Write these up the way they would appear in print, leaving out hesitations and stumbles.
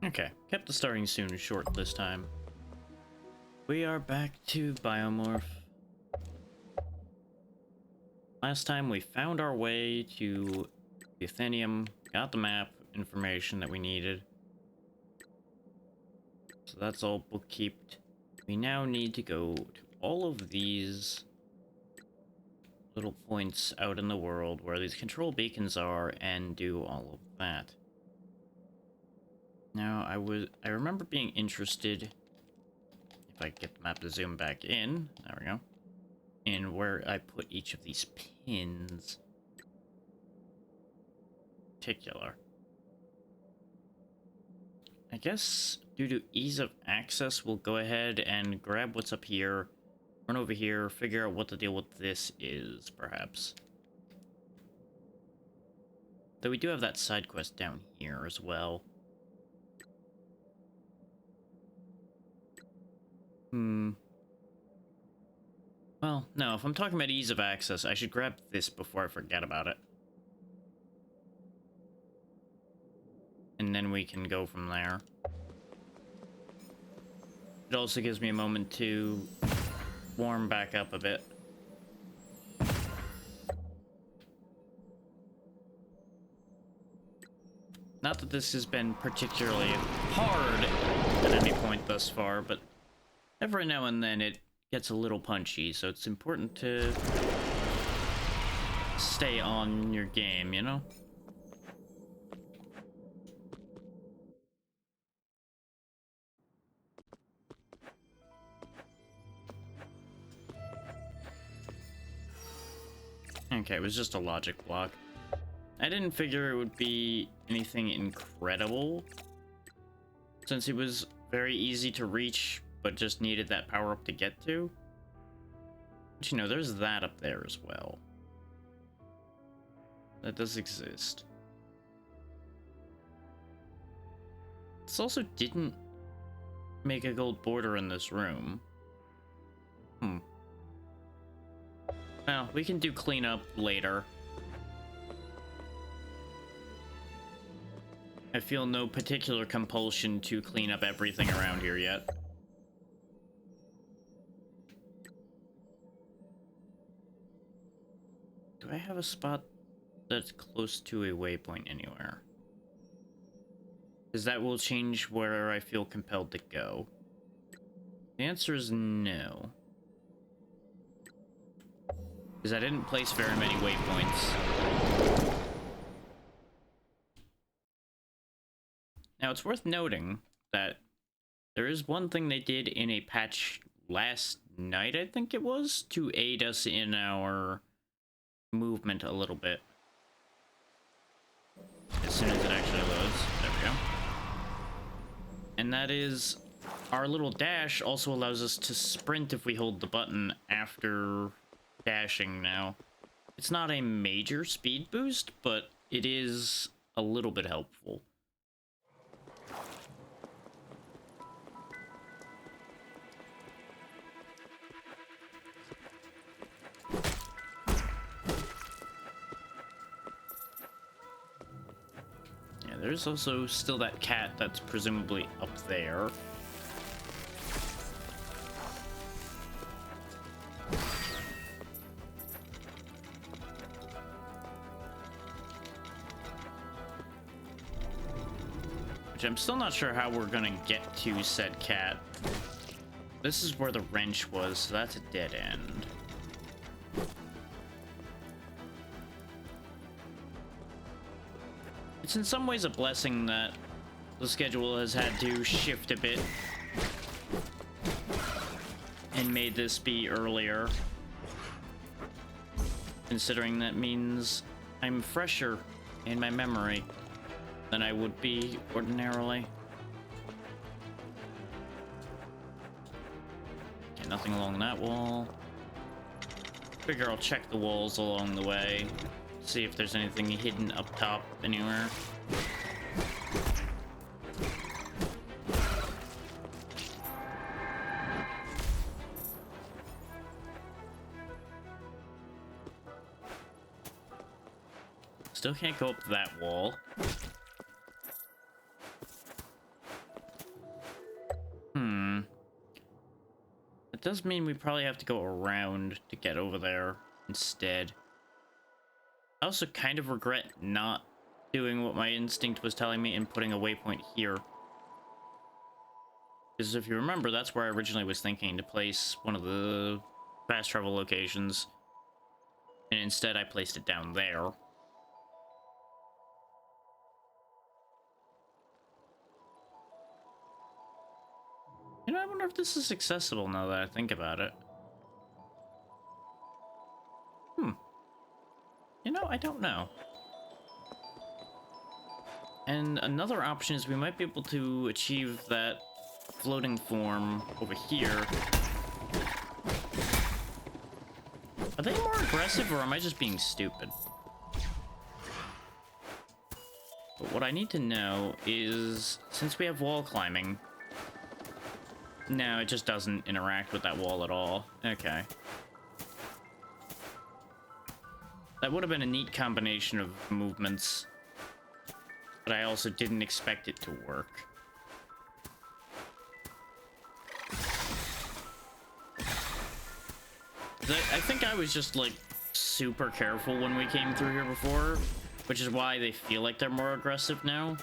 Okay, kept the starting soon short this time. We are back to Biomorph. Last time we found our way to the Athenium, got the map information that we needed. So that's all bookkeeped. We now need to go to all of these little points out in the world where these control beacons are and do all of that. Now, I remember being interested, if I get the map to zoom back in, there we go, in where I put each of these pins. Particular. I guess due to ease of access, we'll go ahead and grab what's up here, run over here, figure out what the deal with this is, perhaps. Though we do have that side quest down here as well. Well, no, if I'm talking about ease of access, I should grab this before I forget about it. And then we can go from there. It also gives me a moment to warm back up a bit. Not that this has been particularly hard at any point thus far, but every now and then it gets a little punchy, so it's important to stay on your game, you know? Okay, it was just a logic block. I didn't figure it would be anything incredible, since it was very easy to reach, but just needed that power up to get to. But you know, there's that up there as well. That does exist. This also didn't make a gold border in this room. Well, we can do cleanup later. I feel no particular compulsion to clean up everything around here yet. Do I have a spot that's close to a waypoint anywhere? Because that will change where I feel compelled to go. The answer is no. Because I didn't place very many waypoints. Now, it's worth noting that there is one thing they did in a patch last night, I think it was, to aid us in our movement a little bit. As soon as it actually loads. There we go. And that is, our little dash also allows us to sprint if we hold the button after dashing now. It's not a major speed boost, but it is a little bit helpful. Yeah, there's also still that cat that's presumably up there. I'm still not sure how we're gonna get to said cat. This is where the wrench was, so that's a dead end. It's in some ways a blessing that the schedule has had to shift a bit and made this be earlier, considering that means I'm fresher in my memory than I would be ordinarily. Okay, nothing along that wall. Figure I'll check the walls along the way, see if there's anything hidden up top anywhere. Still can't go up that wall. That does mean we probably have to go around to get over there instead. I also kind of regret not doing what my instinct was telling me and putting a waypoint here. Because if you remember, that's where I originally was thinking to place one of the fast travel locations. And instead I placed it down there. You know, I wonder if this is accessible now that I think about it. You know, I don't know. And another option is we might be able to achieve that floating form over here. Are they more aggressive, or am I just being stupid? But what I need to know is, since we have wall climbing... No, it just doesn't interact with that wall at all. Okay. That would have been a neat combination of movements. But I also didn't expect it to work. I think I was just, like, super careful when we came through here before, which is why they feel like they're more aggressive now.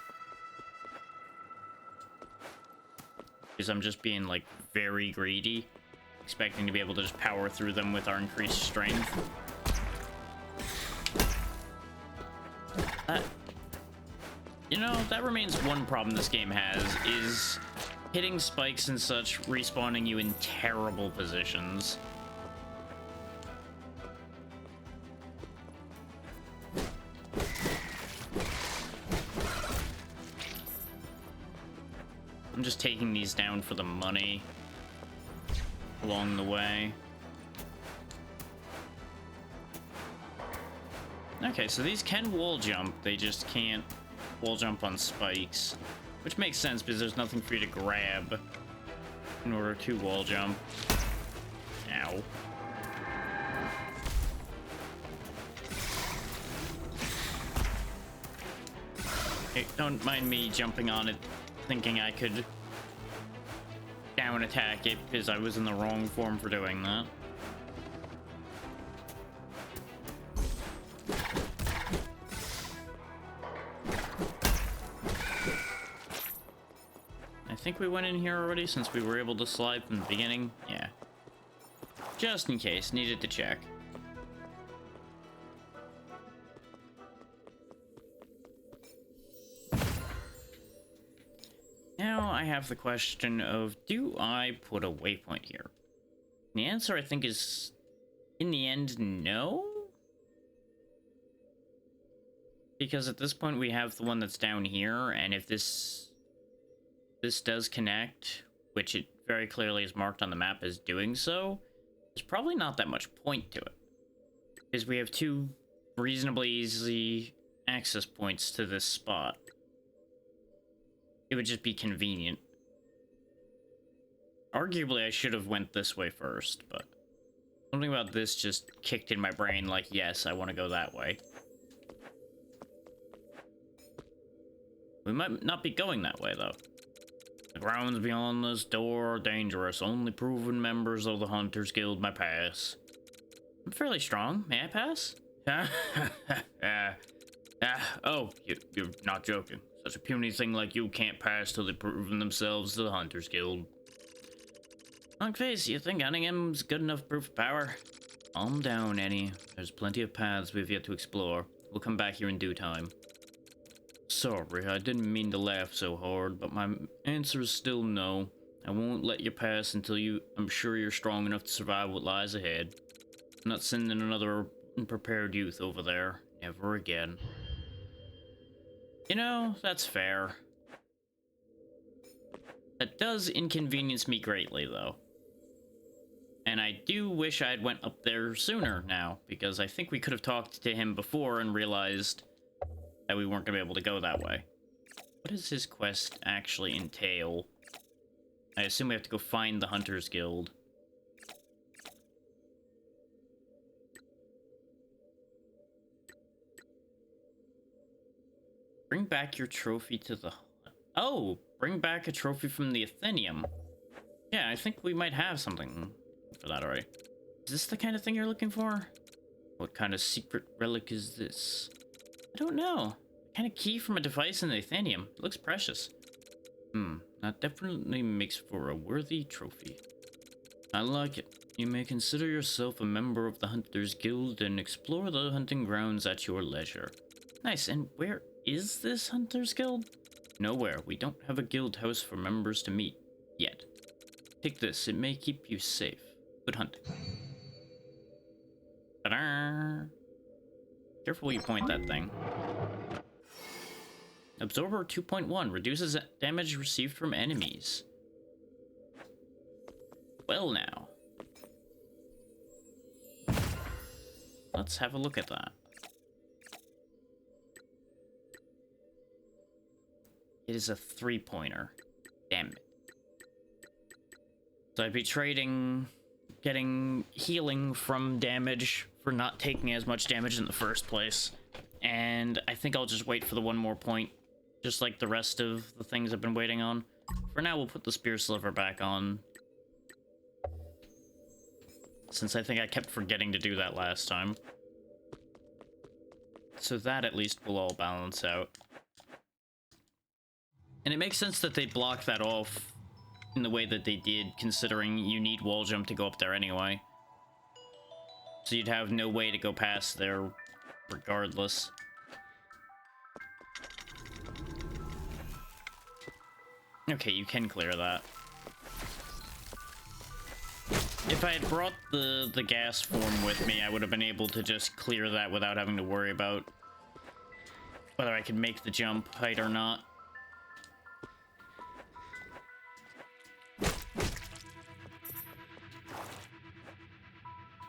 Because I'm just being, like, very greedy, expecting to be able to just power through them with our increased strength. You know, that remains one problem this game has, is hitting spikes and such respawning you in terrible positions. I'm just taking these down for the money along the way. Okay, so these can wall jump, they just can't wall jump on spikes, which makes sense because there's nothing for you to grab in order to wall jump. Ow. Hey, don't mind me jumping on it, thinking I could down attack it because I was in the wrong form for doing that. I think we went in here already since we were able to slide from the beginning. Yeah. Just in case, needed to check. Now I have the question of, do I put a waypoint here? And the answer, I think, is, in the end, no? Because at this point we have the one that's down here, and if this does connect, which it very clearly is marked on the map as doing so, there's probably not that much point to it. Because we have two reasonably easy access points to this spot. It would just be convenient. Arguably, I should have went this way first, but something about this just kicked in my brain like, yes, I want to go that way. We might not be going that way, though. The grounds beyond this door are dangerous. Only proven members of the Hunters Guild may pass. I'm fairly strong. May I pass? Oh, you're not joking. Such a puny thing like you can't pass till they've proven themselves to the Hunters Guild. Long face, you think Anningham's good enough proof of power? Calm down, Annie. There's plenty of paths we've yet to explore. We'll come back here in due time. Sorry, I didn't mean to laugh so hard, but my answer is still no. I won't let you pass until I'm sure you're strong enough to survive what lies ahead. I'm not sending another unprepared youth over there. Never again. You know, that's fair. That does inconvenience me greatly, though. And I do wish I'd went up there sooner now, because I think we could have talked to him before and realized that we weren't going to be able to go that way. What does his quest actually entail? I assume we have to go find the Hunters Guild. Bring back your trophy to the... Oh! Bring back a trophy from the Athenium. Yeah, I think we might have something for that already. Is this the kind of thing you're looking for? What kind of secret relic is this? I don't know. Kind of key from a device in the Athenium. It looks precious. That definitely makes for a worthy trophy. I like it. You may consider yourself a member of the Hunters Guild and explore the hunting grounds at your leisure. Nice, and where is this Hunters Guild? Nowhere. We don't have a guild house for members to meet. Yet. Take this. It may keep you safe. Good hunting. Ta-da! Careful where you point that thing. Absorber 2.1 reduces damage received from enemies. Well now. Let's have a look at that. It is a 3-pointer. Damn it. So I'd be trading getting healing from damage for not taking as much damage in the first place. And I think I'll just wait for the one more point, just like the rest of the things I've been waiting on. For now, we'll put the spear sliver back on, since I think I kept forgetting to do that last time. So that at least will all balance out. And it makes sense that they block that off in the way that they did, considering you need wall jump to go up there anyway. So you'd have no way to go past there regardless. Okay, you can clear that. If I had brought the gas form with me, I would have been able to just clear that without having to worry about whether I could make the jump height or not.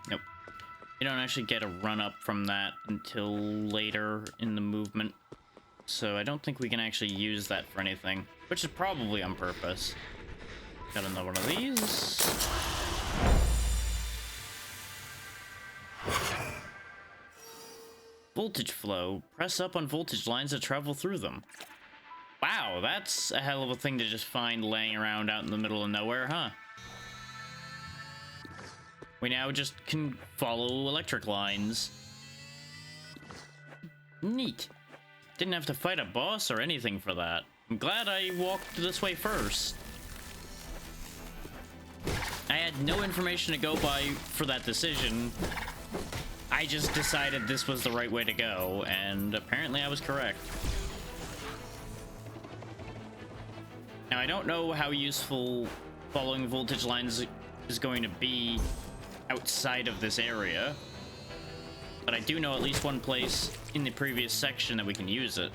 Nope. You don't actually get a run-up from that until later in the movement. So I don't think we can actually use that for anything, which is probably on purpose. Got another one of these. Voltage flow. Press up on voltage lines to travel through them. Wow, that's a hell of a thing to just find laying around out in the middle of nowhere, huh? We now just can follow electric lines. Neat. Didn't have to fight a boss or anything for that. I'm glad I walked this way first. I had no information to go by for that decision. I just decided this was the right way to go, and apparently I was correct. Now, I don't know how useful following voltage lines is going to be outside of this area, but I do know at least one place in the previous section that we can use it.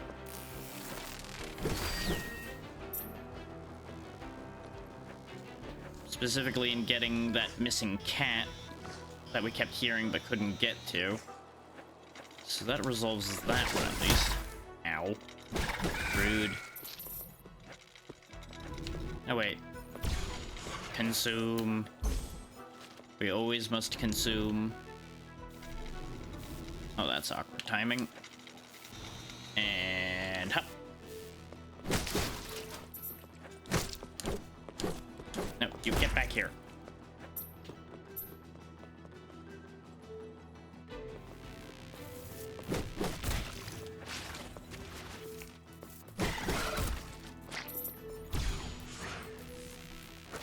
Specifically in getting that missing cat that we kept hearing but couldn't get to. So that resolves that one at least. Ow. Rude. Oh wait. Consume. We always must consume. Oh, that's awkward timing. And hop. No, you get back here.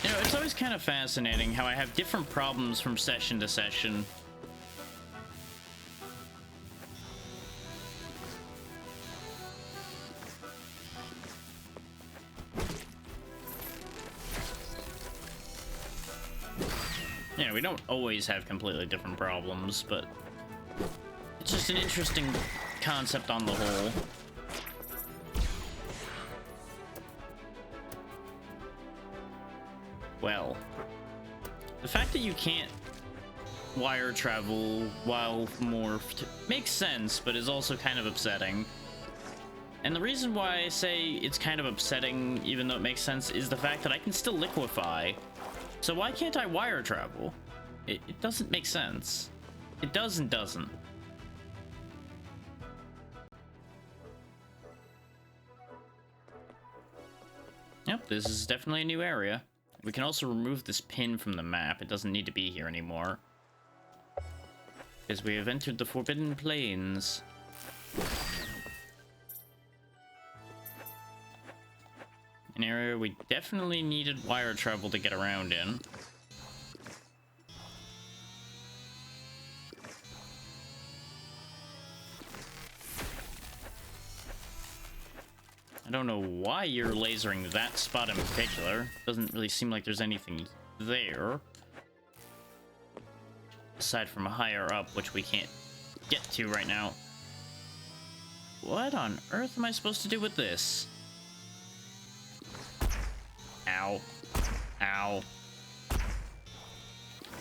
You know, it's always kind of fascinating how I have different problems from session to session. Yeah, we don't always have completely different problems, but it's just an interesting concept on the whole. Well, the fact that you can't wire travel while morphed makes sense, but is also kind of upsetting. And the reason why I say it's kind of upsetting, even though it makes sense, is the fact that I can still liquefy. So why can't I wire travel? It doesn't make sense. It does and doesn't. Yep, this is definitely a new area. We can also remove this pin from the map. It doesn't need to be here anymore. Because we have entered the Forbidden Plains. An area we definitely needed wire travel to get around in. I don't know why you're lasering that spot in particular. Doesn't really seem like there's anything there. Aside from higher up, which we can't get to right now. What on earth am I supposed to do with this? Ow. Ow.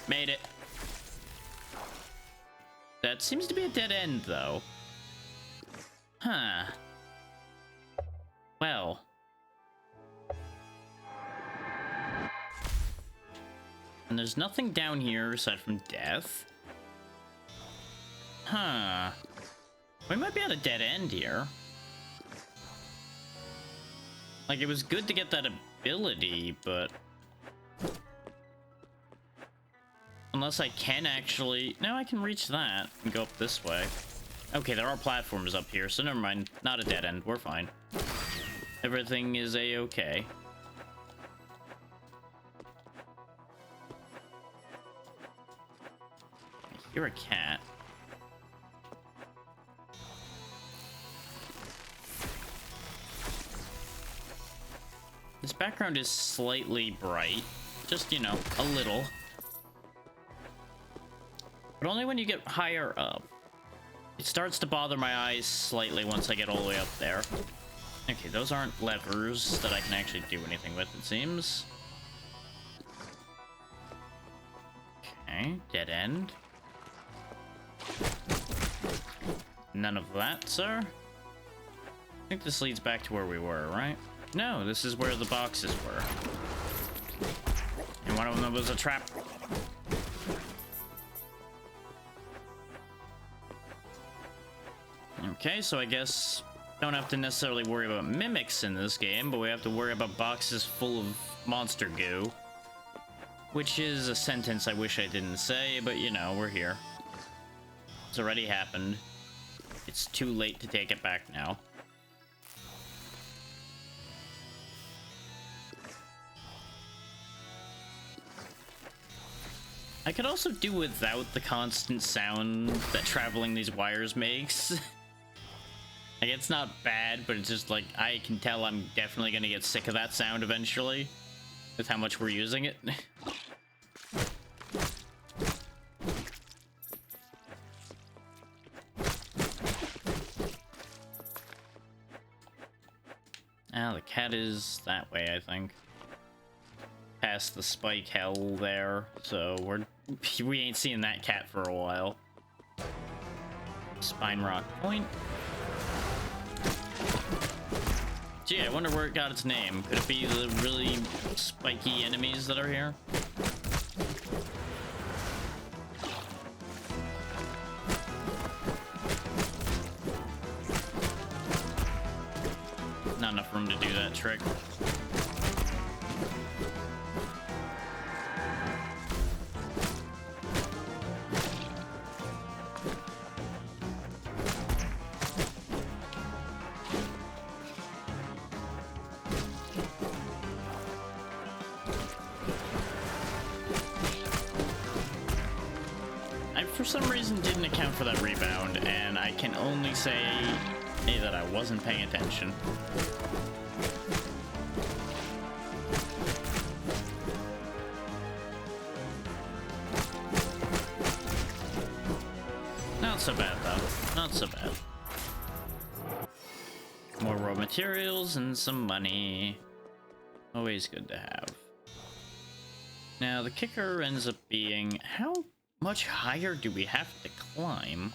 Made it. That seems to be a dead end, though. Huh. Well. And there's nothing down here aside from death. Huh. We might be at a dead end here. Like, it was good to get that ability, but... Unless I can actually... No, I can reach that and go up this way. Okay, there are platforms up here, so never mind. Not a dead end. We're fine. Everything is a-okay. I hear a cat. This background is slightly bright. Just, you know, a little. But only when you get higher up. It starts to bother my eyes slightly once I get all the way up there. Okay, those aren't levers that I can actually do anything with, it seems. Okay, dead end. None of that, sir. I think this leads back to where we were, right? No, this is where the boxes were. And one of them was a trap. Okay, so I guess don't have to necessarily worry about mimics in this game, but we have to worry about boxes full of monster goo. Which is a sentence I wish I didn't say, but you know, we're here. It's already happened. It's too late to take it back now. I could also do without the constant sound that traveling these wires makes. Like, it's not bad, but it's just like, I can tell I'm definitely gonna get sick of that sound eventually, with how much we're using it. Ah, the cat is that way, I think. Past the spike hell there, so we ain't seeing that cat for a while. Spine rock point. Gee, I wonder where it got its name. Could it be the really spiky enemies that are here? Not enough room to do that trick. For some reason didn't account for that rebound, and I can only say that I wasn't paying attention. Not so bad though, not so bad. More raw materials and some money. Always good to have. Now the kicker ends up being, how much higher do we have to climb?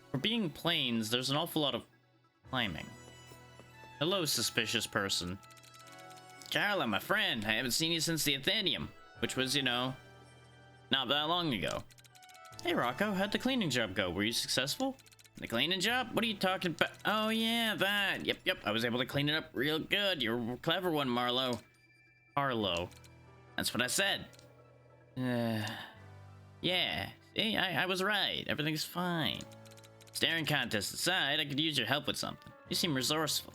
For being plains, there's an awful lot of climbing. Hello, suspicious person. Carla, my friend, I haven't seen you since the Athenium, which was, you know, not that long ago. Hey, Rocco, how'd the cleaning job go? Were you successful? The cleaning job? What are you talking about? Oh, yeah, that. Yep, I was able to clean it up real good. You're a clever one, Marlowe. Carlo. That's what I said. Yeah. See, I was right. Everything's fine. Staring contest aside, I could use your help with something. You seem resourceful.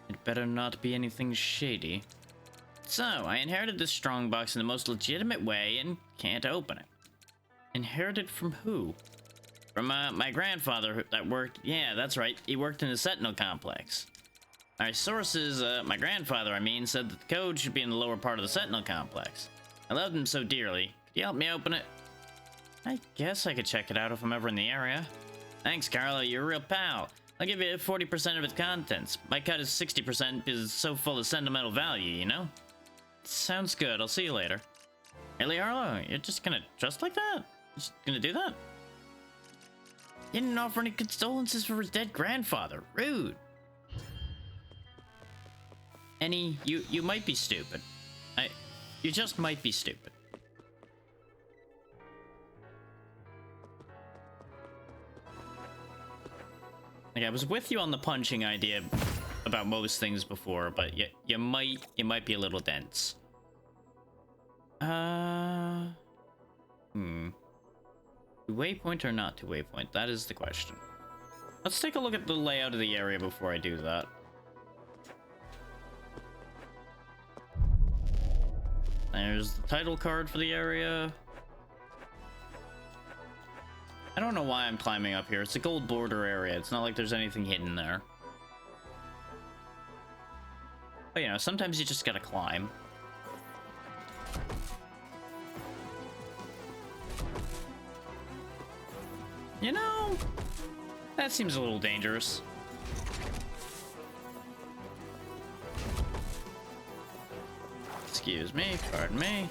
It better not be anything shady. So, I inherited this strongbox in the most legitimate way and can't open it. Inherited from who? From my grandfather that worked... Yeah, that's right. He worked in the Sentinel complex. Our sources, my grandfather, I mean, said that the code should be in the lower part of the Sentinel complex. I loved him so dearly. Could you help me open it? I guess I could check it out if I'm ever in the area. Thanks, Carlo. You're a real pal. I'll give you 40% of its contents. My cut is 60% because it's so full of sentimental value, you know? Sounds good. I'll see you later. Really, Arlo? You're just gonna trust like that? Just gonna do that? You didn't offer any condolences for his dead grandfather. Rude. Any, you might be stupid. You just might be stupid. Like, I was with you on the punching idea about most things before, but you might be a little dense. Waypoint or not to waypoint? That is the question. Let's take a look at the layout of the area before I do that. There's the title card for the area. I don't know why I'm climbing up here. It's a gold border area. It's not like there's anything hidden there. But, you know, sometimes you just gotta climb. You know, that seems a little dangerous. Excuse me, pardon me.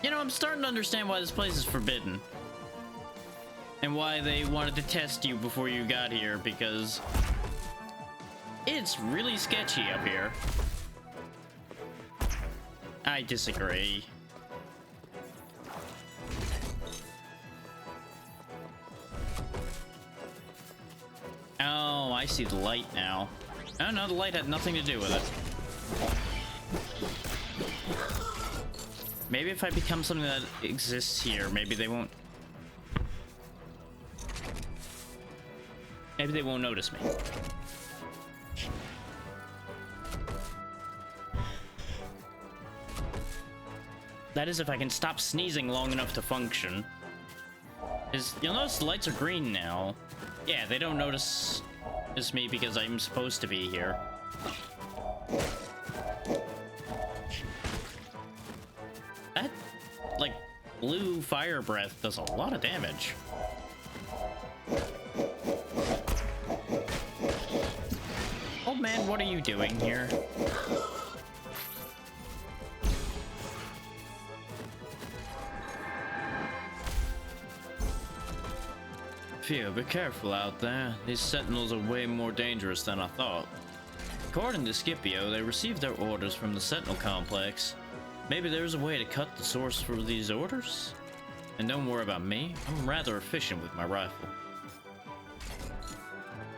You know, I'm starting to understand why this place is forbidden. And why they wanted to test you before you got here, because it's really sketchy up here. I disagree. Oh, I see the light now. Oh no, the light had nothing to do with it. Maybe if I become something that exists here, maybe they won't... Maybe they won't notice me. That is if I can stop sneezing long enough to function. You'll notice the lights are green now. Yeah, they don't notice it's me because I'm supposed to be here. That, like, blue fire breath does a lot of damage. Oh man, what are you doing here? Phew, be careful out there. These sentinels are way more dangerous than I thought. According to Scipio, they received their orders from the Sentinel complex. Maybe there's a way to cut the source for these orders? And don't worry about me, I'm rather efficient with my rifle.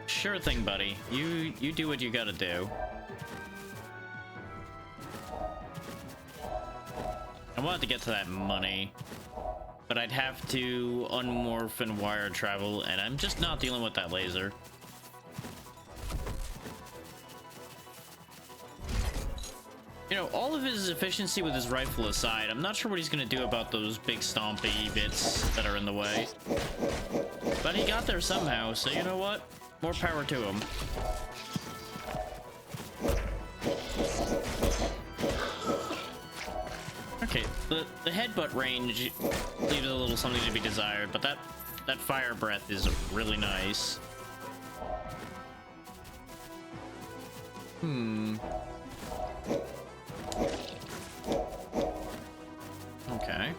Sure thing, buddy. You do what you gotta do. I wanted to get to that money, but I'd have to unmorph and wire travel, and I'm just not dealing with that laser. You know, all of his efficiency with his rifle aside, I'm not sure what he's gonna do about those big stompy bits that are in the way. But he got there somehow, so you know what? More power to him. Okay, the headbutt range leaves a little something to be desired, but that fire breath is really nice. Okay.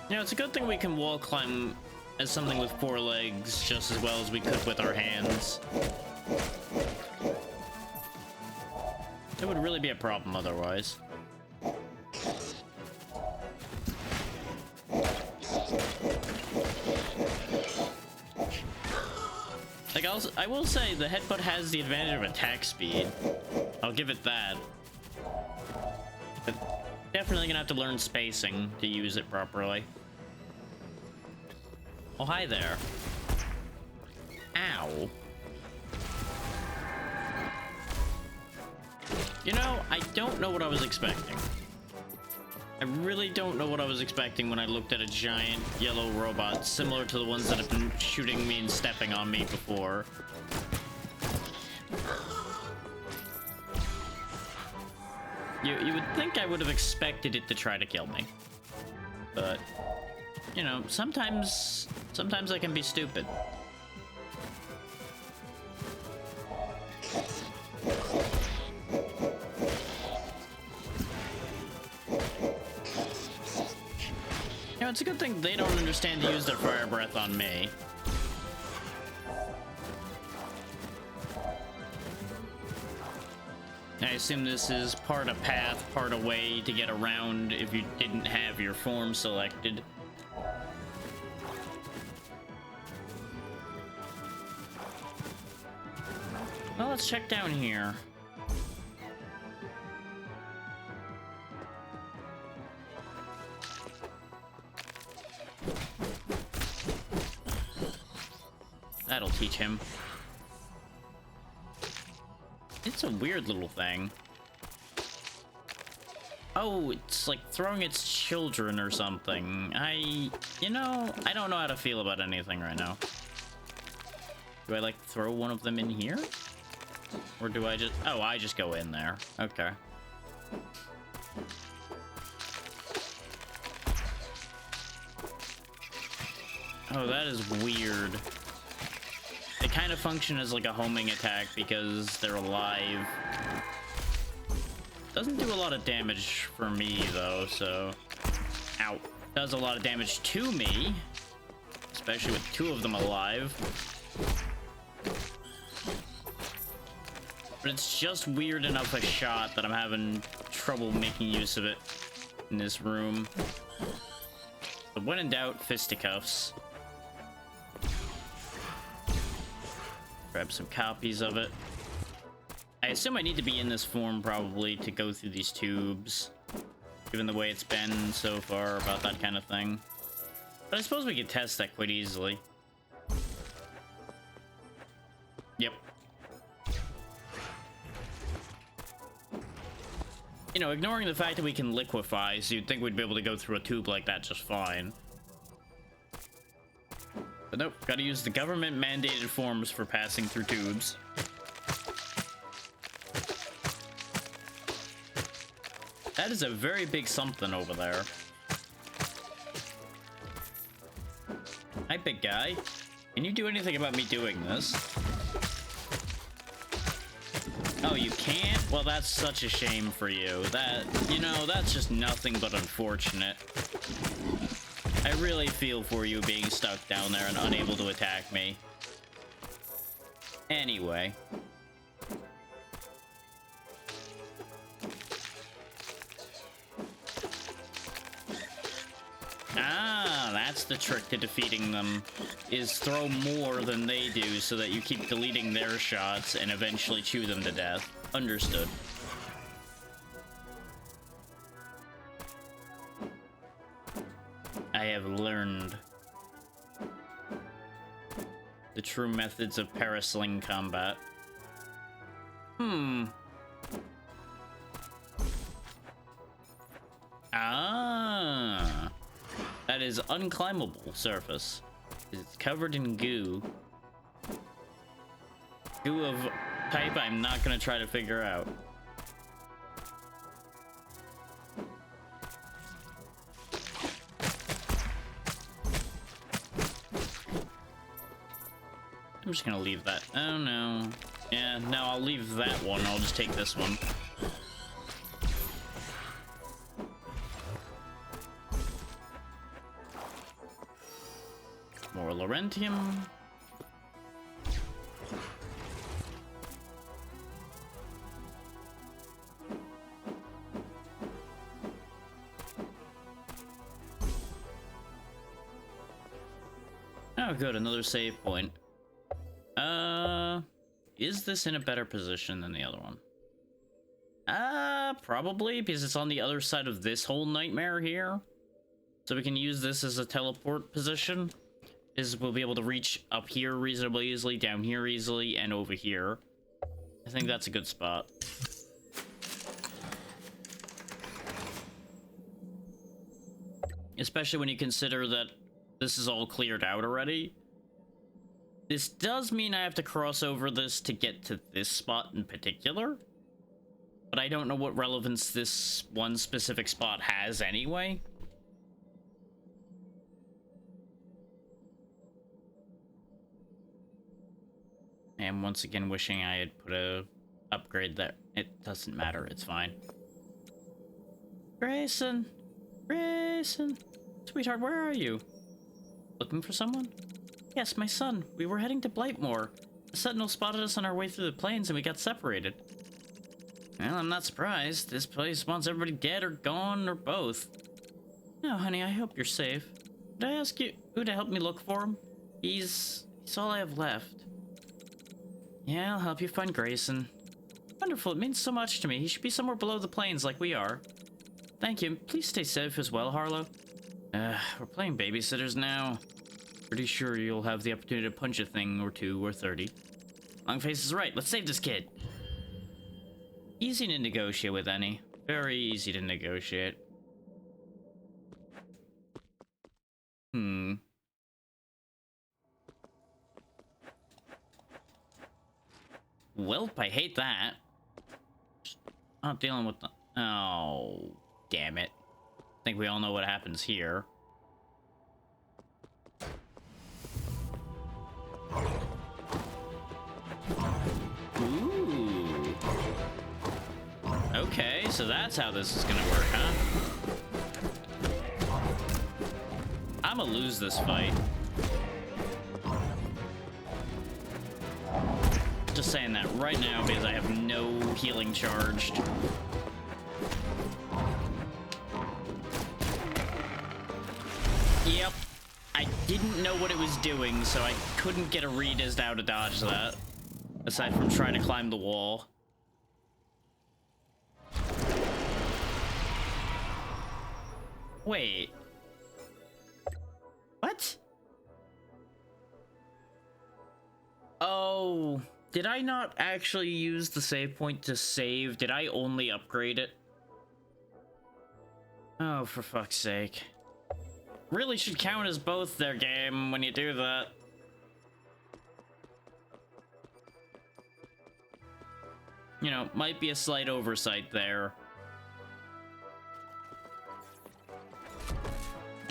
You know, it's a good thing we can wall climb as something with 4 legs just as well as we could with our hands. It would really be a problem otherwise. Like, I will say the headbutt has the advantage of attack speed. I'll give it that. But definitely gonna have to learn spacing to use it properly. Oh, hi there. Ow. You know, I don't know what I was expecting. I really don't know what I was expecting when I looked at a giant yellow robot similar to the ones that have been shooting me and stepping on me before. You would think I would have expected it to try to kill me. But, you know, sometimes I can be stupid. You know, it's a good thing they don't understand to use their fire breath on me. I assume this is part a path, part a way to get around if you didn't have your form selected. Well, let's check down here. That'll teach him. It's a weird little thing. Oh, it's like throwing its children or something. You know, I don't know how to feel about anything right now. Do I like throw one of them in here? Or do I just... Oh, I just go in there. Okay. Oh, that is weird. They kind of function as like a homing attack because they're alive. Doesn't do a lot of damage for me though, so... Ow. Does a lot of damage to me. Especially with two of them alive. But it's just weird enough a shot that I'm having trouble making use of it in this room. But when in doubt, fisticuffs. Grab some copies of it. I assume I need to be in this form probably to go through these tubes, given the way it's been so far about that kind of thing. But I suppose we could test that quite easily. Yep. You know, ignoring the fact that we can liquefy, so you'd think we'd be able to go through a tube like that just fine. But nope, gotta use the government-mandated forms for passing through tubes. That is a very big something over there. Hi, big guy. Can you do anything about me doing this? Oh, you can't? Well, that's such a shame for you. That, you know, that's just nothing but unfortunate. I really feel for you being stuck down there and unable to attack me. Anyway. Ah, that's the trick to defeating them, is throw more than they do so that you keep deleting their shots and eventually chew them to death. Understood. I have learned the true methods of parasling combat. Ah, that is unclimbable surface. It's covered in goo. Goo of type I'm not gonna try to figure out. I'm just gonna leave that. Oh no. Yeah, no, I'll leave that one. I'll just take this one. More Laurentium. Oh, good, another save point. Is this in a better position than the other one? Probably, because it's on the other side of this whole nightmare here. So we can use this as a teleport position. We'll be able to reach up here reasonably easily, down here easily, and over here. I think that's a good spot. Especially when you consider that this is all cleared out already. This does mean I have to cross over this to get to this spot in particular. But I don't know what relevance this one specific spot has anyway. And once again, wishing I had put a upgrade there. It doesn't matter, it's fine. Grayson! Grayson! Sweetheart, where are you? Looking for someone? Yes, my son. We were heading to Blightmoor. The Sentinel spotted us on our way through the plains and we got separated. Well, I'm not surprised. This place wants everybody dead or gone or both. No, honey, I hope you're safe. Did I ask you who to help me look for him? He's all I have left. Yeah, I'll help you find Grayson. Wonderful, it means so much to me. He should be somewhere below the plains like we are. Thank you. Please stay safe as well, Harlow. We're playing babysitters now. Pretty sure you'll have the opportunity to punch a thing or two or 30. Longface is right. Let's save this kid. Easy to negotiate with, Annie. Very easy to negotiate. Welp, I hate that. Not dealing with the... Oh, damn it. I think we all know what happens here. Ooh. Okay, so that's how this is gonna work, huh? I'm gonna lose this fight. Just saying that right now because I have no healing charged. Yep. I didn't know what it was doing, so I couldn't get a read as to how to dodge that. Aside from trying to climb the wall. Wait. What? Oh, did I not actually use the save point to save? Did I only upgrade it? Oh, for fuck's sake. Really should count as both their game when you do that. You know, might be a slight oversight there.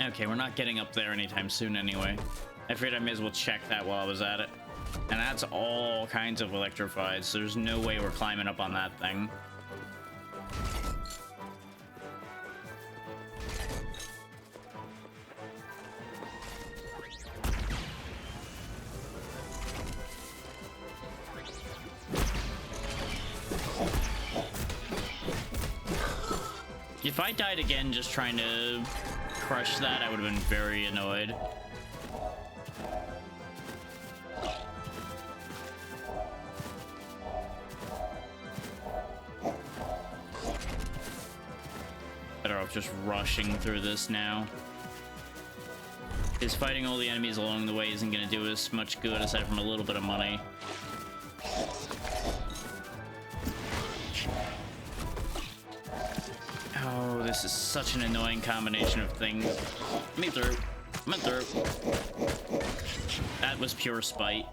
Okay, we're not getting up there anytime soon anyway. I figured I may as well check that while I was at it. And that's all kinds of electrified, so there's no way we're climbing up on that thing. If I died again just trying to crush that, I would have been very annoyed. Better off just rushing through this now. Because fighting all the enemies along the way isn't going to do us much good aside from a little bit of money. Oh, this is such an annoying combination of things. Me through. Me through. That was pure spite.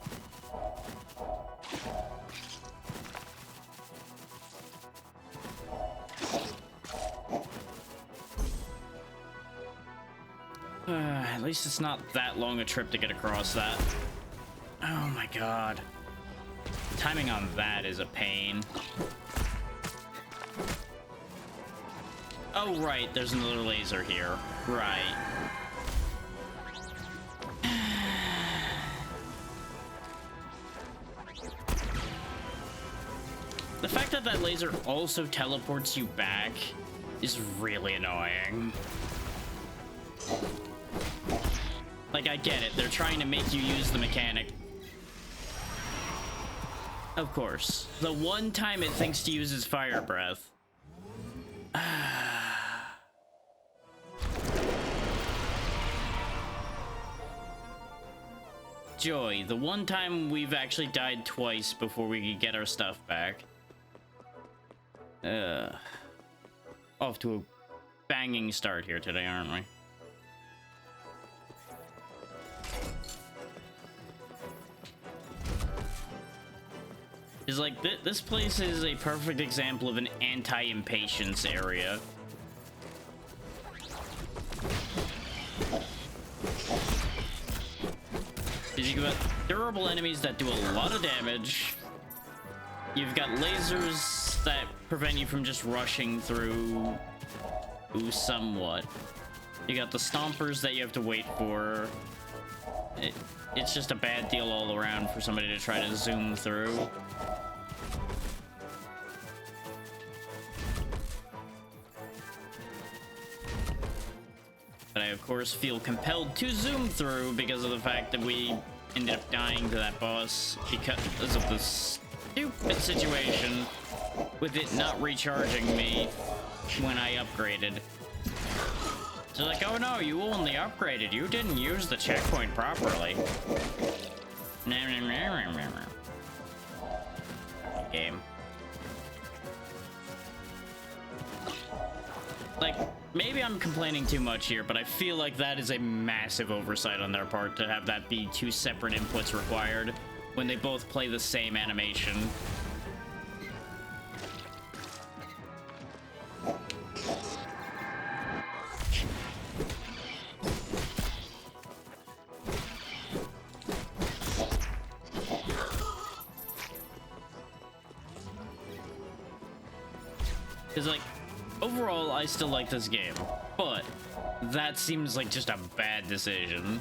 At least it's not that long a trip to get across that. Oh my god. Timing on that is a pain. Oh, right, there's another laser here. Right. The fact that that laser also teleports you back is really annoying. Like, I get it. They're trying to make you use the mechanic. Of course. The one time it thinks to use its fire breath. Joy, the one time we've actually died twice before we could get our stuff back. Off to a banging start here today, aren't we? It's like, this place is a perfect example of an anti-impatience area. You've got durable enemies that do a lot of damage. You've got lasers that prevent you from just rushing through somewhat. You got the stompers that you have to wait for. It's just a bad deal all around for somebody to try to zoom through. But I, of course, feel compelled to zoom through because of the fact that we ended up dying to that boss because of the stupid situation with it not recharging me when I upgraded. So like, oh no, you only upgraded. You didn't use the checkpoint properly. Game. Like, maybe I'm complaining too much here, but I feel like that is a massive oversight on their part to have that be two separate inputs required when they both play the same animation. It's like, overall, I still like this game, but that seems like just a bad decision.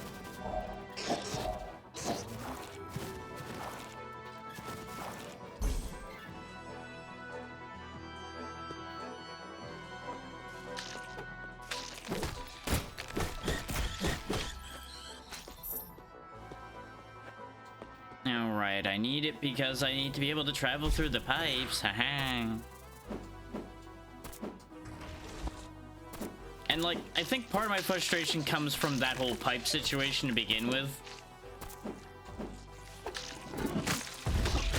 Alright, I need it because I need to be able to travel through the pipes, haha. And, like, I think part of my frustration comes from that whole pipe situation to begin with.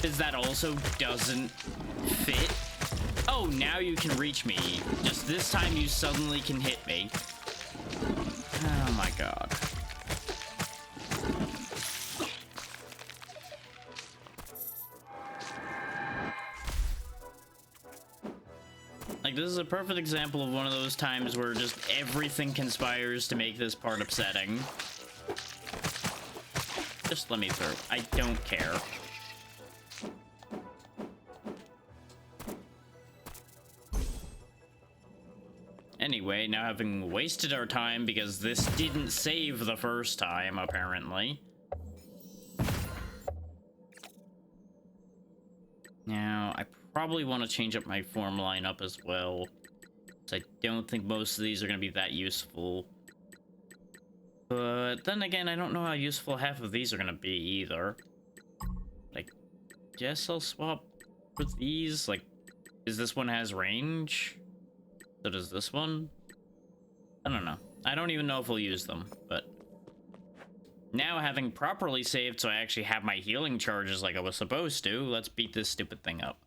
Is that also doesn't fit. Oh, now you can reach me. Just this time you suddenly can hit me. Oh my god. Like, this is a perfect example of one of those times where just everything conspires to make this part upsetting. Just let me through. I don't care. Anyway, now having wasted our time because this didn't save the first time, apparently. Now, I probably want to change up my form lineup as well, because I don't think most of these are going to be that useful. But then again, I don't know how useful half of these are going to be either. Like, guess I'll swap for these. Like, is this one has range? So does this one? I don't know. I don't even know if we'll use them, but now having properly saved so I actually have my healing charges like I was supposed to, let's beat this stupid thing up.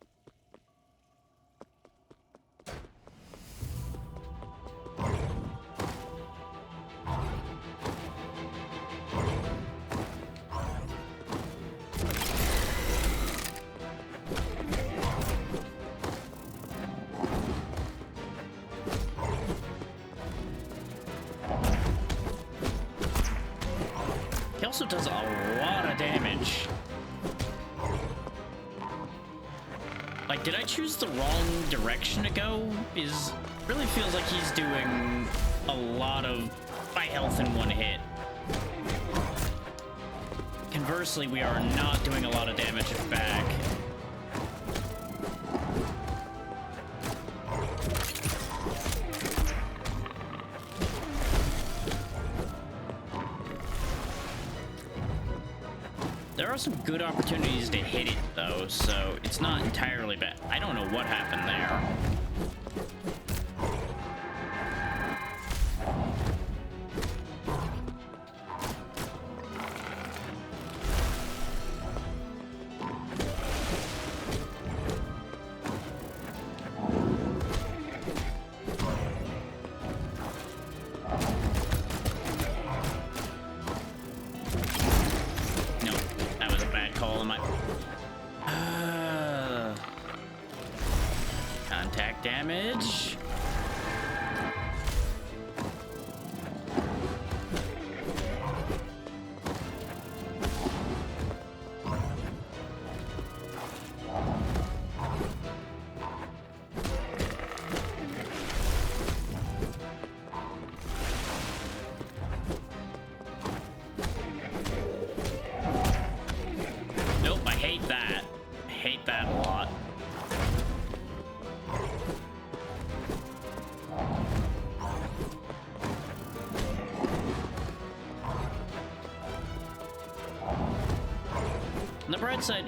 He also does a lot of damage. Like, did I choose the wrong direction to go? It really feels like he's doing a lot of my health in one hit. Conversely, we are not doing a lot of damage back. There are some good opportunities to hit it, though, so it's not entirely bad. I don't know what happened there. Contact damage. Nope, I hate that. I hate that a lot. On the bright side,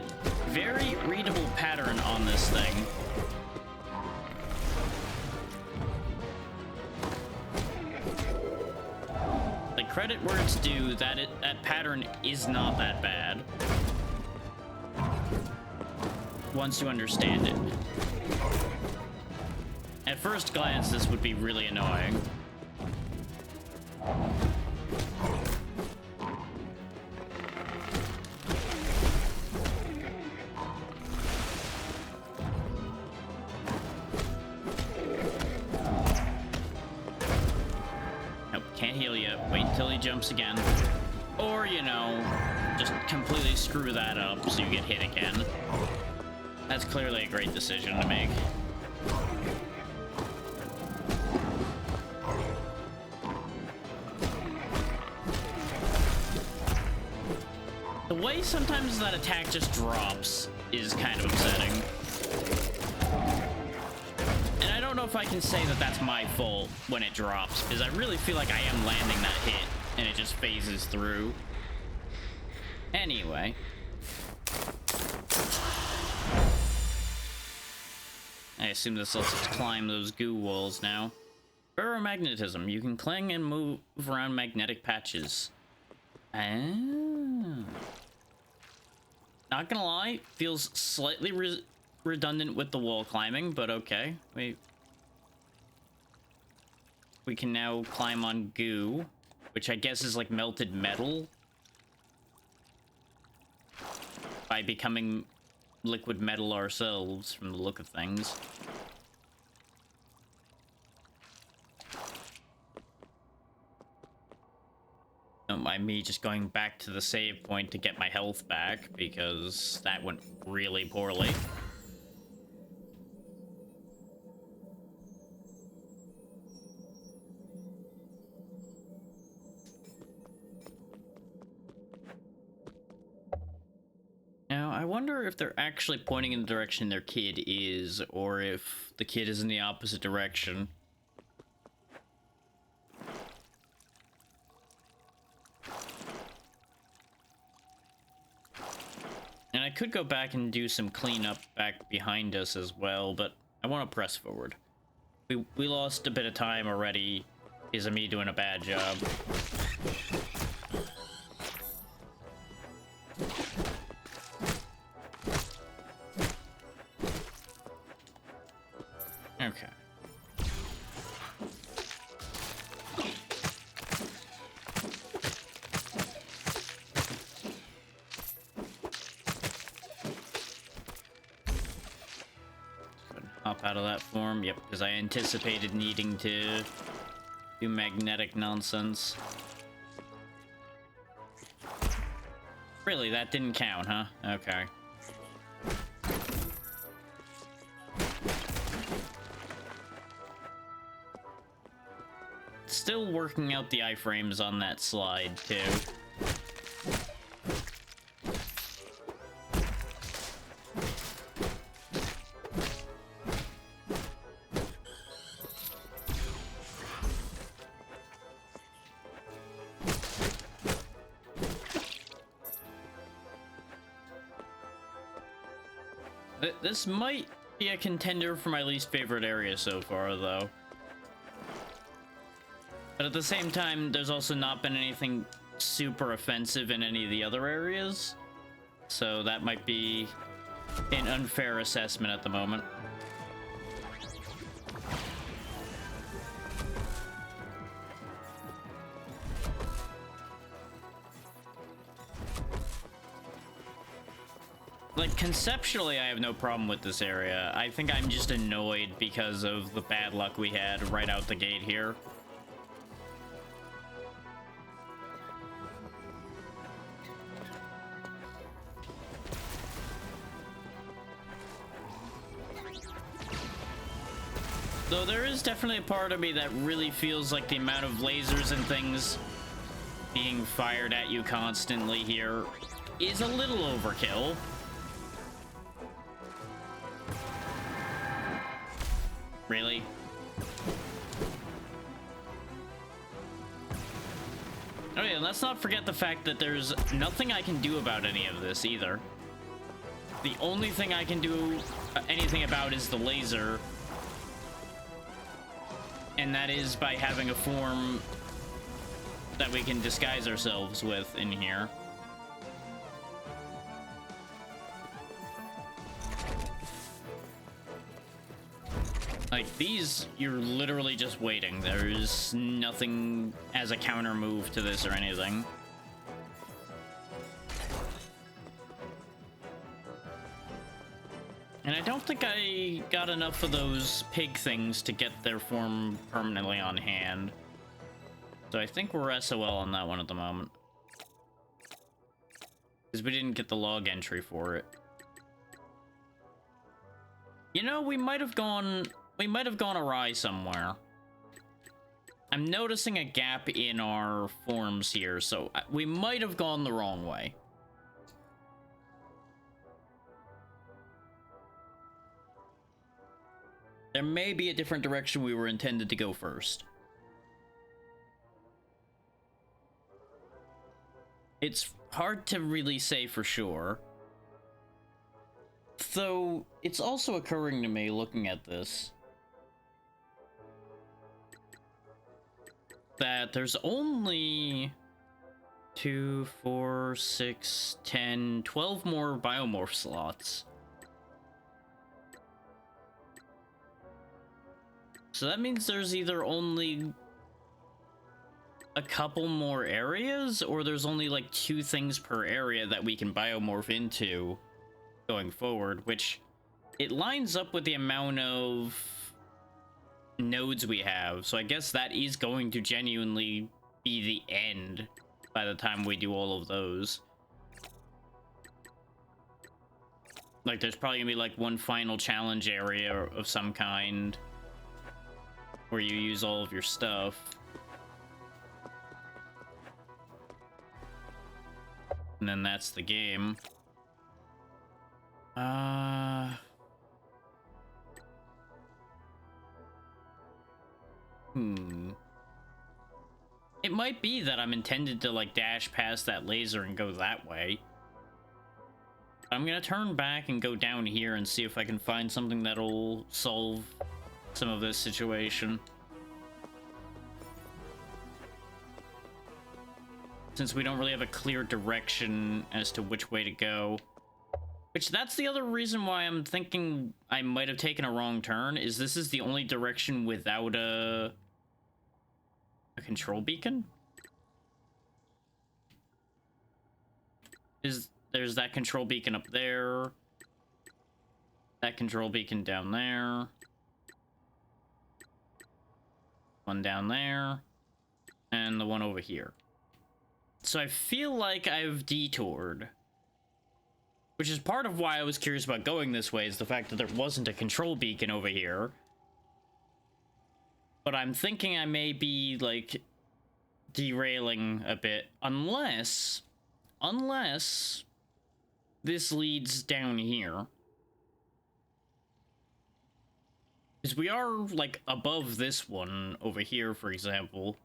very readable pattern on this thing. Like, credit where it's due, that pattern is not that bad. Once you understand it. At first glance, this would be really annoying. Can't heal yet. Wait until he jumps again. Or, you know, just completely screw that up so you get hit again. That's clearly a great decision to make. The way sometimes that attack just drops is kind of upsetting. I don't know if I can say that that's my fault when it drops, because I really feel like I am landing that hit, and it just phases through. Anyway. I assume this lets us climb those goo walls now. Ferromagnetism. You can cling and move around magnetic patches. Ah. Not gonna lie, feels slightly redundant with the wall climbing, but okay. We can now climb on goo, which I guess is like melted metal. By becoming liquid metal ourselves, from the look of things. Don't mind me just going back to the save point to get my health back, because that went really poorly. Now, I wonder if they're actually pointing in the direction their kid is, or if the kid is in the opposite direction. And I could go back and do some cleanup back behind us as well, but I want to press forward. We lost a bit of time already. Is me doing a bad job. Okay. Hop out of that form. Yep, because I anticipated needing to do magnetic nonsense. Really, that didn't count, huh? Okay. Still working out the iframes on that slide, too. This might be a contender for my least favorite area so far, though. But at the same time, there's also not been anything super offensive in any of the other areas. So that might be an unfair assessment at the moment. Like, conceptually, I have no problem with this area. I think I'm just annoyed because of the bad luck we had right out the gate here. Though there is definitely a part of me that really feels like the amount of lasers and things being fired at you constantly here is a little overkill. Really? Oh yeah, let's not forget the fact that there's nothing I can do about any of this either. The only thing I can do anything about is the laser. And that is by having a form that we can disguise ourselves with in here. Like, these, you're literally just waiting. There's nothing as a counter move to this or anything. And I don't think I got enough of those pig things to get their form permanently on hand. So I think we're SOL on that one at the moment. Because we didn't get the log entry for it. You know, we might have gone awry somewhere. I'm noticing a gap in our forms here, so we might have gone the wrong way. There may be a different direction we were intended to go first. It's hard to really say for sure. Though, it's also occurring to me looking at this that there's only 2, 4, 6, 10, 12 more biomorph slots. So that means there's either only a couple more areas, or there's only like 2 things per area that we can biomorph into going forward, which it lines up with the amount of nodes we have. So I guess that is going to genuinely be the end by the time we do all of those. Like, there's probably gonna be like one final challenge area of some kind where you use all of your stuff. And then that's the game. It might be that I'm intended to, like, dash past that laser and go that way. I'm gonna turn back and go down here and see if I can find something that'll solve some of this situation. Since we don't really have a clear direction as to which way to go. Which, that's the other reason why I'm thinking I might have taken a wrong turn, is this is the only direction without a control beacon? There's that control beacon up there. That control beacon down there. One down there. And the one over here. So I feel like I've detoured. Which is part of why I was curious about going this way, is the fact that there wasn't a control beacon over here. But I'm thinking I may be, like, derailing a bit. Unless this leads down here. Because we are, like, above this one over here, for example.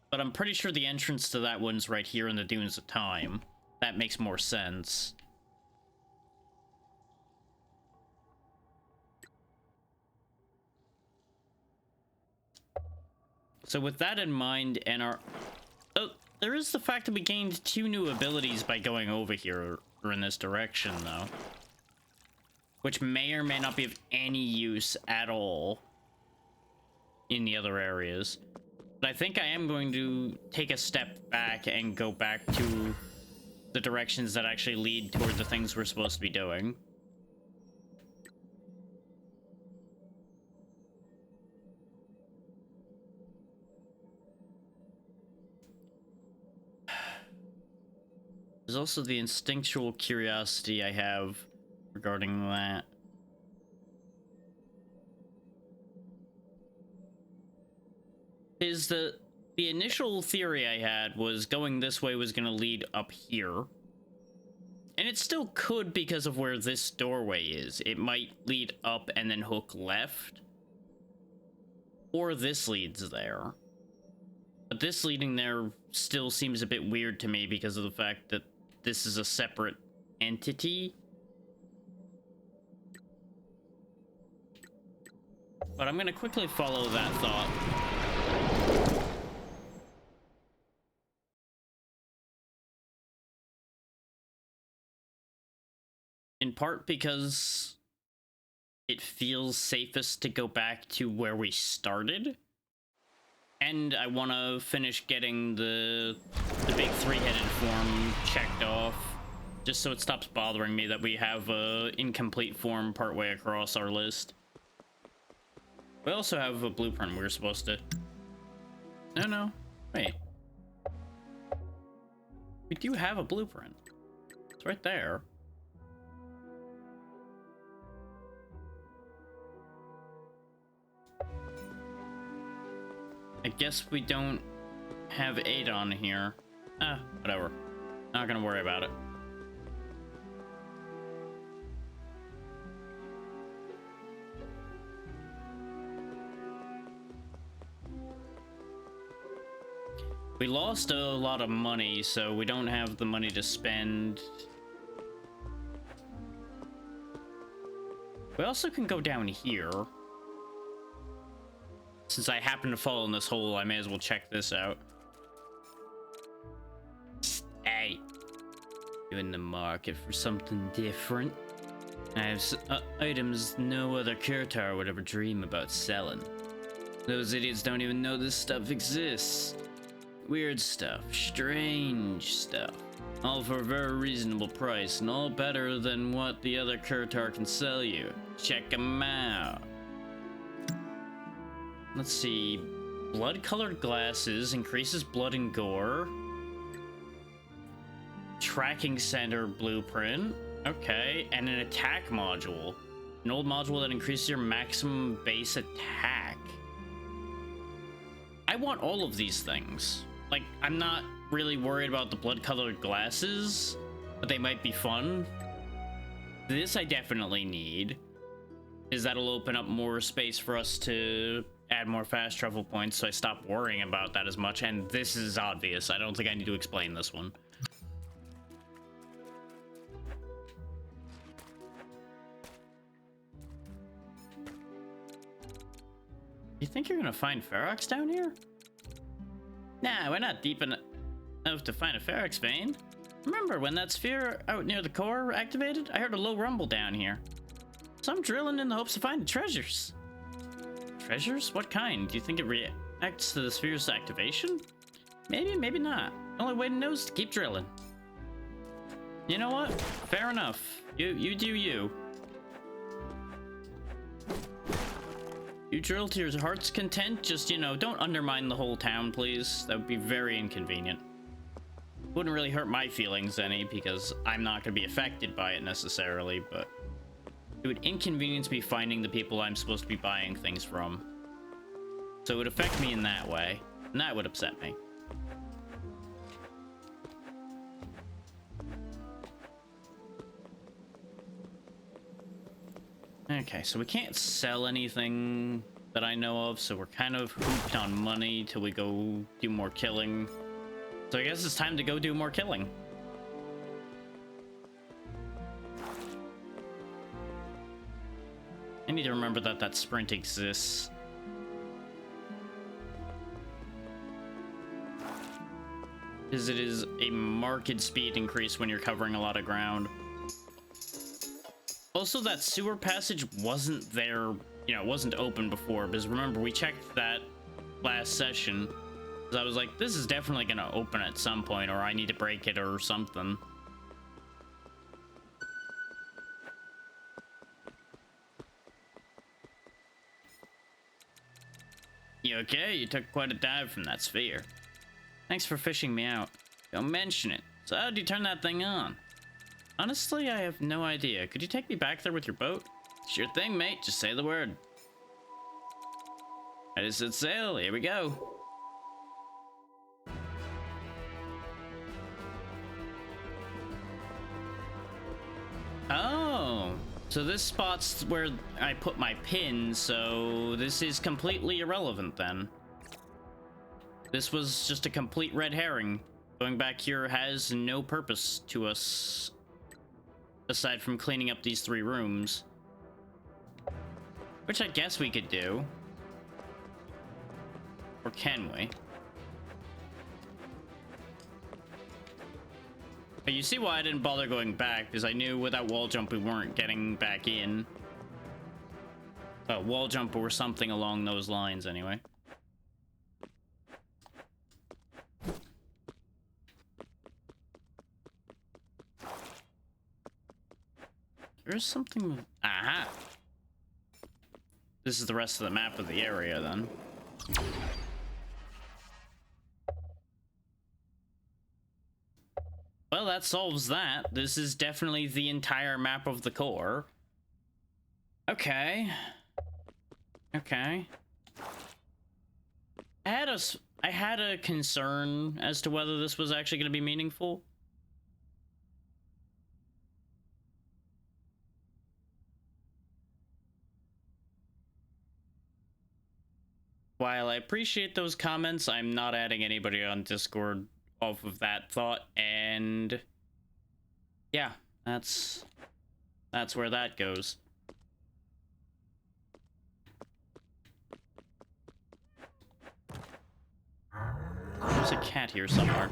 But I'm pretty sure the entrance to that one's right here in the Dunes of Time. that makes more sense. So with that in mind, and our... Oh, there is the fact that we gained 2 new abilities by going over here, or in this direction, though. Which may or may not be of any use at all in the other areas. But I think I am going to take a step back and go back to the directions that actually lead toward the things we're supposed to be doing. There's also the instinctual curiosity I have regarding that. Is the initial theory I had was going this way was going to lead up here. And it still could because of where this doorway is. It might lead up and then hook left. Or this leads there. But this leading there still seems a bit weird to me because of the fact that this is a separate entity. But I'm going to quickly follow that thought. In part because it feels safest to go back to where we started. And I want to finish getting the big 3-headed form checked off, just so it stops bothering me that we have a incomplete form partway across our list. We also have a blueprint we were supposed to... No, wait. We do have a blueprint. It's right there. I guess we don't have 8 on here. Whatever. Not gonna worry about it. We lost a lot of money, so we don't have the money to spend. We also can go down here. Since I happen to fall in this hole, I may as well check this out. Hey, you in the market for something different? I have items no other Kurtar would ever dream about selling. Those idiots don't even know this stuff exists. Weird stuff, strange stuff. All for a very reasonable price, and all better than what the other Kurtar can sell you. Check them out. Let's see. Blood-colored glasses increases blood and gore. Tracking center blueprint. Okay, and an attack module. An old module that increases your maximum base attack. I want all of these things. Like, I'm not really worried about the blood-colored glasses, but they might be fun. This I definitely need, is that'll open up more space for us to add more fast travel points, so I stop worrying about that as much. And this is obvious. I don't think I need to explain this one. You think you're gonna find Ferox down here? Nah, we're not deep enough to find a Ferox vein. Remember when that sphere out near the core activated? I heard a low rumble down here. So I'm drilling in the hopes of finding treasures. Treasures? What kind? Do you think it reacts to the sphere's activation? Maybe, maybe not. The only way to know is to keep drilling. You know what? Fair enough. You do you. You drill to your heart's content. Just, you know, don't undermine the whole town, please. That would be very inconvenient. Wouldn't really hurt my feelings any, because I'm not going to be affected by it necessarily, but it would inconvenience me finding the people I'm supposed to be buying things from. So it would affect me in that way, and that would upset me. Okay, so we can't sell anything that I know of, so we're kind of hooped on money till we go do more killing. So I guess it's time to go do more killing. I need to remember that that sprint exists. Because it is a marked speed increase when you're covering a lot of ground. Also, that sewer passage wasn't there, you know, it wasn't open before, because remember, we checked that last session. Because I was like, this is definitely going to open at some point, or I need to break it or something. You okay? You took quite a dive from that sphere. Thanks for fishing me out. Don't mention it. So how'd you turn that thing on? Honestly, I have no idea. Could you take me back there with your boat? Sure thing, mate. Just say the word. Ready, set sail. Here we go. Oh, so this spot's where I put my pin, so this is completely irrelevant then. This was just a complete red herring. Going back here has no purpose to us, aside from cleaning up these 3 rooms. Which I guess we could do. Or can we? But you see why I didn't bother going back, because I knew without wall jump we weren't getting back in. Wall jump or something along those lines anyway. There's something... Aha! This is the rest of the map of the area, then. Well, that solves that. This is definitely the entire map of the core. Okay. Okay. I had a concern as to whether this was actually going to be meaningful. While I appreciate those comments, I'm not adding anybody on Discord off of that thought, and yeah, that's where that goes. There's a cat here somewhere.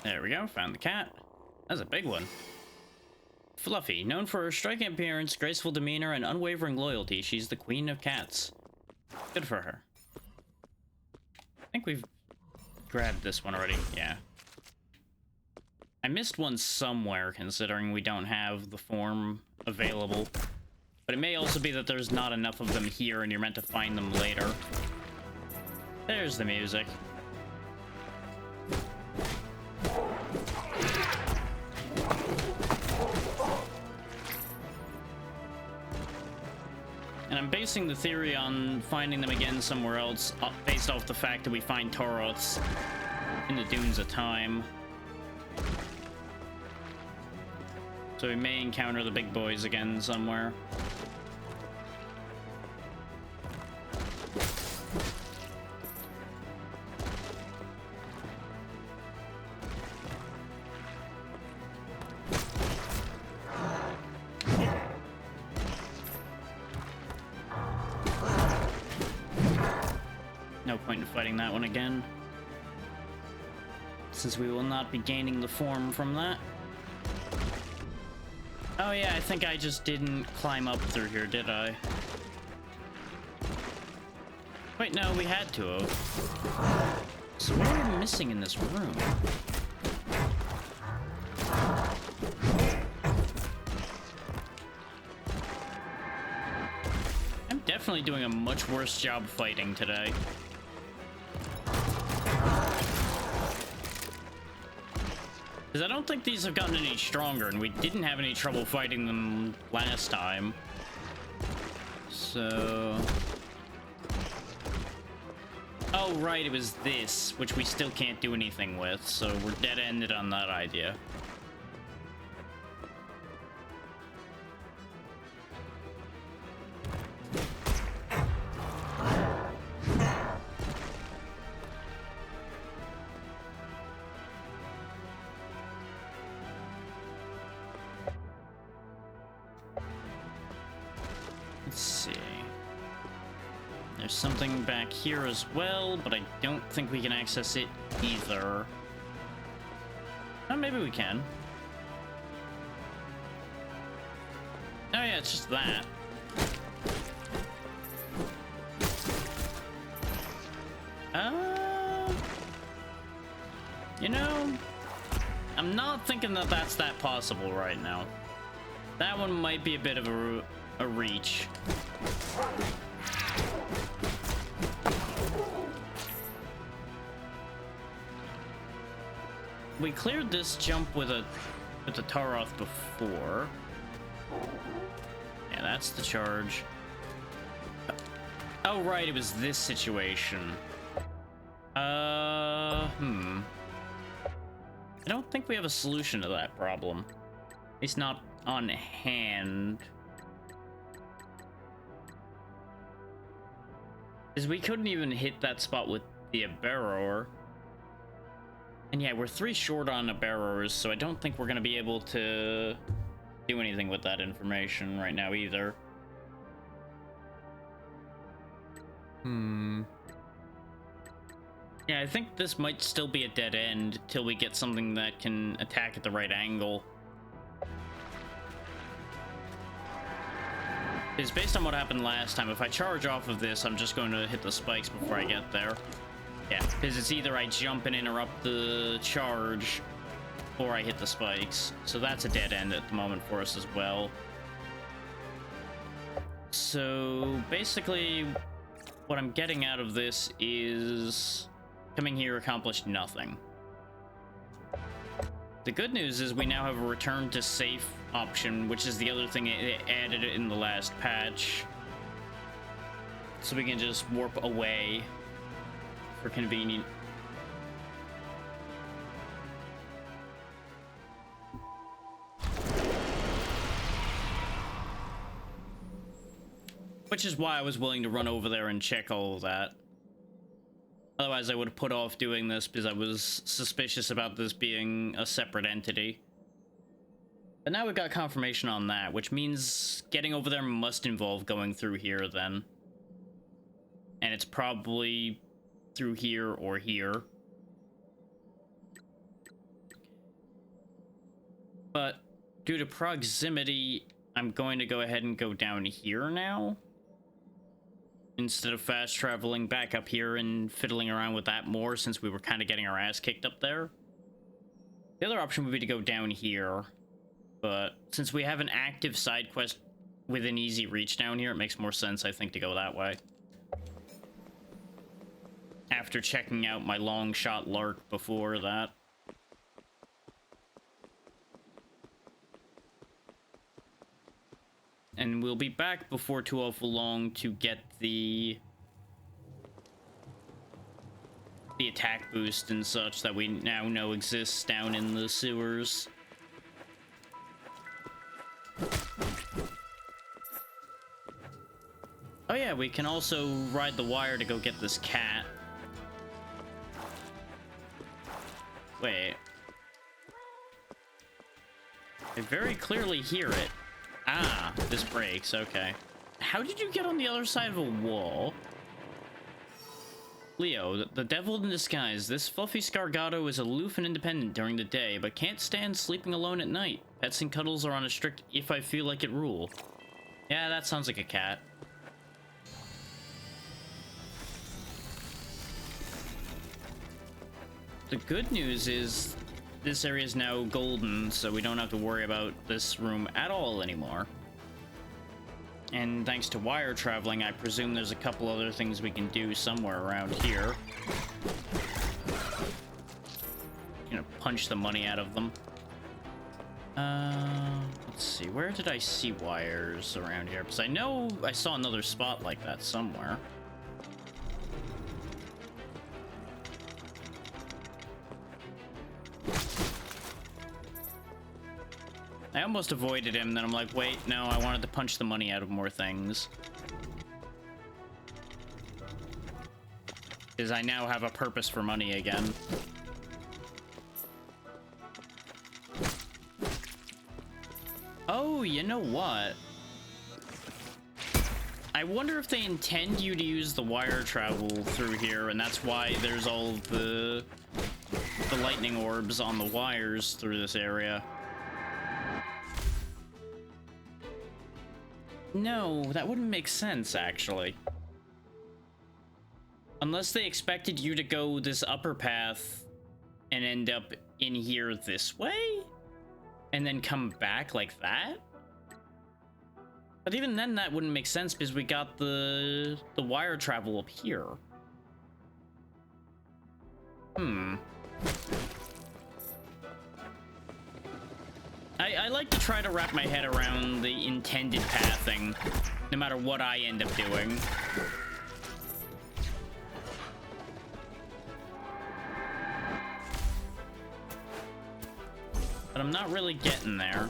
There we go, found the cat. That's a big one. Fluffy, known for her striking appearance, graceful demeanor, and unwavering loyalty, she's the queen of cats. Good for her. I think we've grabbed this one already, yeah. I missed one somewhere, considering we don't have the form available. But it may also be that there's not enough of them here and you're meant to find them later. There's the music. And I'm basing the theory on finding them again somewhere else, based off the fact that we find Tauroths in the Dunes of Time. So we may encounter the big boys again somewhere. No point in fighting that one again, since we will not be gaining the form from that. Oh yeah, I think I just didn't climb up through here, did I? Wait, no, we had to have. So what are we missing in this room? I'm definitely doing a much worse job fighting today. Because I don't think these have gotten any stronger, and we didn't have any trouble fighting them last time. So... Oh, right, it was this, which we still can't do anything with, so we're dead-ended on that idea. There's something back here as well, but I don't think we can access it either. Oh, maybe we can. Oh yeah, it's just that. You know, I'm not thinking that that's that possible right now. That one might be a bit of a reach. We cleared this jump with the Taroth before. Yeah, that's the charge. Oh, right, it was this situation. I don't think we have a solution to that problem. At least not on hand. Because we couldn't even hit that spot with the Aberror. And yeah, we're 3 short on Aberrors, so I don't think we're going to be able to do anything with that information right now either. Yeah, I think this might still be a dead end till we get something that can attack at the right angle. Because based on what happened last time, if I charge off of this, I'm just going to hit the spikes before I get there. Yeah, because it's either I jump and interrupt the charge, or I hit the spikes. So that's a dead end at the moment for us as well. So basically, what I'm getting out of this is coming here accomplished nothing. The good news is we now have a return to safe option, which is the other thing it added in the last patch. So we can just warp away for convenient. Which is why I was willing to run over there and check all of that. Otherwise, I would have put off doing this because I was suspicious about this being a separate entity. But now we've got confirmation on that, which means getting over there must involve going through here then. And it's probably through here or here. But due to proximity, I'm going to go ahead and go down here now, instead of fast traveling back up here and fiddling around with that more, since we were kind of getting our ass kicked up there. The other option would be to go down here, but since we have an active side quest within easy reach down here, it makes more sense, I think, to go that way. After checking out my long shot lark before that. And we'll be back before too awful long to get the attack boost and such that we now know exists down in the sewers. Oh yeah, we can also ride the wire to go get this cat. Wait. I very clearly hear it. Ah, this breaks, okay. How did you get on the other side of a wall? Leo, the devil in disguise. This fluffy Scargato is aloof and independent during the day, but can't stand sleeping alone at night. Pets and cuddles are on a strict if I feel like it rule. Yeah, that sounds like a cat. The good news is this area is now golden, so we don't have to worry about this room at all anymore. And thanks to wire traveling, I presume there's a couple other things we can do somewhere around here. Gonna punch the money out of them. Let's see, where did I see wires around here? Because I know I saw another spot like that somewhere. I almost avoided him, then I'm like, wait, no, I wanted to punch the money out of more things. Because I now have a purpose for money again. Oh, you know what? I wonder if they intend you to use the wire travel through here, and that's why there's all the lightning orbs on the wires through this area. No, that wouldn't make sense, actually. Unless they expected you to go this upper path and end up in here this way? And then come back like that? But even then, that wouldn't make sense because we got the wire travel up here. I like to try to wrap my head around the intended pathing, no matter what I end up doing. But I'm not really getting there.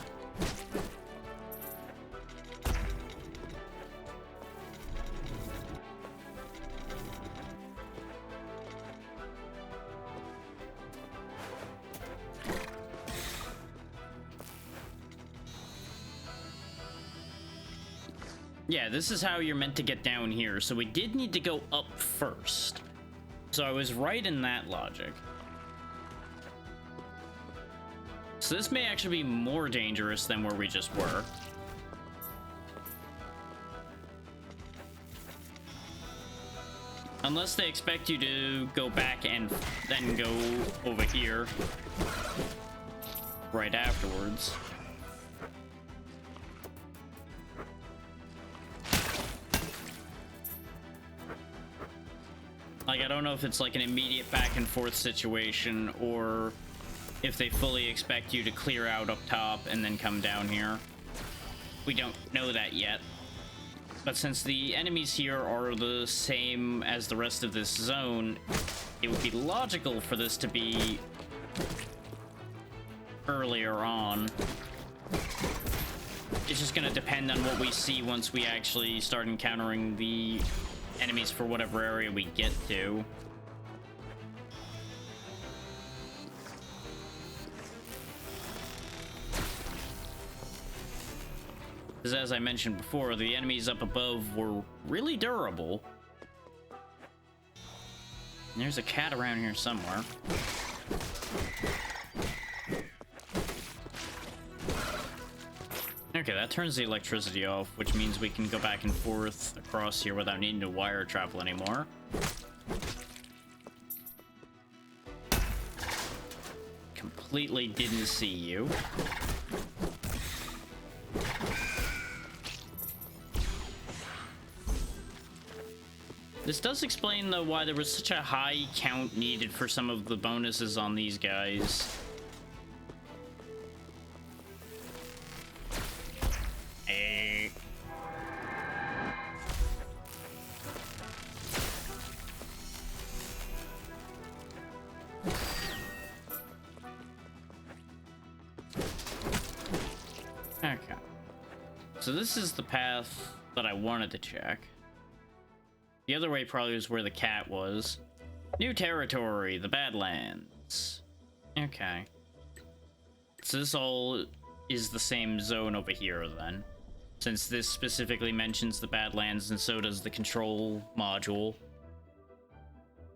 Yeah, this is how you're meant to get down here, so we did need to go up first. So I was right in that logic. So this may actually be more dangerous than where we just were. Unless they expect you to go back and then go over here right afterwards. Like, I don't know if it's like an immediate back and forth situation or if they fully expect you to clear out up top and then come down here. We don't know that yet. But since the enemies here are the same as the rest of this zone, it would be logical for this to be earlier on. It's just gonna depend on what we see once we actually start encountering the enemies for whatever area we get to. Because as I mentioned before, the enemies up above were really durable. And there's a cat around here somewhere. Okay, that turns the electricity off, which means we can go back and forth across here without needing to wire travel anymore. Completely didn't see you. This does explain, though, why there was such a high count needed for some of the bonuses on these guys. Okay. So this is the path that I wanted to check. The other way probably was where the cat was. New territory, the Badlands. Okay. So this all is the same zone over here, then. Since this specifically mentions the Badlands, and so does the control module.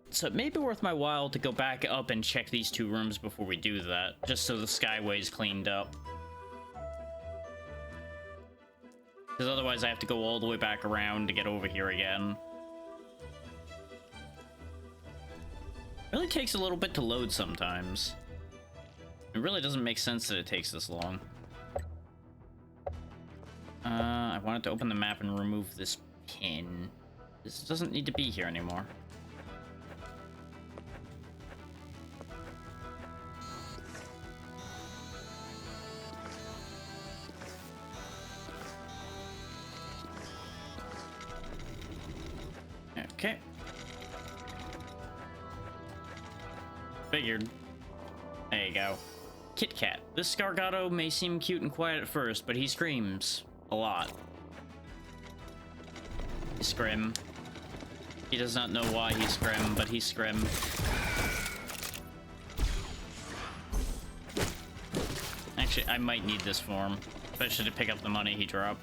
So it may be worth my while to go back up and check these two rooms before we do that, just so the skyway's cleaned up. Because otherwise I have to go all the way back around to get over here again. It really takes a little bit to load sometimes. It really doesn't make sense that it takes this long. I wanted to open the map and remove this pin. This doesn't need to be here anymore. Okay. Figured. There you go. Kit Kat. This Scargato may seem cute and quiet at first, but he screams a lot. He scrim. He does not know why he scrim, but he scrim. Actually, I might need this form, especially to pick up the money he dropped.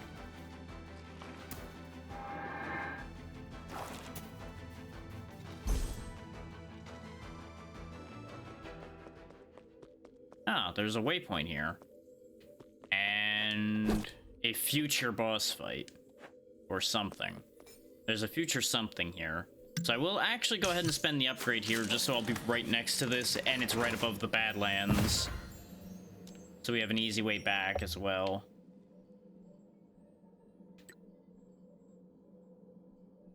Ah, there's a waypoint here. And a future boss fight. Or something. There's a future something here. So I will actually go ahead and spend the upgrade here just so I'll be right next to this, and it's right above the Badlands. So we have an easy way back as well.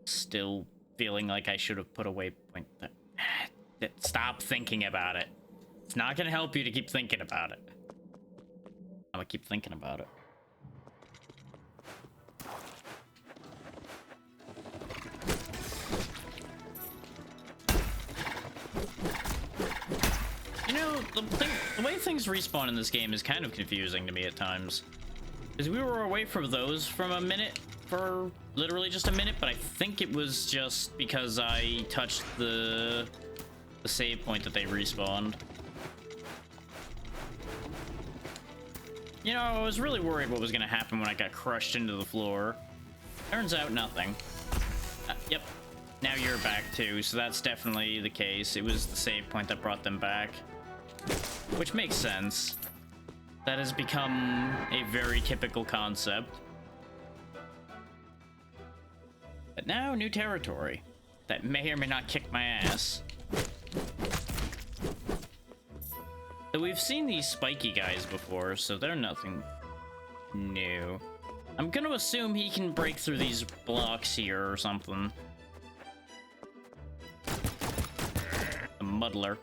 Still feeling like I should have put a waypoint there. Stop thinking about it. It's not gonna help you to keep thinking about it. I'm gonna keep thinking about it. You know, the way things respawn in this game is kind of confusing to me at times. Because we were away from those from a minute, for literally just a minute, but I think it was just because I touched the save point that they respawned. You know, I was really worried what was going to happen when I got crushed into the floor. Turns out nothing. Yep. Now you're back too, so that's definitely the case. It was the save point that brought them back. Which makes sense. That has become a very typical concept. But now, new territory. That may or may not kick my ass. So we've seen these spiky guys before, so they're nothing new. I'm gonna assume he can break through these blocks here or something. The muddler.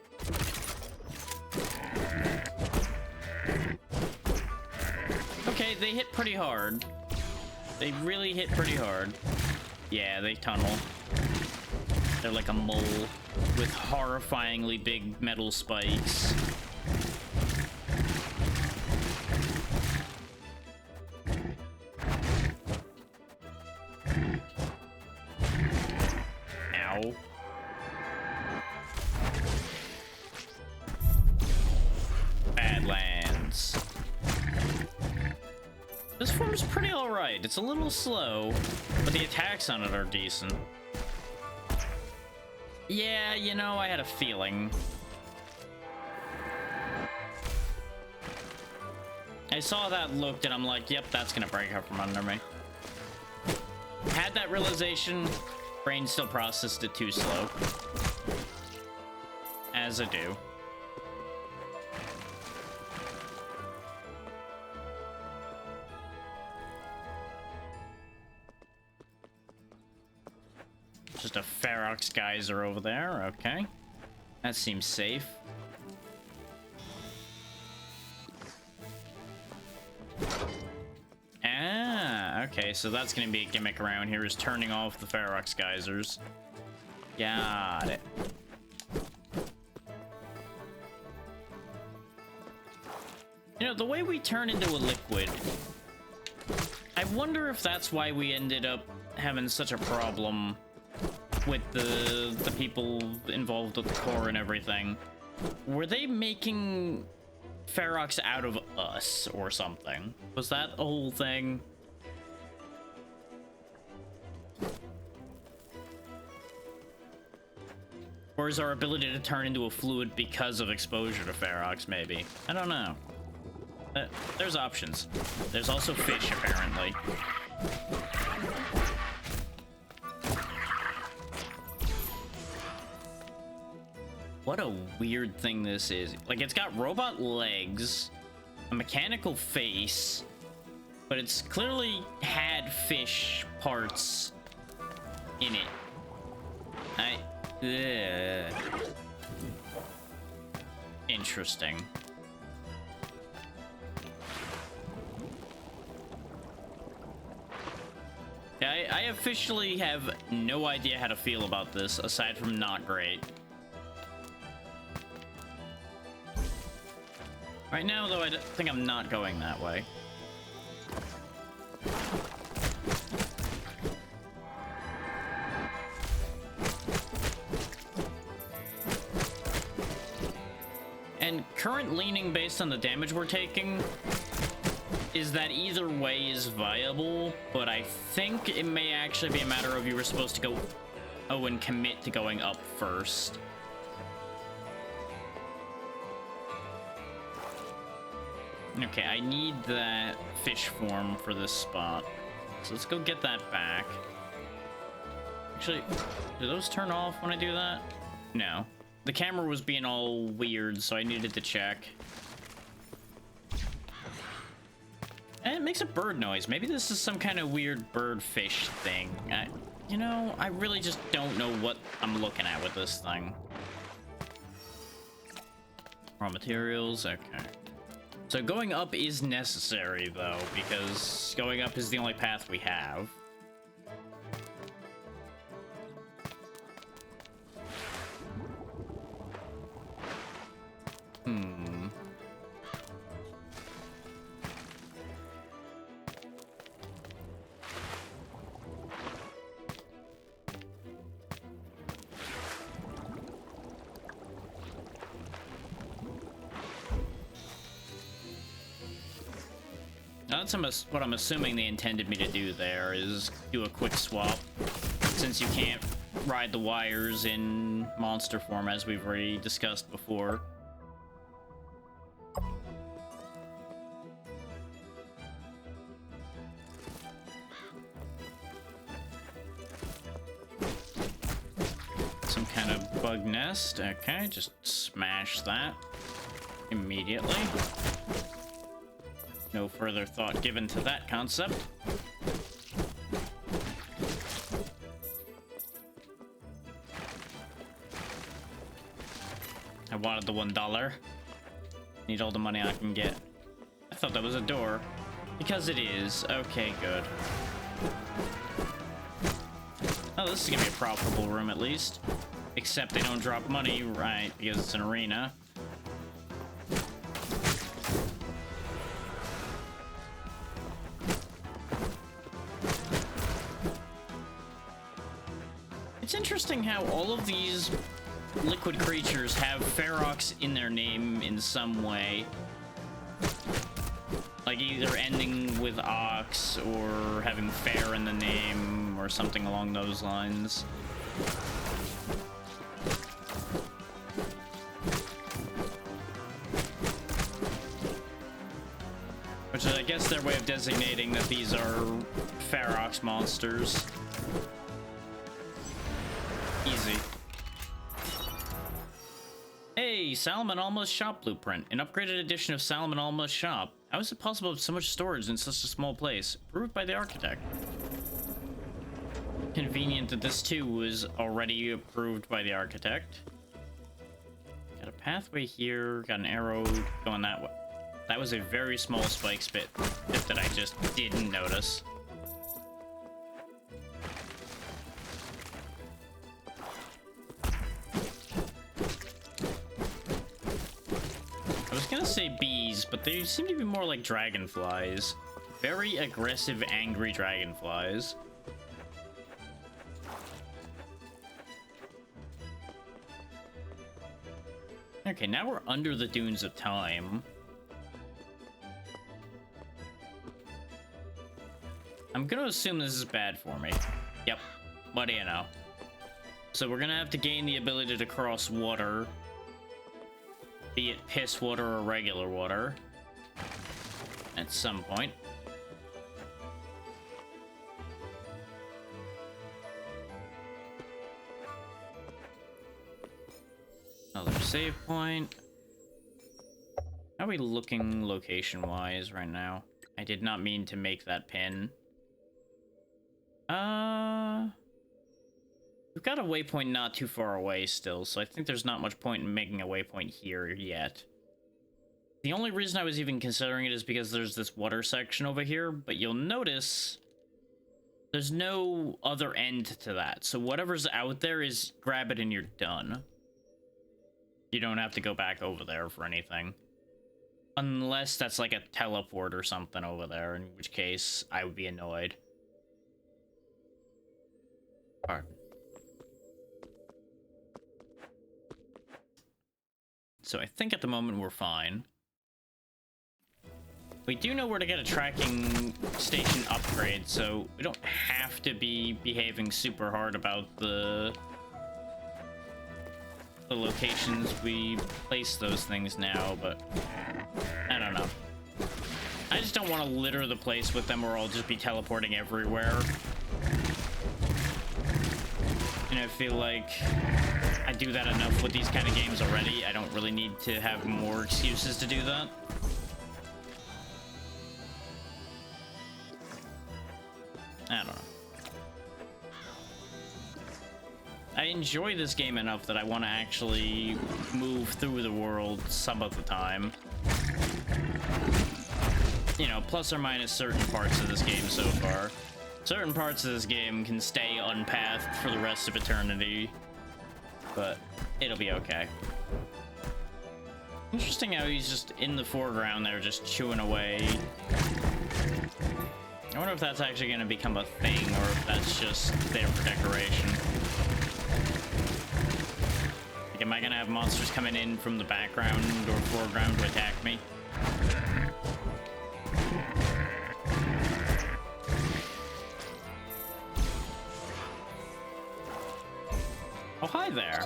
Okay, they hit pretty hard. They really hit pretty hard. Yeah, they tunnel. They're like a mole with horrifyingly big metal spikes. Ow. Badlands. This form's pretty alright. It's a little slow, but the attacks on it are decent. Yeah, you know, I had a feeling. I saw that look and I'm like, yep, that's gonna break up from under me. Had that realization, brain still processed it too slow. As I do. Just a Ferox geyser over there, okay. That seems safe. Ah, okay, so that's gonna be a gimmick around here, is turning off the Ferox geysers. Got it. You know, the way we turn into a liquid, I wonder if that's why we ended up having such a problem with the people involved with the core and everything. Were they making Ferox out of us or something? Was that the whole thing? Or is our ability to turn into a fluid because of exposure to Ferox, maybe? I don't know. There's options. There's also fish, apparently. What a weird thing this is. Like, it's got robot legs, a mechanical face, but it's clearly had fish parts in it. Interesting. I officially have no idea how to feel about this, aside from not great. Right now, though, I think I'm not going that way. And current leaning based on the damage we're taking is that either way is viable, but I think it may actually be a matter of you were supposed to go and commit to going up first. Okay, I need that fish form for this spot. So let's go get that back. Actually, do those turn off when I do that? No. The camera was being all weird, so I needed to check. And it makes a bird noise. Maybe this is some kind of weird bird fish thing. You know, I really just don't know what I'm looking at with this thing. Raw materials, okay. So going up is necessary, though, because going up is the only path we have. That's what I'm assuming they intended me to do there, is do a quick swap, since you can't ride the wires in monster form, as we've already discussed before. Some kind of bug nest. Okay, just smash that immediately. No further thought given to that concept. I wanted the $1. Need all the money I can get. I thought that was a door. Because it is. Okay, good. Oh, this is gonna be a profitable room at least. Except they don't drop money, right, because it's an arena. It's interesting how all of these liquid creatures have Ferox in their name in some way. Like either ending with ox or having fair in the name or something along those lines. Which is, I guess, their way of designating that these are Ferox monsters. Easy. Hey, Salmon Alma's shop blueprint. An upgraded edition of Salmon Alma's shop. How is it possible to have so much storage in such a small place? Approved by the architect. Convenient that this too was already approved by the architect. Got a pathway here, got an arrow going that way. That was a very small spike spit that I just didn't notice. I was gonna say bees, but they seem to be more like dragonflies. Very aggressive, angry dragonflies. Okay, now we're under the dunes of time. I'm gonna assume this is bad for me. Yep, what do you know? So we're gonna have to gain the ability to cross water. Be it piss water or regular water. At some point. Another save point. How are we looking location-wise right now? I did not mean to make that pin. We've got a waypoint not too far away still, so I think there's not much point in making a waypoint here yet. The only reason I was even considering it is because there's this water section over here, but you'll notice there's no other end to that. So whatever's out there is grab it and you're done. You don't have to go back over there for anything. Unless that's like a teleport or something over there, in which case I would be annoyed. Pardon. So I think at the moment we're fine. We do know where to get a tracking station upgrade, so we don't have to be behaving super hard about the locations we place those things now, but I don't know. just don't want to litter the place with them, or I'll just be teleporting everywhere. And I feel like I do that enough with these kind of games already. I don't really need to have more excuses to do that. I don't know. I enjoy this game enough that I want to actually move through the world some of the time. You know, plus or minus certain parts of this game so far. Certain parts of this game can stay unpathed for the rest of eternity, but it'll be okay. Interesting how he's just in the foreground there, just chewing away. I wonder if that's actually going to become a thing, or if that's just there for decoration. Like, am I going to have monsters coming in from the background or foreground to attack me? Oh, hi there.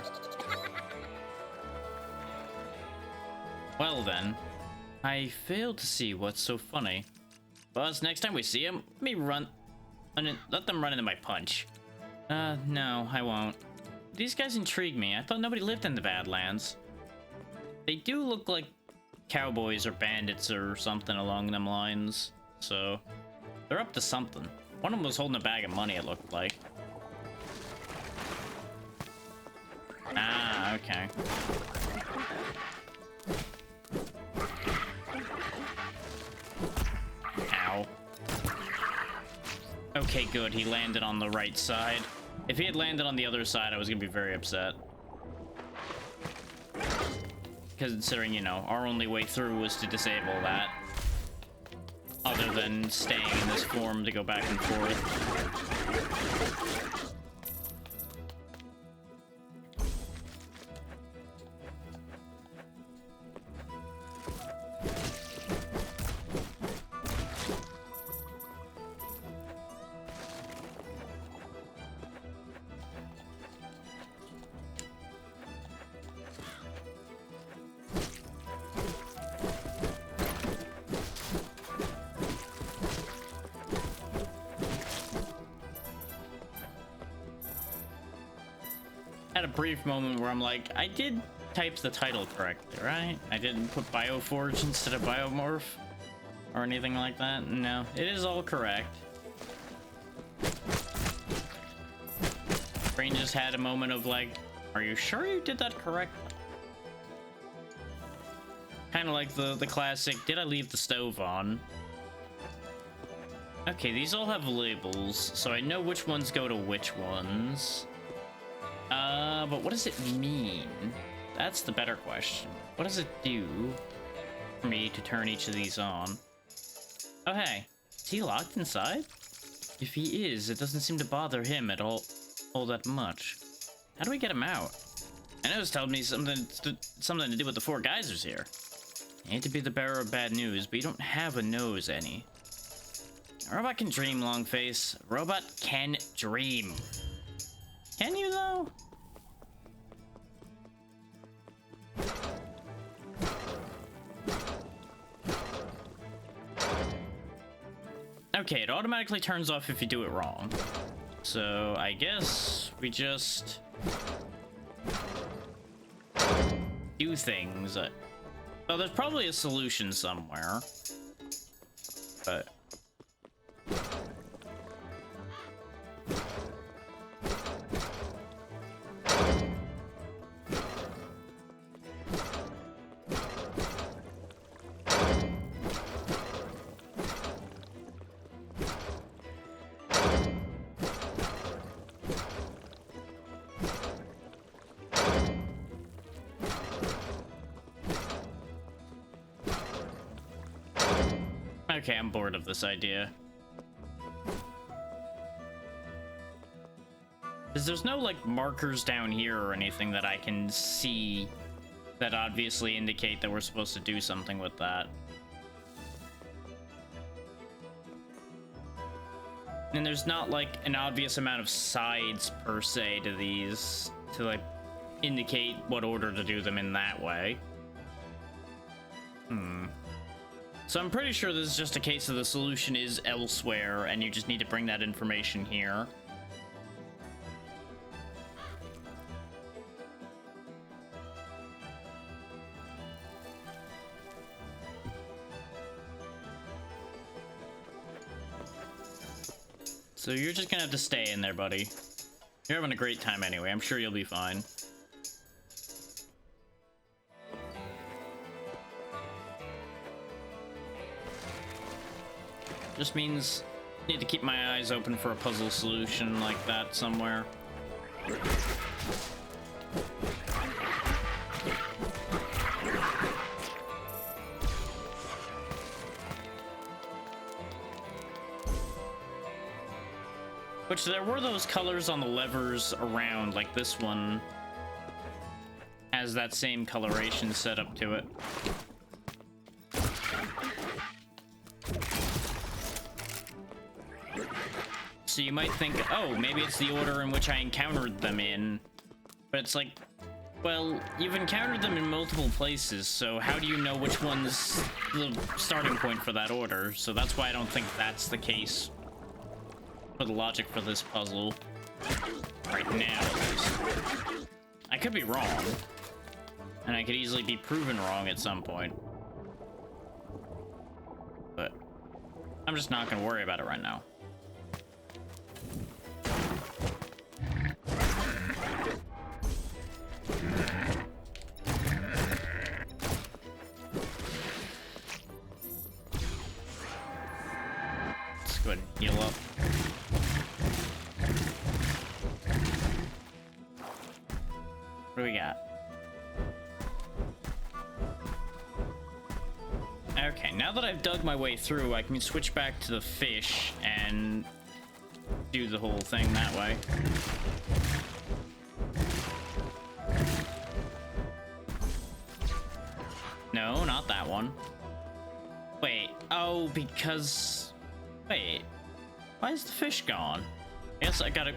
Well then, I failed to see what's so funny. Buzz, next time we see him, let them run into my punch. No, I won't. These guys intrigue me. I thought nobody lived in the Badlands. They do look like cowboys or bandits or something along them lines, so they're up to something. One of them was holding a bag of money, it looked like. Ah, okay. Ow. Okay, good. He landed on the right side. If he had landed on the other side, I was gonna be very upset. Considering, you know, our only way through was to disable that. Other than staying in this form to go back and forth. Had a brief moment where I'm like, I did type the title correctly, right? I didn't put Bioforge instead of Biomorph or anything like that. No, it is all correct. Brain just had a moment of like, are you sure you did that correctly? Kind of like the classic, did I leave the stove on? Okay, these all have labels, so I know which ones go to which ones. But what does it mean? That's the better question. What does it do for me to turn each of these on? Oh, hey. Is he locked inside? If he is, it doesn't seem to bother him at all that much. How do we get him out? I know it's telling me something to do with the four geysers here. I hate to be the bearer of bad news, but you don't have a nose any. A robot can dream, Longface. A robot can dream. Can you, though? Okay, it automatically turns off if you do it wrong. So, I guess we just do things. Well, there's probably a solution somewhere. But okay, I'm bored of this idea. Because there's no, like, markers down here or anything that I can see that obviously indicate that we're supposed to do something with that. And there's not, like, an obvious amount of sides, per se, to these to, like, indicate what order to do them in that way. So I'm pretty sure this is just a case of the solution is elsewhere, and you just need to bring that information here. So you're just gonna have to stay in there, buddy. You're having a great time anyway. I'm sure you'll be fine. Just means I need to keep my eyes open for a puzzle solution like that somewhere. Which there were those colors on the levers around, like this one has that same coloration set up to it. So you might think, oh, maybe it's the order in which I encountered them in. But it's like, well, you've encountered them in multiple places, so how do you know which one's the starting point for that order? So that's why I don't think that's the case for the logic for this puzzle. Right now, at least. I could be wrong. And I could easily be proven wrong at some point. But I'm just not gonna worry about it right now. Let's go ahead and heal up. What do we got? Okay, now that I've dug my way through, I can switch back to the fish and do the whole thing that way. No, not that one. Wait, oh, because... Wait, why is the fish gone? I guess I gotta...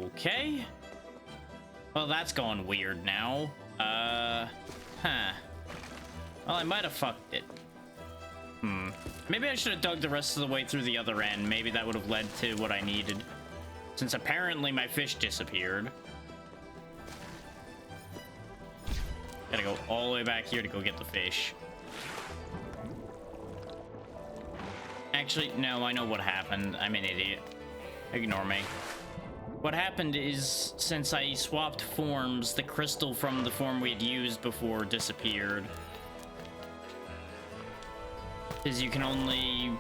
Okay. Well, that's going weird now. Huh. Well, I might have fucked it. Maybe I should have dug the rest of the way through the other end. Maybe that would have led to what I needed. Since apparently my fish disappeared. Gotta go all the way back here to go get the fish. Actually, no, I know what happened. I'm an idiot. Ignore me. What happened is, since I swapped forms, the crystal from the form we had used before disappeared. Because you can only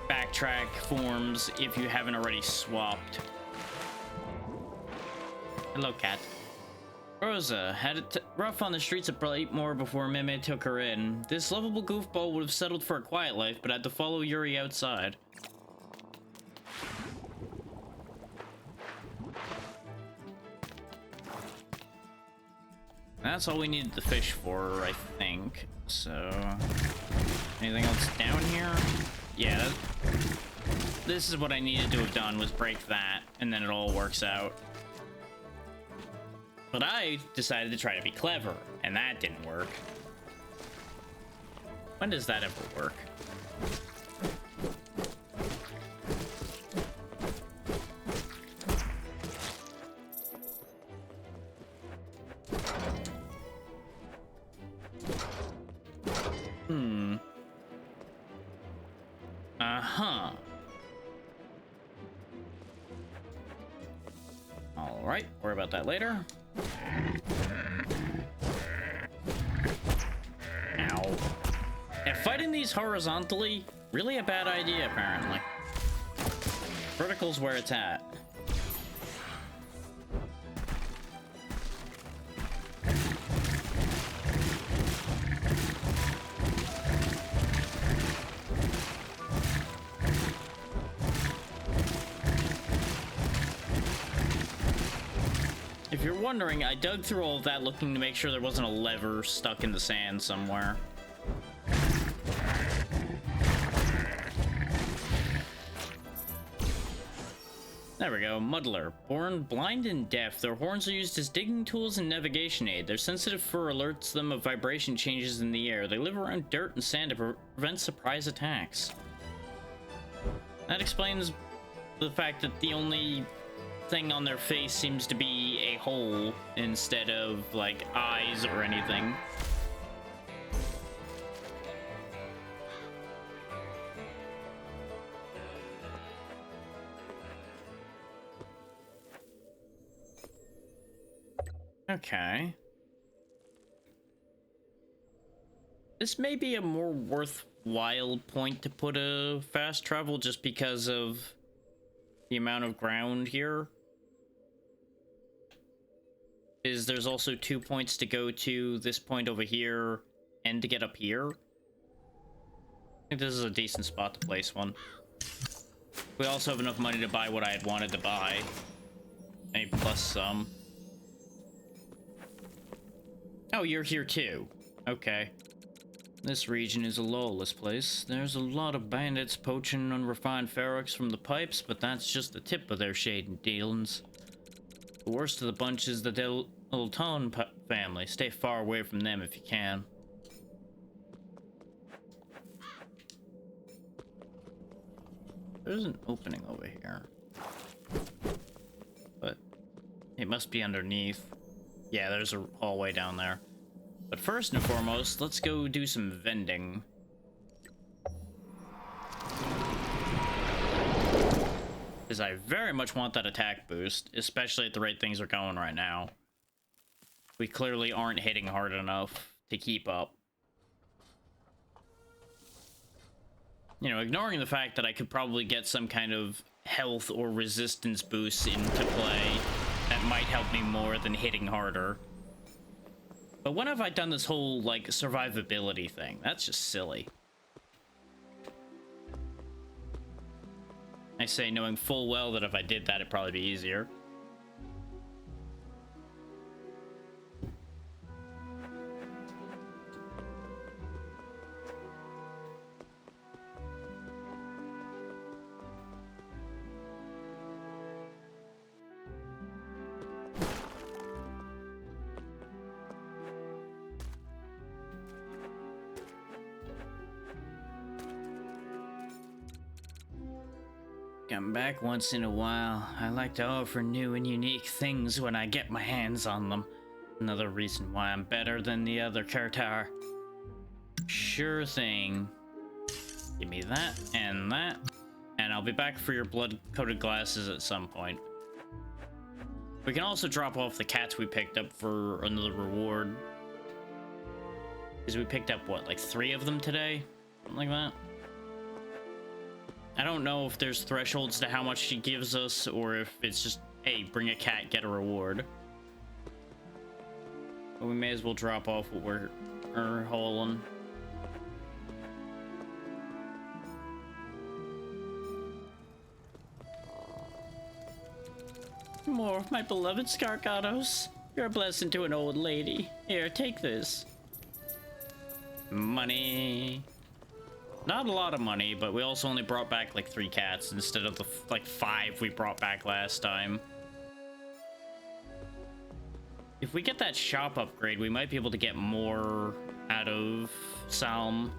backtrack forms if you haven't already swapped. Hello, cat. Rosa had it rough on the streets of Biomorph before Meme took her in. This lovable goofball would have settled for a quiet life, but had to follow Yuri outside. That's all we needed the fish for, I think. So, anything else down here? Yeah, this is what I needed to have done, was break that, and then it all works out. But I decided to try to be clever, and that didn't work. When does that ever work? Uh-huh. Alright, worry about that later. Ow. And fighting these horizontally, really a bad idea, apparently. Vertical's where it's at. If you're wondering, I dug through all of that looking to make sure there wasn't a lever stuck in the sand somewhere. There we go. Muddler. Born blind and deaf, their horns are used as digging tools and navigation aid. Their sensitive fur alerts them of vibration changes in the air. They live around dirt and sand to prevent surprise attacks. That explains the fact that the only thing on their face seems to be a hole instead of, like, eyes or anything. Okay. This may be a more worthwhile point to put a fast travel just because of the amount of ground here. There's also 2 points to go to, this point over here, and to get up here. I think this is a decent spot to place one. We also have enough money to buy what I had wanted to buy. Maybe plus some. Oh, you're here too. Okay. This region is a lawless place. There's a lot of bandits poaching unrefined ferrox from the pipes, but that's just the tip of their shady dealings. The worst of the bunch is the Delton family. Stay far away from them if you can. There's an opening over here. But it must be underneath. Yeah, there's a hallway down there. But first and foremost, let's go do some vending. Because I very much want that attack boost, especially at the rate things are going right now. We clearly aren't hitting hard enough to keep up. You know, ignoring the fact that I could probably get some kind of health or resistance boost into play that might help me more than hitting harder. But when have I done this whole, like, survivability thing? That's just silly. I say knowing full well that if I did that, it'd probably be easier. Come back once in a while. I like to offer new and unique things when I get my hands on them. Another reason why I'm better than the other Kartar. Sure thing. Give me that, and I'll be back for your blood-coated glasses at some point. We can also drop off the cats we picked up for another reward. Because we picked up, what, like 3 of them today? Something like that. I don't know if there's thresholds to how much she gives us, or if it's just, hey, bring a cat, get a reward. But we may as well drop off what we're hauling. More of my beloved Scargatos. You're a blessing to an old lady. Here, take this. Money. Not a lot of money, but we also only brought back like 3 cats instead of the like 5 we brought back last time. If we get that shop upgrade, we might be able to get more out of Salm.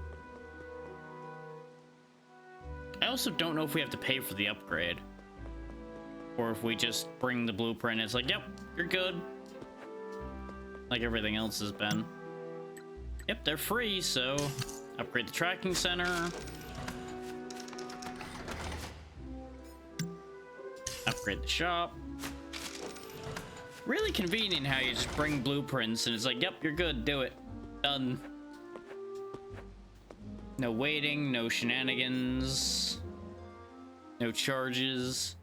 I also don't know if we have to pay for the upgrade. Or if we just bring the blueprint, it's like, yep, you're good. Like everything else has been. Yep, they're free, so upgrade the tracking center. Upgrade the shop. Really convenient how you just bring blueprints and it's like, yep, you're good, do it. Done. No waiting, no shenanigans. No charges.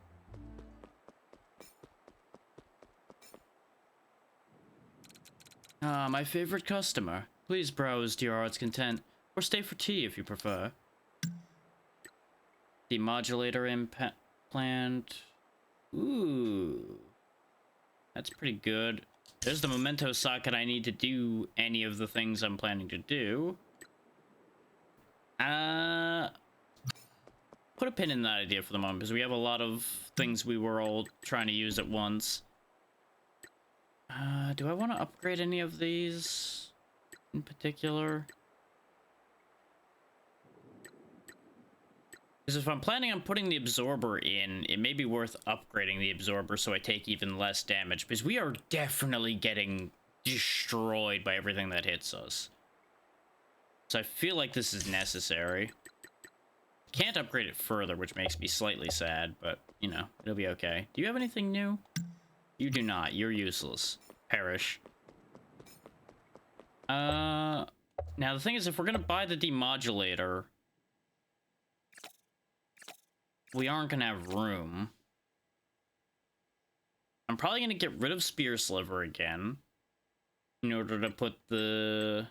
Ah, my favorite customer. Please browse to your heart's content, or stay for tea if you prefer. Demodulator implant. Ooh. That's pretty good. There's the memento socket I need to do any of the things I'm planning to do. put a pin in that idea for the moment, because we have a lot of things we were all trying to use at once. Do I want to upgrade any of these in particular? Because if I'm planning on putting the absorber in, it may be worth upgrading the absorber so I take even less damage, because we are definitely getting destroyed by everything that hits us. So I feel like this is necessary. Can't upgrade it further, which makes me slightly sad, but, you know, it'll be okay. Do you have anything new? You do not. You're useless. Perish. Now the thing is, if we're gonna buy the demodulator, we aren't gonna have room. I'm probably gonna get rid of Spear Sliver again in order to put the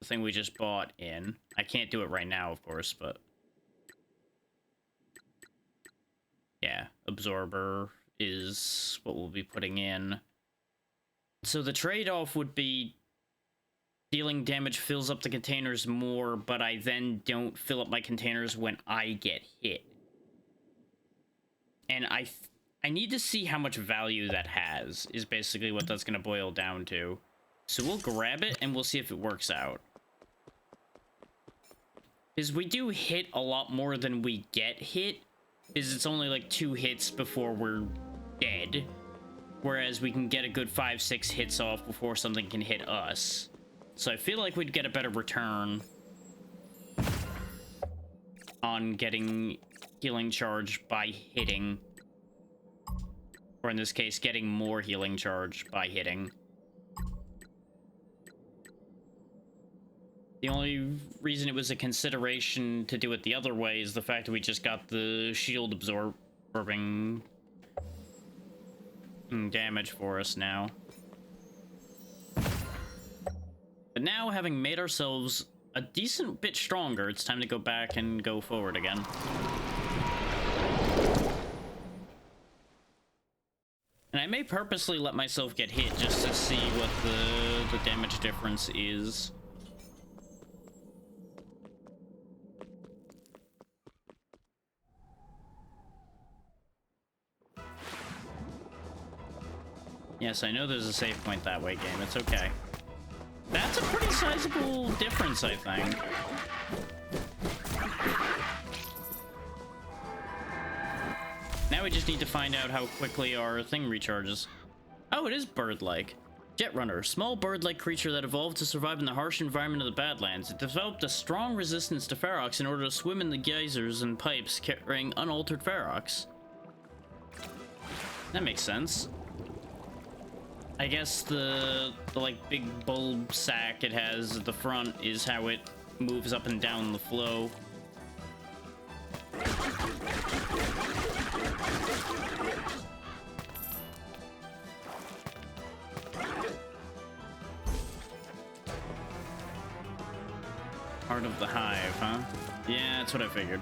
thing we just bought in. I can't do it right now, of course, but yeah, Absorber is what we'll be putting in. So the trade-off would be dealing damage fills up the containers more, but I then don't fill up my containers when I get hit. And I need to see how much value that has, is basically what that's going to boil down to. So we'll grab it, and we'll see if it works out. Because we do hit a lot more than we get hit, because it's only like 2 hits before we're dead. Whereas we can get a good 5-6 hits off before something can hit us. So I feel like we'd get a better return on getting healing charge by hitting. Or in this case, getting more healing charge by hitting. The only reason it was a consideration to do it the other way is the fact that we just got the shield absorbing damage for us now. But now, having made ourselves a decent bit stronger, it's time to go back and go forward again. And I may purposely let myself get hit just to see what the damage difference is. Yes, I know there's a save point that way, game. It's okay. That's a pretty sizable difference, I think. Now we just need to find out how quickly our thing recharges. Oh, it is bird-like. Jet Runner, small bird-like creature that evolved to survive in the harsh environment of the Badlands. It developed a strong resistance to Ferox in order to swim in the geysers and pipes carrying unaltered Ferox. That makes sense. I guess the like big bulb sack it has at the front is how it moves up and down the flow. Part of the hive, huh? Yeah, that's what I figured.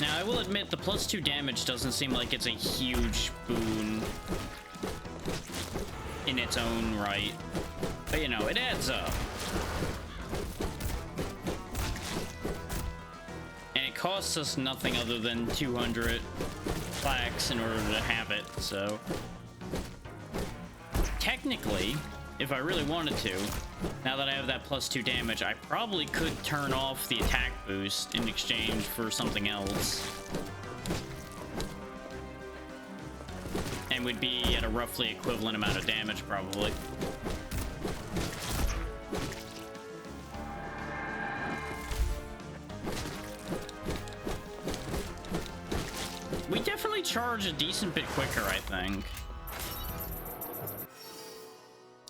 Now, I will admit, the +2 damage doesn't seem like it's a huge boon in its own right. But, you know, it adds up. And it costs us nothing other than 200 plaques in order to have it, so... Technically, if I really wanted to, now that I have that +2 damage, I probably could turn off the attack boost in exchange for something else. And would be at a roughly equivalent amount of damage, probably. We definitely charge a decent bit quicker, I think.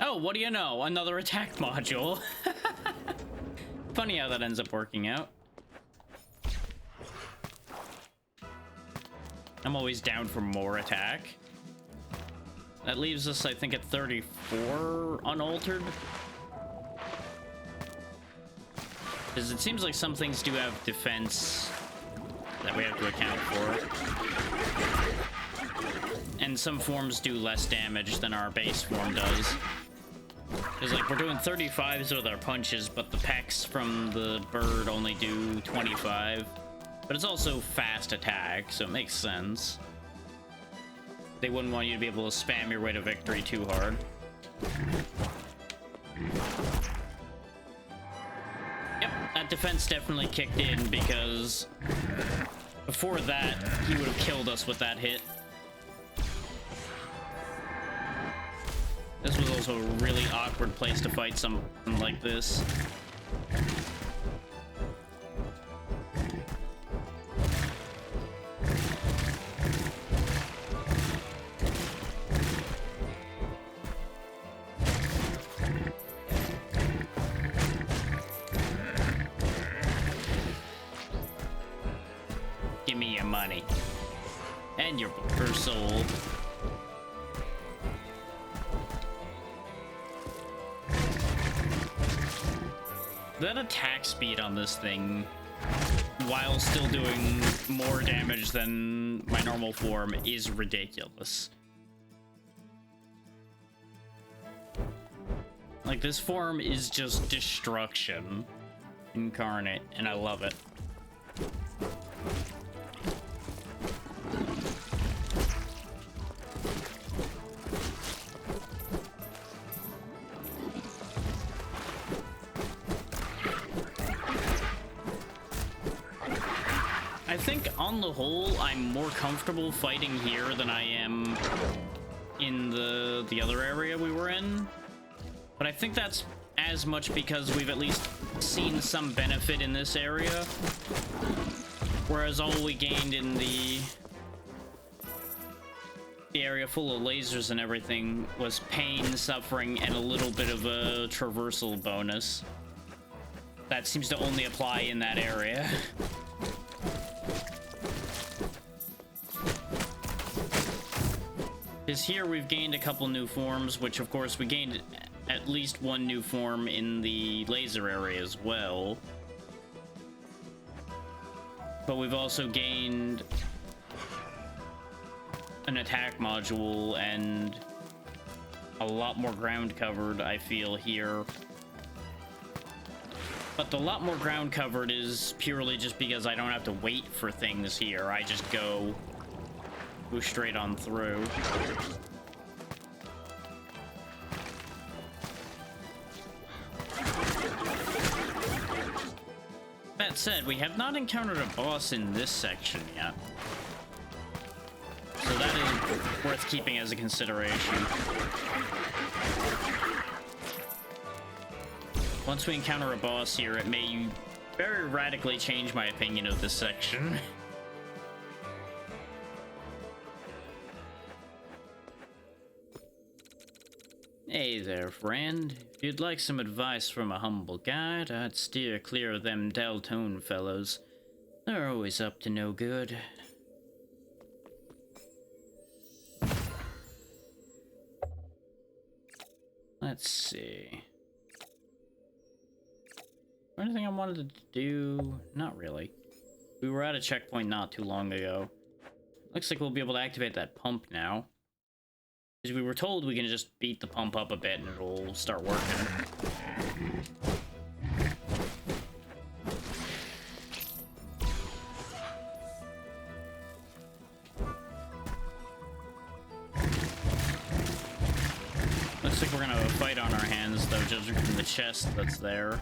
Oh, what do you know? Another attack module. Funny how that ends up working out. I'm always down for more attack. That leaves us, I think, at 34 unaltered. Because it seems like some things do have defense that we have to account for. And some forms do less damage than our base form does. Because, like, we're doing 35s with our punches, but the pecks from the bird only do 25. But it's also fast attack, so it makes sense. They wouldn't want you to be able to spam your way to victory too hard. Yep, that defense definitely kicked in, because before that, he would have killed us with that hit. This was also a really awkward place to fight something like this. Give me your money. And your soul. That attack speed on this thing, while still doing more damage than my normal form, is ridiculous. Like, this form is just destruction incarnate, and I love it. I think on the whole, I'm more comfortable fighting here than I am in the other area we were in. But I think that's as much because we've at least seen some benefit in this area. Whereas all we gained in the area full of lasers and everything was pain, suffering, and a little bit of a traversal bonus. That seems to only apply in that area. Because here we've gained a couple new forms, which of course we gained at least one new form in the laser area as well. But we've also gained an attack module and a lot more ground covered, I feel, here. But the lot more ground covered is purely just because I don't have to wait for things here. I just go straight on through. That said, we have not encountered a boss in this section yet. So that is worth keeping as a consideration. Once we encounter a boss here, it may very radically change my opinion of this section. Hey there, friend. If you'd like some advice from a humble guide, I'd steer clear of them Deltone fellows. They're always up to no good. Let's see. Anything I wanted to do? Not really. We were at a checkpoint not too long ago. Looks like we'll be able to activate that pump now. Because we were told we can just beat the pump up a bit and it'll start working. Looks like we're gonna have a fight on our hands, though, judging from the chest that's there.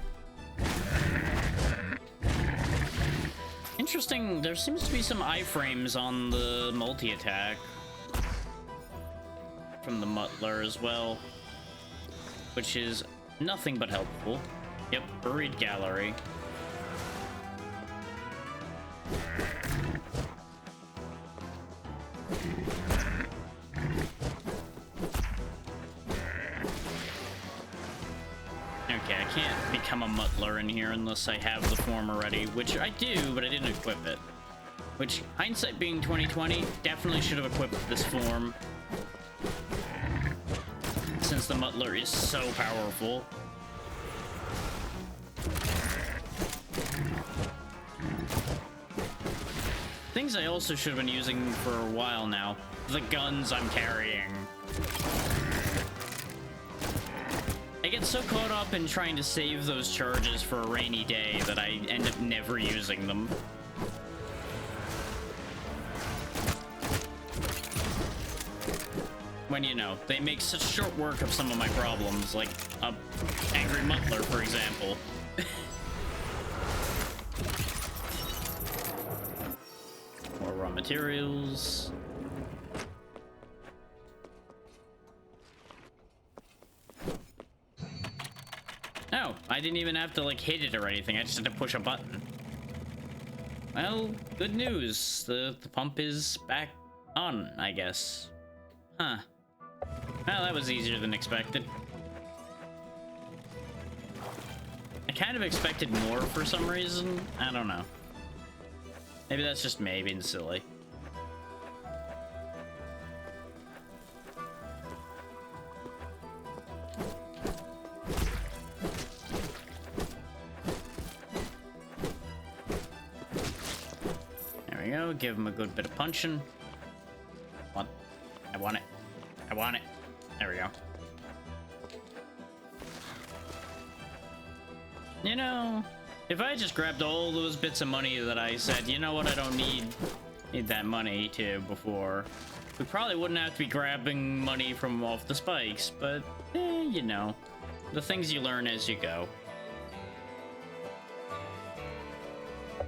Interesting, there seems to be some iframes on the multi-attack from the Muttler as well, which is nothing but helpful. Yep, buried gallery. Okay, I can't become a Muttler in here unless I have the form already, which I do, but I didn't equip it. Which, hindsight being 2020, definitely should have equipped this form, since the Muttler is so powerful. Things I also should have been using for a while now. The guns I'm carrying. I get so caught up in trying to save those charges for a rainy day that I end up never using them. When, you know, they make such short work of some of my problems, like a angry muttler, for example. More raw materials. Oh, I didn't even have to, like, hit it or anything. I just had to push a button. Well, good news. The pump is back on, I guess. Huh. Well, that was easier than expected. I kind of expected more for some reason. I don't know. Maybe that's just me being silly. There we go. Give him a good bit of punching. What? I want it. I want it. There we go. You know, if I just grabbed all those bits of money that I said, you know what, I don't need that money to before, we probably wouldn't have to be grabbing money from off the spikes, but, you know, the things you learn as you go.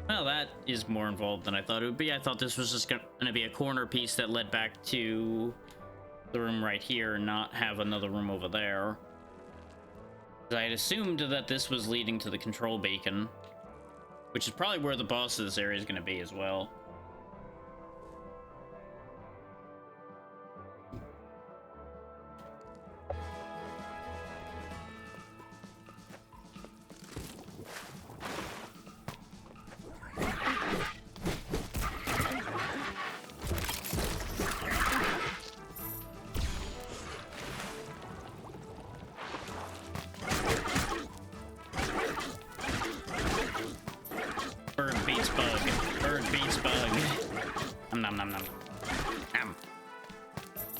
Well, that is more involved than I thought it would be. I thought this was just gonna be a corner piece that led back to the room right here and not have another room over there. I had assumed that this was leading to the control beacon, which is probably where the boss of this area is going to be as well.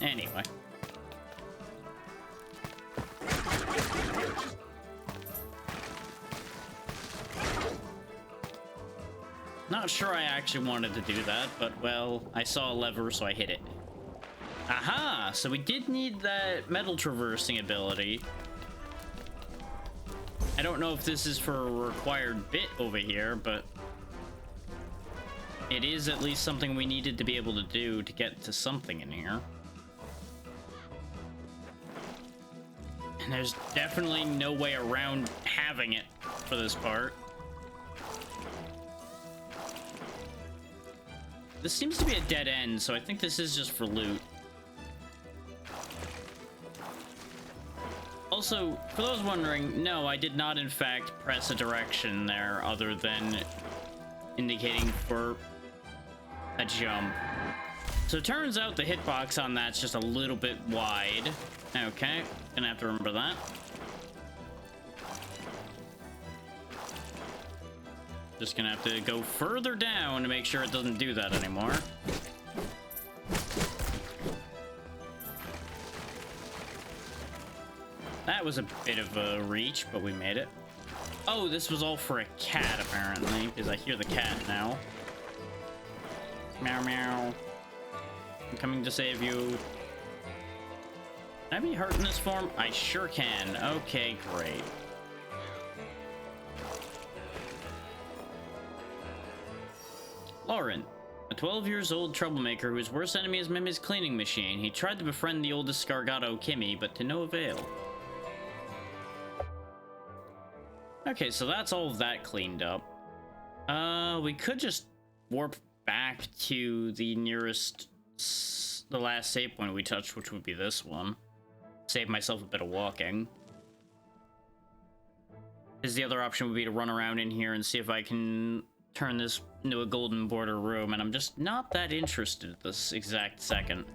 Anyway. Not sure I actually wanted to do that, but, well, I saw a lever, so I hit it. Aha! So we did need that metal traversing ability. I don't know if this is for a required bit over here, but it is at least something we needed to be able to do to get to something in here. And there's definitely no way around having it for this part. This seems to be a dead end, so I think this is just for loot. Also, for those wondering, no, I did not in fact press a direction there other than indicating for a jump. So it turns out the hitbox on that's just a little bit wide. Okay, gonna have to remember that. Just gonna have to go further down to make sure it doesn't do that anymore. That was a bit of a reach, but we made it. Oh, this was all for a cat, apparently, because I hear the cat now. Meow, meow. I'm coming to save you. Can I be hurt in this form? I sure can. Okay, great. Lauren, a 12-year-old troublemaker whose worst enemy is Mimi's cleaning machine. He tried to befriend the oldest Scargato, Kimmy, but to no avail. Okay, so that's all of that cleaned up. We could just warp back to the nearest, the last save point we touched, which would be this one. Save myself a bit of walking. Because the other option would be to run around in here and see if I can turn this into a golden border room, and I'm just not that interested at this exact second.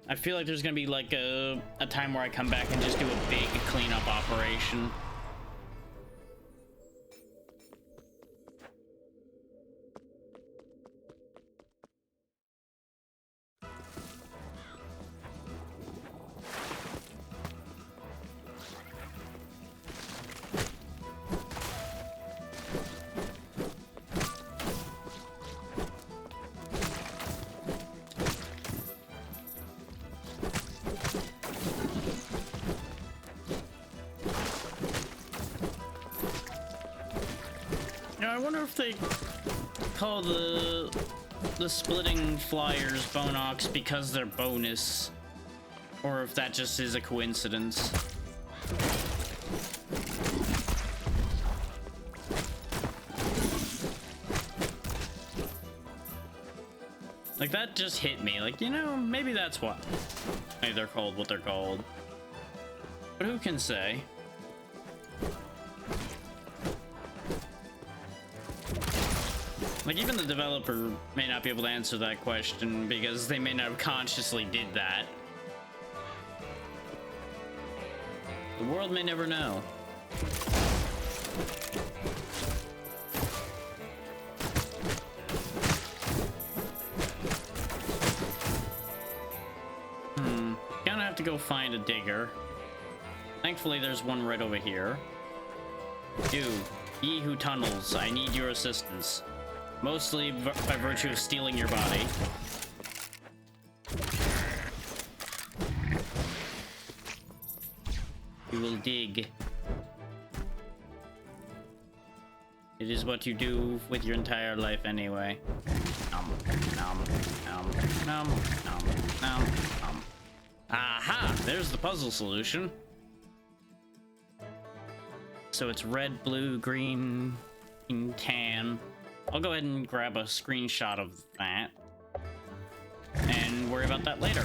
I feel like there's gonna be like a time where I come back and just do a big cleanup operation. I wonder if they call the splitting flyers Bonox because they're bonus, or if that just is a coincidence. Like, that just hit me. Like, you know, maybe that's why. Maybe they're called what they're called. But who can say? Like, even the developer may not be able to answer that question because they may not have consciously did that. The world may never know. Gonna have to go find a digger. Thankfully, there's one right over here. You, ye who tunnels, I need your assistance. Mostly by virtue of stealing your body. You will dig. It is what you do with your entire life anyway. Nom, nom, nom, nom, nom, nom, nom. Aha! There's the puzzle solution. So it's red, blue, green, and tan. I'll go ahead and grab a screenshot of that and worry about that later.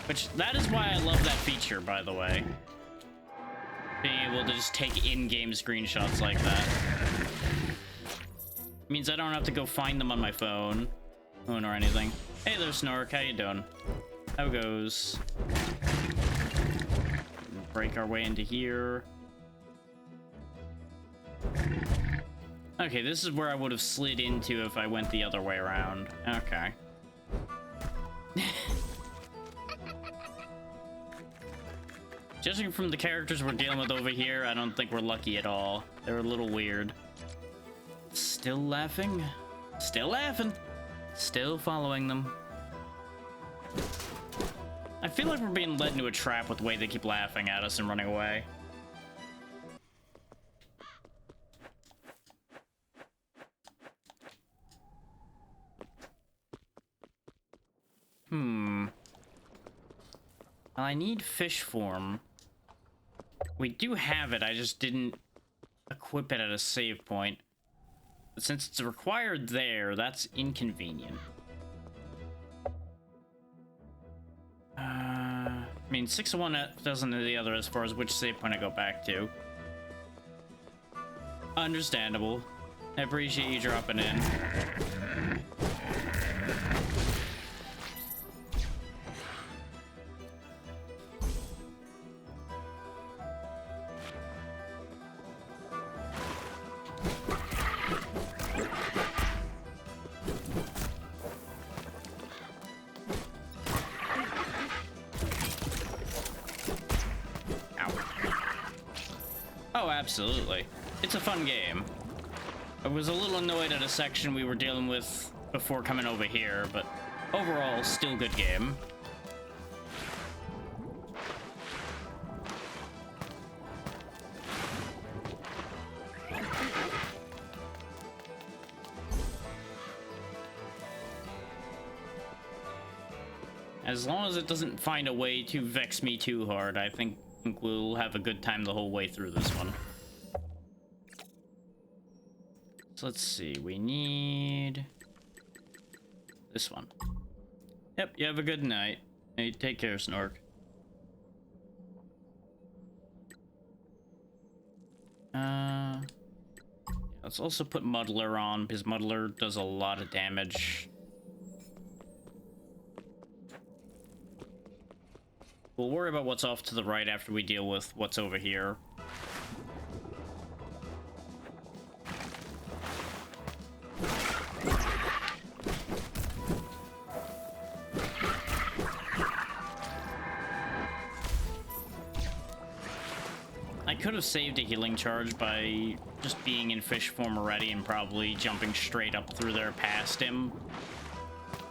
Which, that is why I love that feature, by the way. Being able to just take in-game screenshots like that. Means I don't have to go find them on my phone or anything. Hey there, Snork, how you doing? How goes? Break our way into here. Okay, this is where I would have slid into if I went the other way around. Okay. Judging from the characters we're dealing with over here, I don't think we're lucky at all. They're a little weird. Still laughing? Still laughing. Still following them. I feel like we're being led into a trap with the way they keep laughing at us and running away. Well, I need fish form. We do have it, I just didn't equip it at a save point. But since it's required there, that's inconvenient. I mean, 6 of one doesn't do the other as far as which save point I go back to. Understandable. I appreciate you dropping in. Oh, absolutely. It's a fun game. I was a little annoyed at a section we were dealing with before coming over here, but overall, still good game. As long as it doesn't find a way to vex me too hard, I think we'll have a good time the whole way through this one. So let's see, we need this one. Yep, you have a good night. Hey, take care, Snork. Let's also put Muddler on, because Muddler does a lot of damage. We'll worry about what's off to the right after we deal with what's over here. I could have saved a healing charge by just being in fish form already and probably jumping straight up through there past him.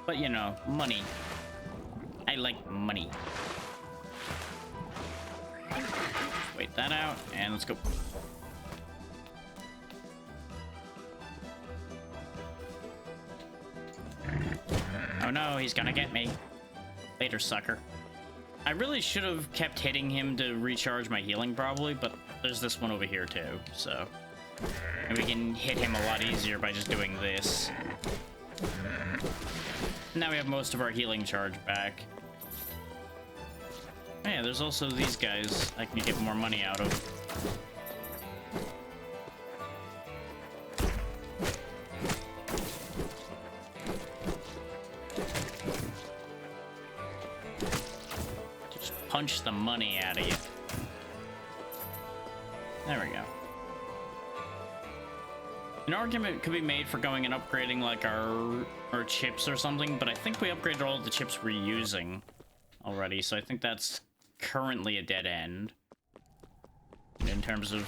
But, you know, money. I like money. Wait that out, and let's go. Oh no, he's gonna get me. Later, sucker. I really should have kept hitting him to recharge my healing, probably, but there's this one over here, too, so... And we can hit him a lot easier by just doing this. Now we have most of our healing charge back. Oh, yeah, there's also these guys I can get more money out of. Just punch the money out of you. There we go. An argument could be made for going and upgrading like our chips or something, but I think we upgraded all the chips we're using already, so I think that's currently a dead end in terms of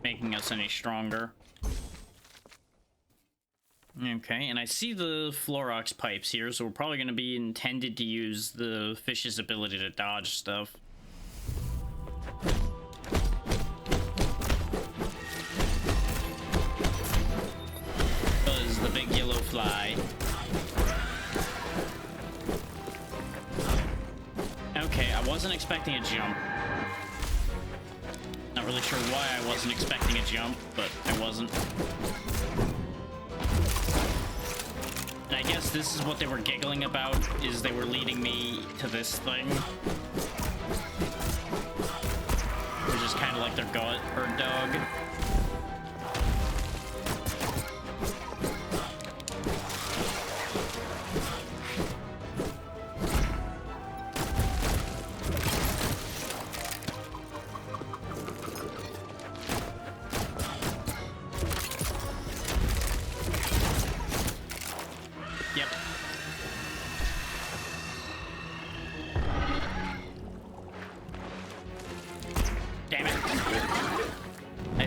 making us any stronger. Okay, and I see the Florox pipes here, so we're probably going to be intended to use the fish's ability to dodge stuff. The big yellow fly. Okay, I wasn't expecting a jump. Not really sure why I wasn't expecting a jump, but I wasn't. And I guess this is what they were giggling about, is they were leading me to this thing. Which is kind of like their bird dog.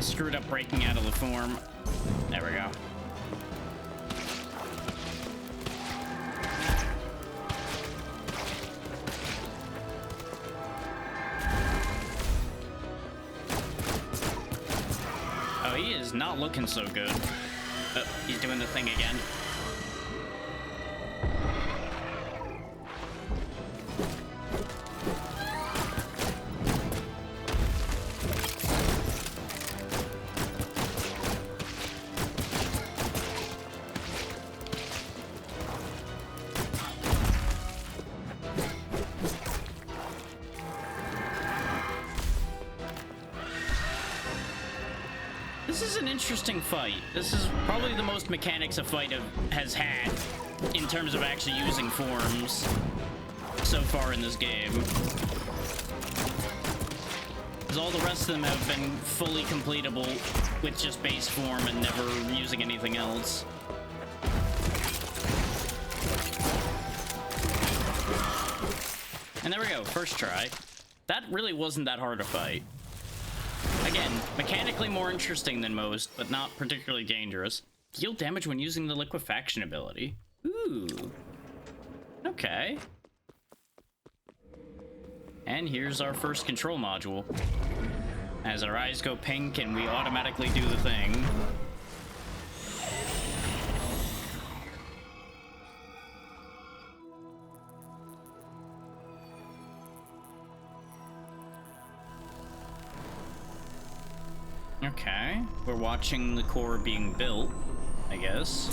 Screwed up breaking out of the form. There we go. Oh, he is not looking so good. Oh, he's doing the thing again. This is an interesting fight. This is probably the most mechanics a fight has had in terms of actually using forms so far in this game. Because all the rest of them have been fully completable with just base form and never using anything else. And there we go, first try. That really wasn't that hard to fight. Again, mechanically more interesting than most, but not particularly dangerous. Deal damage when using the liquefaction ability. Ooh. Okay. And here's our first control module. As our eyes go pink and we automatically do the thing. Okay, we're watching the core being built, I guess.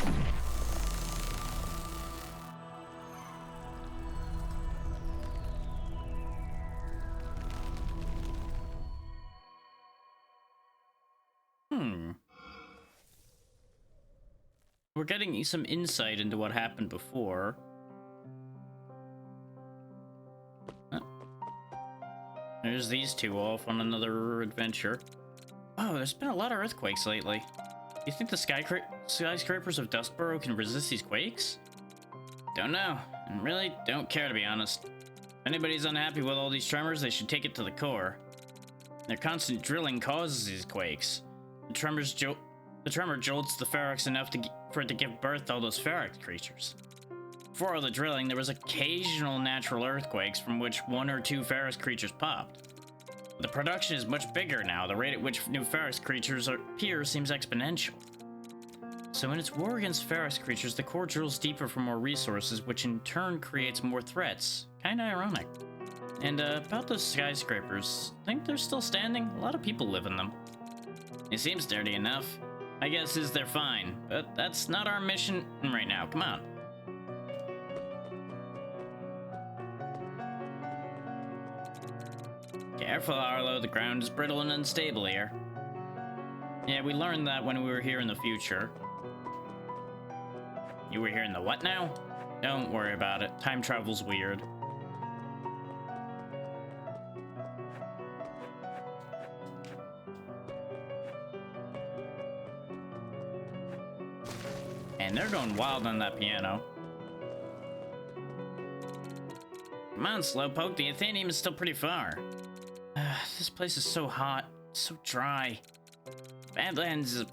We're getting some insight into what happened before. There's these two off on another adventure. Oh, there's been a lot of earthquakes lately. Do you think the skyscrapers of Dustboro can resist these quakes? Don't know, and really don't care, to be honest. If anybody's unhappy with all these tremors, they should take it to the core. Their constant drilling causes these quakes. The tremor jolts the Ferox enough for it to give birth to all those Ferox creatures. Before all the drilling, there was occasional natural earthquakes from which 1 or 2 Ferox creatures popped. The production is much bigger now. The rate at which new Ferox creatures appear seems exponential. So in its war against Ferox creatures, the core drills deeper for more resources, which in turn creates more threats. Kinda ironic. And about those skyscrapers, think they're still standing? A lot of people live in them. It seems dirty enough. My guess is they're fine, but that's not our mission right now. Come on. Careful, Arlo. The ground is brittle and unstable here. Yeah, we learned that when we were here in the future. You were here in the what now? Don't worry about it. Time travel's weird. And they're going wild on that piano. Come on, Slowpoke. The Athenium is still pretty far. This place is so hot, so dry. Badlands are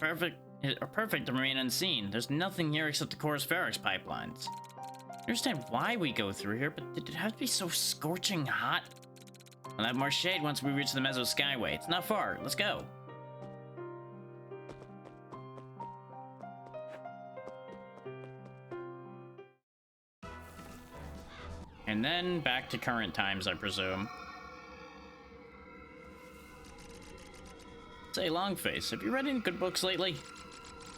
perfect to remain unseen. There's nothing here except the Chorus Ferox pipelines. I understand why we go through here, but did it have to be so scorching hot? We'll have more shade once we reach the Meso Skyway. It's not far. Let's go. And then back to current times, I presume. Say, Longface, have you read any good books lately?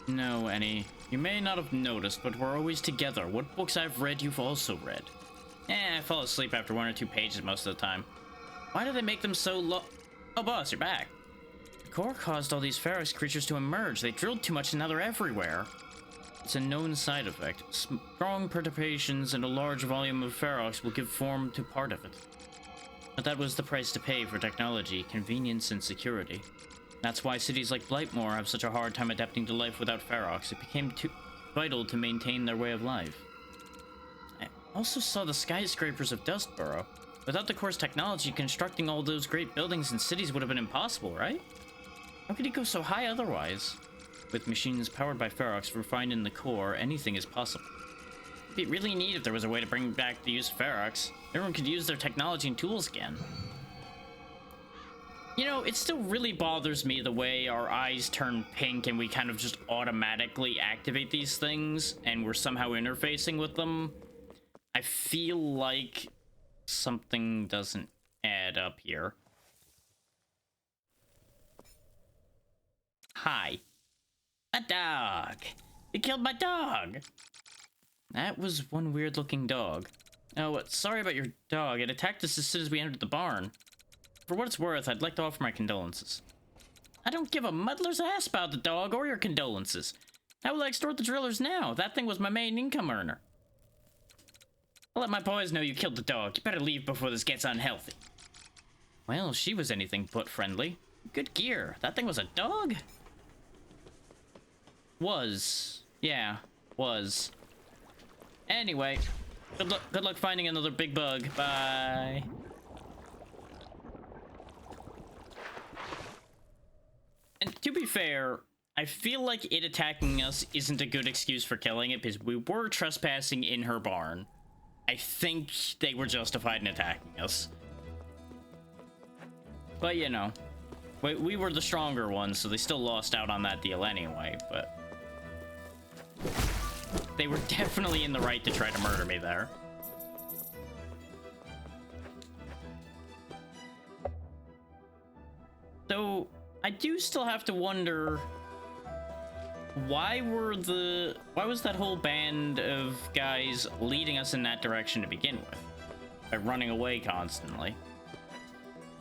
No, any. You may not have noticed, but we're always together. What books I've read, you've also read. I fall asleep after 1 or 2 pages most of the time. Why do they make them so low? Oh, boss, you're back. The core caused all these Ferox creatures to emerge. They drilled too much and now they're everywhere. It's a known side effect. Strong perturbations and a large volume of Ferox will give form to part of it. But that was the price to pay for technology, convenience, and security. That's why cities like Blightmoor have such a hard time adapting to life without Ferox. It became too vital to maintain their way of life. I also saw the skyscrapers of Dustborough. Without the core's technology, constructing all those great buildings and cities would have been impossible, right? How could he go so high otherwise? With machines powered by Ferox refined in the core, anything is possible. It'd be really neat if there was a way to bring back the use of Ferox. Everyone could use their technology and tools again. You know, it still really bothers me the way our eyes turn pink and we kind of just automatically activate these things and we're somehow interfacing with them. I feel like something doesn't add up here. Hi. A dog. You killed my dog. That was one weird looking dog. Oh, sorry about your dog. It attacked us as soon as we entered the barn. For what it's worth, I'd like to offer my condolences. I don't give a muddler's ass about the dog or your condolences. How will I extort the drillers now? That thing was my main income earner. I'll let my boys know you killed the dog. You better leave before this gets unhealthy. Well, she was anything but friendly. Good gear. That thing was a dog? Was. Yeah, was. Anyway, good luck finding another big bug. Bye. And to be fair, I feel like it attacking us isn't a good excuse for killing it because we were trespassing in her barn. I think they were justified in attacking us. But, you know, we were the stronger ones, so they still lost out on that deal anyway, but they were definitely in the right to try to murder me there. So I do still have to wonder, why was that whole band of guys leading us in that direction to begin with? By running away constantly.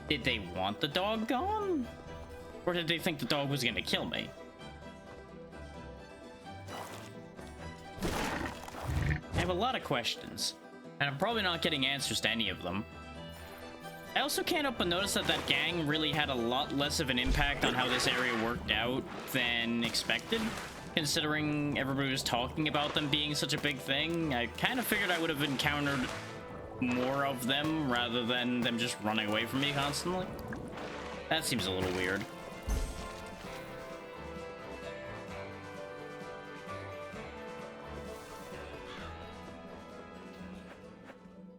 Did they want the dog gone? Or did they think the dog was gonna kill me? I have a lot of questions, and I'm probably not getting answers to any of them. I also can't help but notice that that gang really had a lot less of an impact on how this area worked out than expected, considering everybody was talking about them being such a big thing. I kind of figured I would have encountered more of them rather than them just running away from me constantly. That seems a little weird.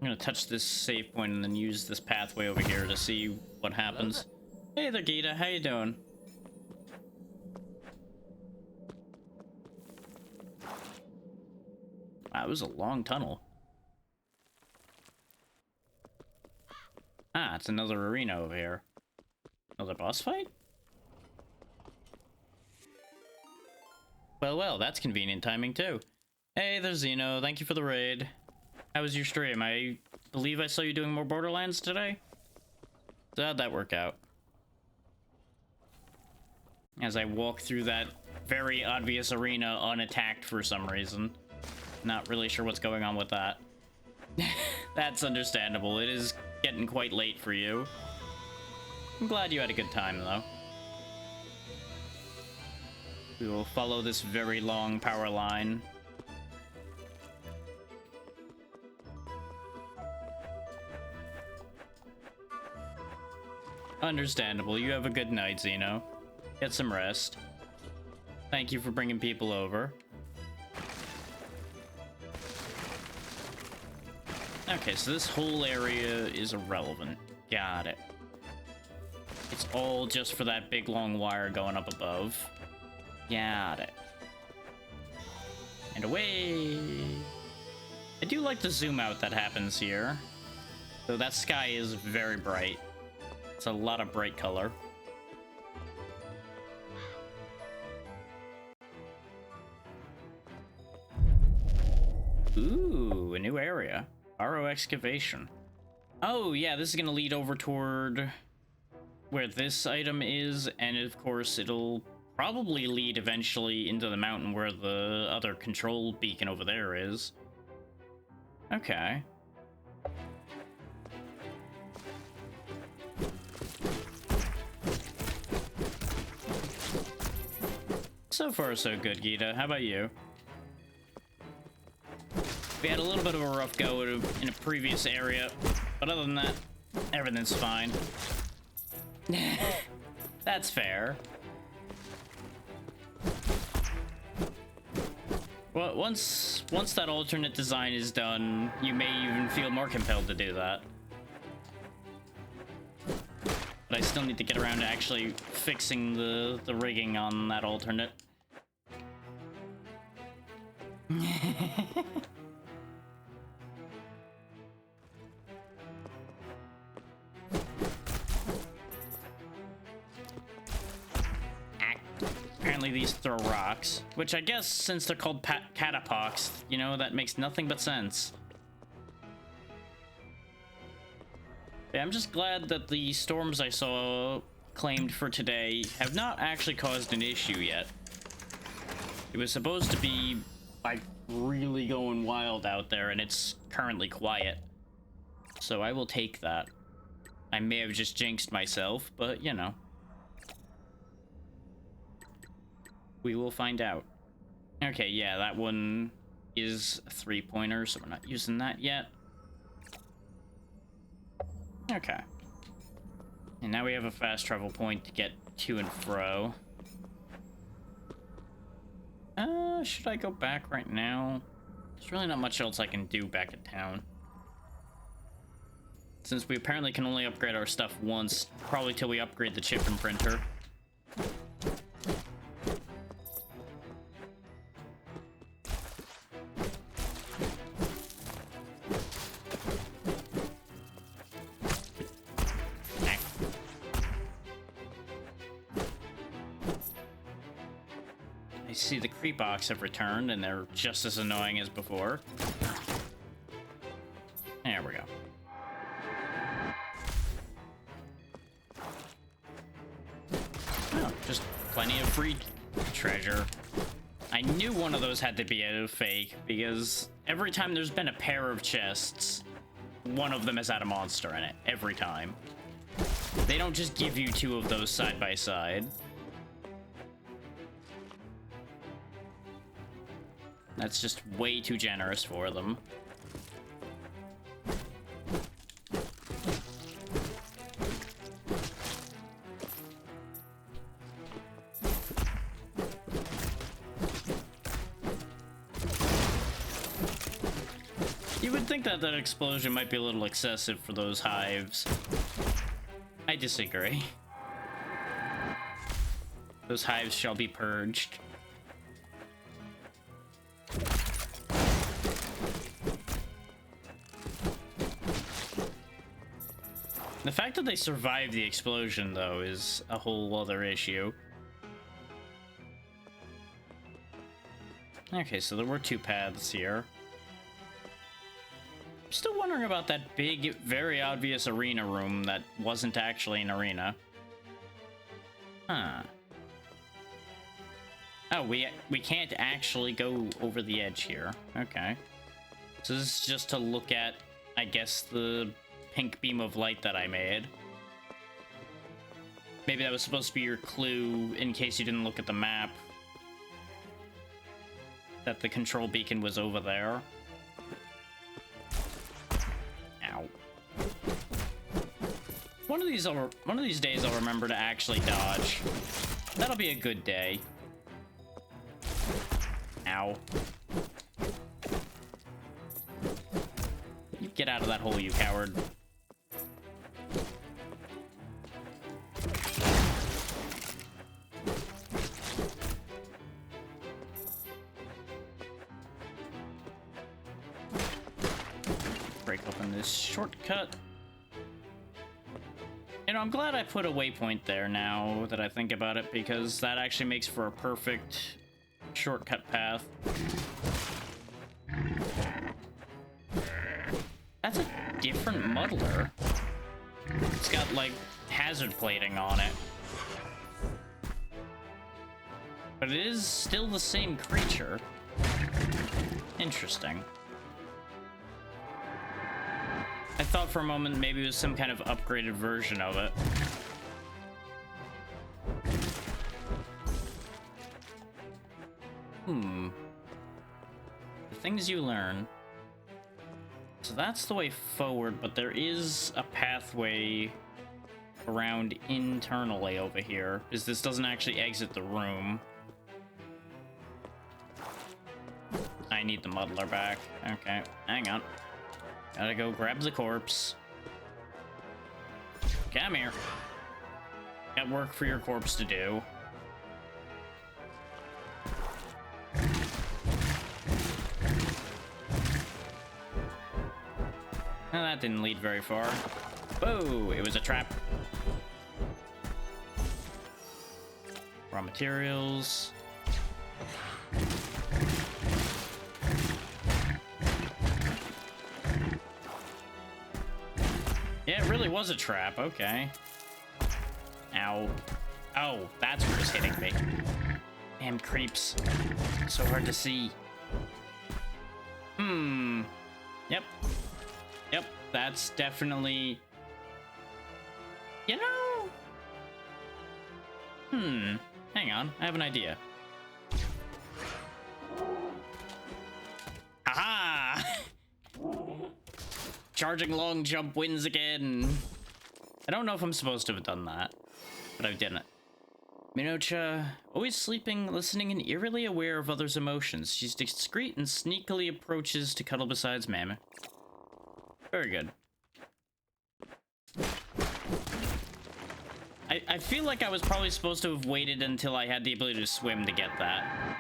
I'm gonna touch this save point and then use this pathway over here to see what happens. Hey there, Gita. How you doing? Wow, it was a long tunnel. Ah, it's another arena over here. Another boss fight? Well, well, that's convenient timing too. Hey, there's Zeno. Thank you for the raid. How was your stream? I believe I saw you doing more Borderlands today? So how'd that work out? As I walk through that very obvious arena unattacked for some reason. Not really sure what's going on with that. That's understandable. It is getting quite late for you. I'm glad you had a good time, though. We will follow this very long power line. Understandable. You have a good night, Zeno. Get some rest. Thank you for bringing people over. Okay, so this whole area is irrelevant. Got it. It's all just for that big long wire going up above. Got it. And away! I do like the zoom out that happens here. Though that sky is very bright. It's a lot of bright color. Ooh, a new area. RO excavation. Oh, yeah, this is gonna lead over toward where this item is, and of course, it'll probably lead eventually into the mountain where the other control beacon over there is. Okay. So far, so good, Gita. How about you? We had a little bit of a rough go in a previous area, but other than that, everything's fine. That's fair. Well, once that alternate design is done, you may even feel more compelled to do that. But I still need to get around to actually fixing the rigging on that alternate. Apparently these throw rocks, which I guess since they're called catapox, you know, that makes nothing but sense. Yeah, I'm just glad that the storms I saw claimed for today have not actually caused an issue yet. It was supposed to be, like, really going wild out there, and it's currently quiet. So I will take that. I may have just jinxed myself, but, you know. We will find out. Okay, yeah, that one is a three-pointer, so we're not using that yet. Okay. And now we have a fast travel point to get to and fro. Should I go back right now? There's really not much else I can do back at town. Since we apparently can only upgrade our stuff once, probably till we upgrade the chip and printer. See, the creep box have returned, and they're just as annoying as before. There we go. Oh, just plenty of free treasure. I knew one of those had to be a fake, because every time there's been a pair of chests, one of them has had a monster in it. Every time. They don't just give you two of those side by side. That's just way too generous for them. You would think that that explosion might be a little excessive for those hives. I disagree. Those hives shall be purged. The fact that they survived the explosion, though, is a whole other issue. Okay, so there were 2 paths here. I'm still wondering about that big, very obvious arena room that wasn't actually an arena. Huh. Oh, we can't actually go over the edge here. Okay. So this is just to look at, I guess, the pink beam of light that I made. Maybe that was supposed to be your clue in case you didn't look at the map. That the control beacon was over there. Ow. One of these days I'll remember to actually dodge. That'll be a good day. Ow. You get out of that hole, you coward. Break open this shortcut. You know, I'm glad I put a waypoint there now that I think about it, because that actually makes for a perfect shortcut path. That's a different muddler. It's got, like, hazard plating on it. But it is still the same creature. Interesting. I thought for a moment maybe it was some kind of upgraded version of it. The things you learn. So that's the way forward, but there is a pathway around internally over here, because this doesn't actually exit the room. I need the muddler back. Okay, hang on. Gotta go grab the corpse. Come here. Got work for your corpse to do. Well, that didn't lead very far. Whoa, it was a trap. Raw materials. Yeah, it really was a trap. Okay. Ow. Oh, that's where it's hitting me. Damn creeps. So hard to see. Yep. Yep, that's definitely... You know... Hang on, I have an idea. Aha! Charging long jump wins again. I don't know if I'm supposed to have done that, but I didn't. Minocha, always sleeping, listening, and eerily aware of others' emotions. She's discreet and sneakily approaches to cuddle beside Mammoth. Very good. I feel like I was probably supposed to have waited until I had the ability to swim to get that.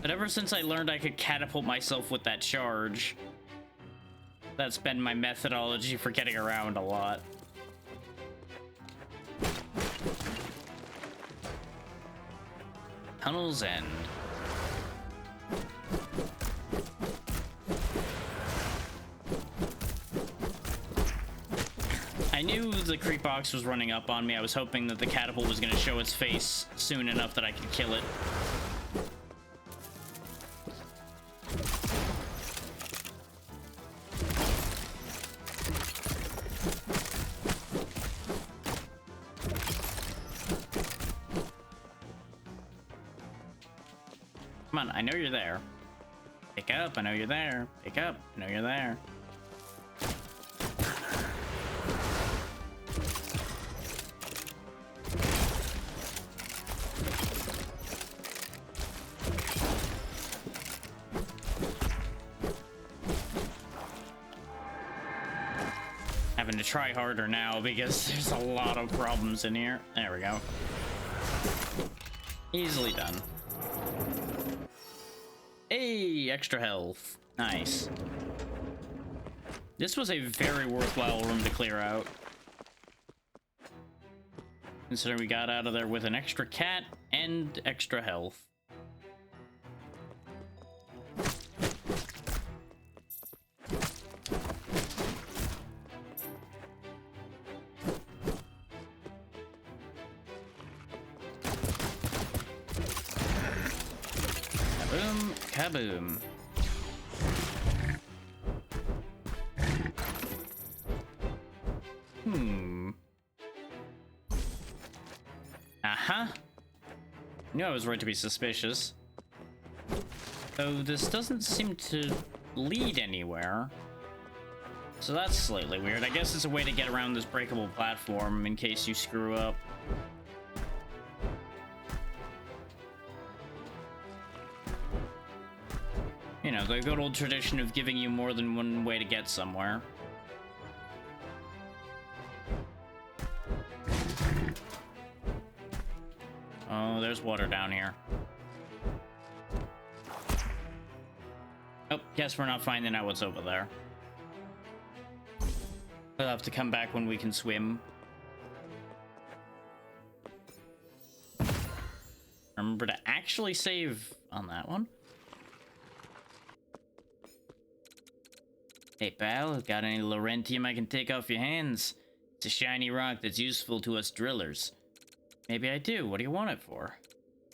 But ever since I learned I could catapult myself with that charge, that's been my methodology for getting around a lot. Tunnel's End. I knew the creep box was running up on me. I was hoping that the catapult was going to show its face soon enough that I could kill it. Come on, I know you're there. Pick up, I know you're there. Pick up, I know you're there. Having to try harder now because there's a lot of problems in here. There we go. Easily done. Hey, extra health. Nice. This was a very worthwhile room to clear out. Considering we got out of there with an extra cat and extra health. Kaboom, kaboom. Uh-huh. Knew I was right to be suspicious. Though this doesn't seem to lead anywhere. So that's slightly weird. I guess it's a way to get around this breakable platform in case you screw up. You know, the good old tradition of giving you more than one way to get somewhere. Oh, there's water down here. Oh, guess we're not finding out what's over there. We'll have to come back when we can swim. Remember to actually save on that one. Hey pal, got any Laurentium I can take off your hands? It's a shiny rock that's useful to us drillers. Maybe I do. What do you want it for?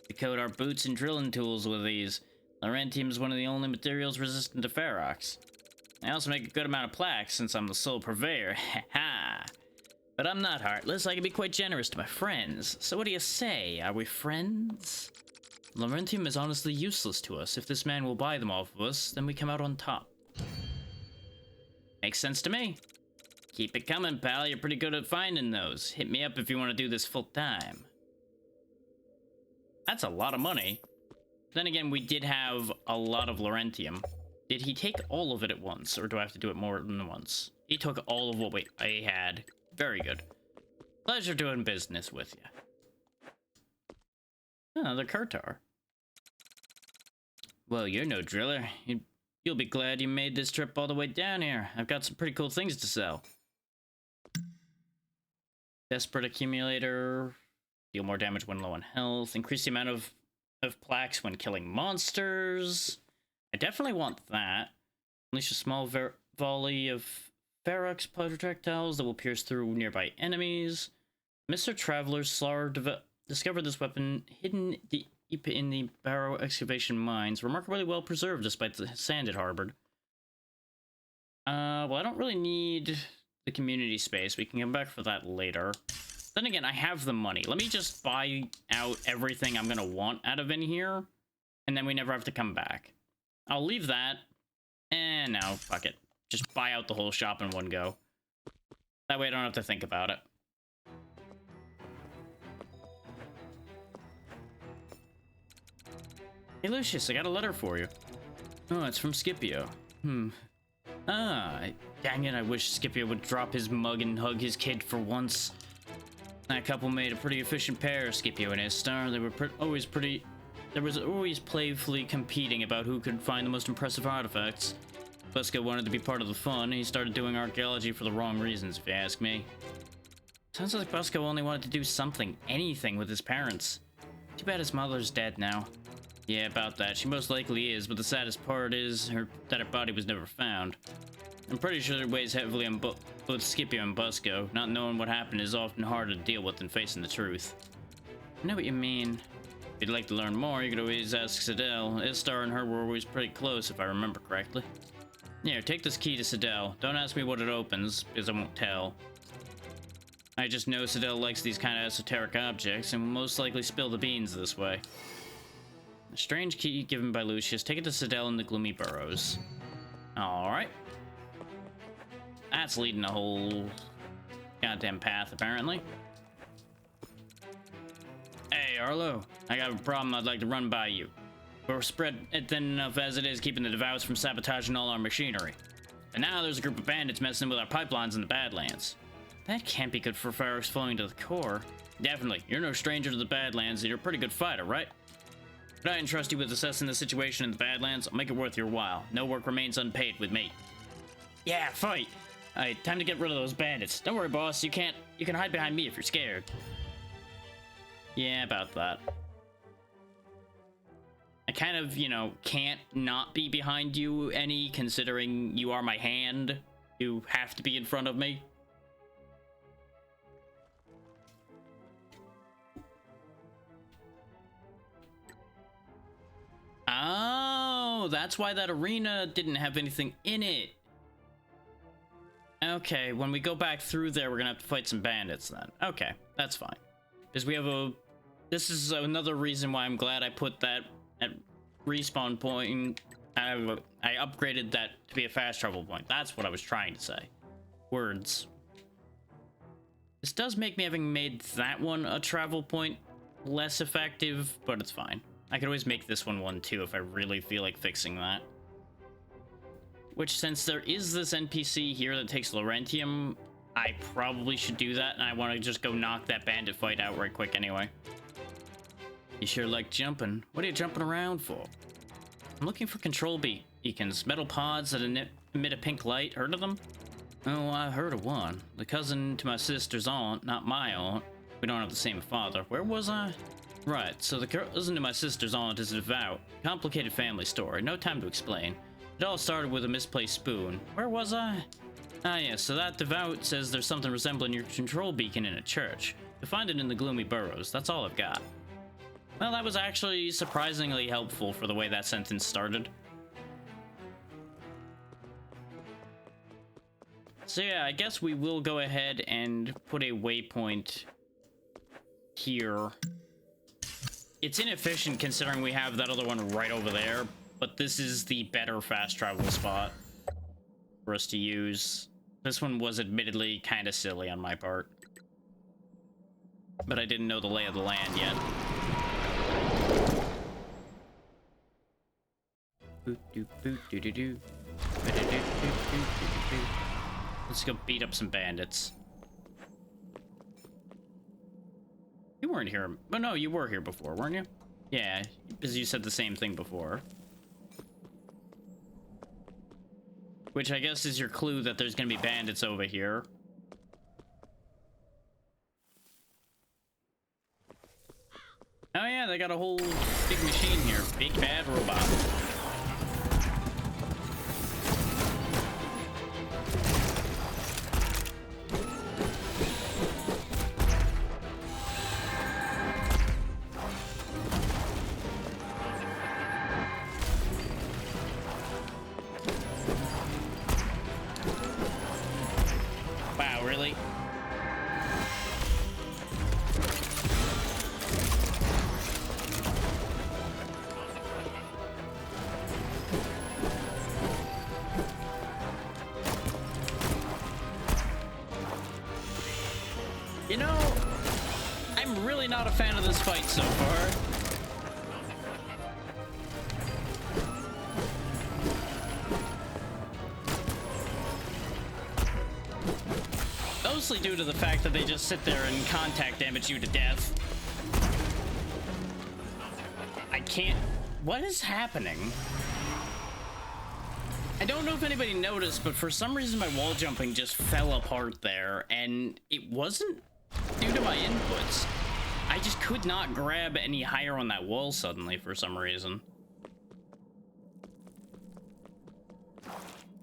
We coat our boots and drilling tools with these. Laurentium is one of the only materials resistant to ferrox. I also make a good amount of plaques since I'm the sole purveyor. Ha! But I'm not heartless. I can be quite generous to my friends. So what do you say? Are we friends? Laurentium is honestly useless to us. If this man will buy them off of us, then we come out on top. Makes sense to me. Keep it coming, pal. You're pretty good at finding those. Hit me up if you want to do this full time. That's a lot of money. Then again, we did have a lot of Laurentium. Did he take all of it at once, or do I have to do it more than once? He took all of what I had. Very good. Pleasure doing business with you. Oh, the Kurtar. Well, you're no driller. You'll be glad you made this trip all the way down here. I've got some pretty cool things to sell. Desperate accumulator. Deal more damage when low on health. Increase the amount of plaques when killing monsters. I definitely want that. Unleash a small volley of Ferox projectiles that will pierce through nearby enemies. Mr. Traveler's Slar discovered this weapon hidden deep in the Barrow excavation mines. Remarkably well preserved despite the sand it harbored. Well, I don't really need the community space. We can come back for that later. Then again, I have the money. Let me just buy out everything I'm gonna want out of in here, and then we never have to come back. I'll leave that, and now, fuck it. Just buy out the whole shop in one go. That way I don't have to think about it. Hey Lucius, I got a letter for you. Oh, it's from Scipio. Dang it, I wish Scipio would drop his mug and hug his kid for once. That couple made a pretty efficient pair, Scipio and his star. They were always playfully competing about who could find the most impressive artifacts. Busco wanted to be part of the fun. He started doing archaeology for the wrong reasons, if you ask me. Sounds like Busco only wanted to do something, anything with his parents. Too bad his mother's dead now. Yeah, about that. She most likely is, but the saddest part is that her body was never found. I'm pretty sure it weighs heavily on both Scipio and Busco. Not knowing what happened is often harder to deal with than facing the truth. I know what you mean. If you'd like to learn more, you could always ask Sidel. Istar and her were always pretty close, if I remember correctly. Here, take this key to Sidel. Don't ask me what it opens, because I won't tell. I just know Sidel likes these kind of esoteric objects, and will most likely spill the beans this way. A strange key given by Lucius. Take it to Sidel in the Gloomy Burrows. Alright. That's leading a whole goddamn path, apparently. Hey, Arlo. I got a problem I'd like to run by you. We're spread thin enough as it is, keeping the Devours from sabotaging all our machinery. And now there's a group of bandits messing with our pipelines in the Badlands. That can't be good for Ferox flowing to the core. Definitely. You're no stranger to the Badlands, and you're a pretty good fighter, right? Could I entrust you with assessing the situation in the Badlands? I'll make it worth your while. No work remains unpaid with me. Yeah, fight! Alright, time to get rid of those bandits. Don't worry, boss. You can hide behind me if you're scared. Yeah, about that. I kind of, you know, can't not be behind you any, considering you are my hand. You have to be in front of me. Oh, that's why that arena didn't have anything in it. Okay, when we go back through there, we're gonna have to fight some bandits then. Okay, that's fine. Because we have a... This is another reason why I'm glad I put that at respawn point. I upgraded that to be a fast travel point. That's what I was trying to say. Words. This does make me, having made that one a travel point, less effective, but it's fine. I could always make this one too if I really feel like fixing that. Which, since there is this NPC here that takes Laurentium, I probably should do that, and I want to just go knock that bandit fight out right quick anyway. You sure like jumping. What are you jumping around for? I'm looking for control beacons, metal pods that emit a pink light. Heard of them? Oh, I heard of one. The cousin to my sister's aunt, not my aunt. We don't have the same father. Where was I? Right, so the cousin to my sister's aunt is devout. Complicated family story. No time to explain. It all started with a misplaced spoon. Where was I? Ah, yeah, so that devout says there's something resembling your control beacon in a church. You'll find it in the gloomy burrows. That's all I've got. Well, that was actually surprisingly helpful for the way that sentence started. So yeah, I guess we will go ahead and put a waypoint here. It's inefficient considering we have that other one right over there, but this is the better fast travel spot for us to use. This one was admittedly kind of silly on my part, but I didn't know the lay of the land yet. Let's go beat up some bandits. You weren't here. Oh no, you were here before, weren't you? Yeah, because you said the same thing before. Which I guess is your clue that there's gonna be bandits over here. Oh yeah, they got a whole big machine here. Big bad robot. Wow, really? You know, I'm really not a fan of this fight so far. Mostly due to the fact that they just sit there and contact damage you to death. I can't... What is happening? I don't know if anybody noticed, but for some reason my wall jumping just fell apart there, and it wasn't due to my inputs. I just could not grab any higher on that wall suddenly for some reason.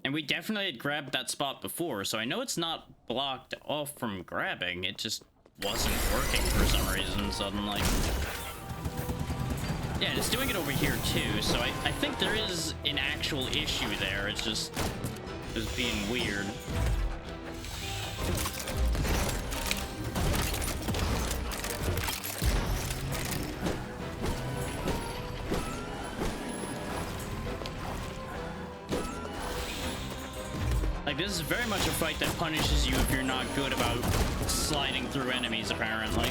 And we definitely had grabbed that spot before, so I know it's not blocked off from grabbing. It just wasn't working for some reason suddenly. Yeah, it's doing it over here too, so I think there is an actual issue there. It's just being weird. Like, this is very much a fight that punishes you if you're not good about sliding through enemies, apparently.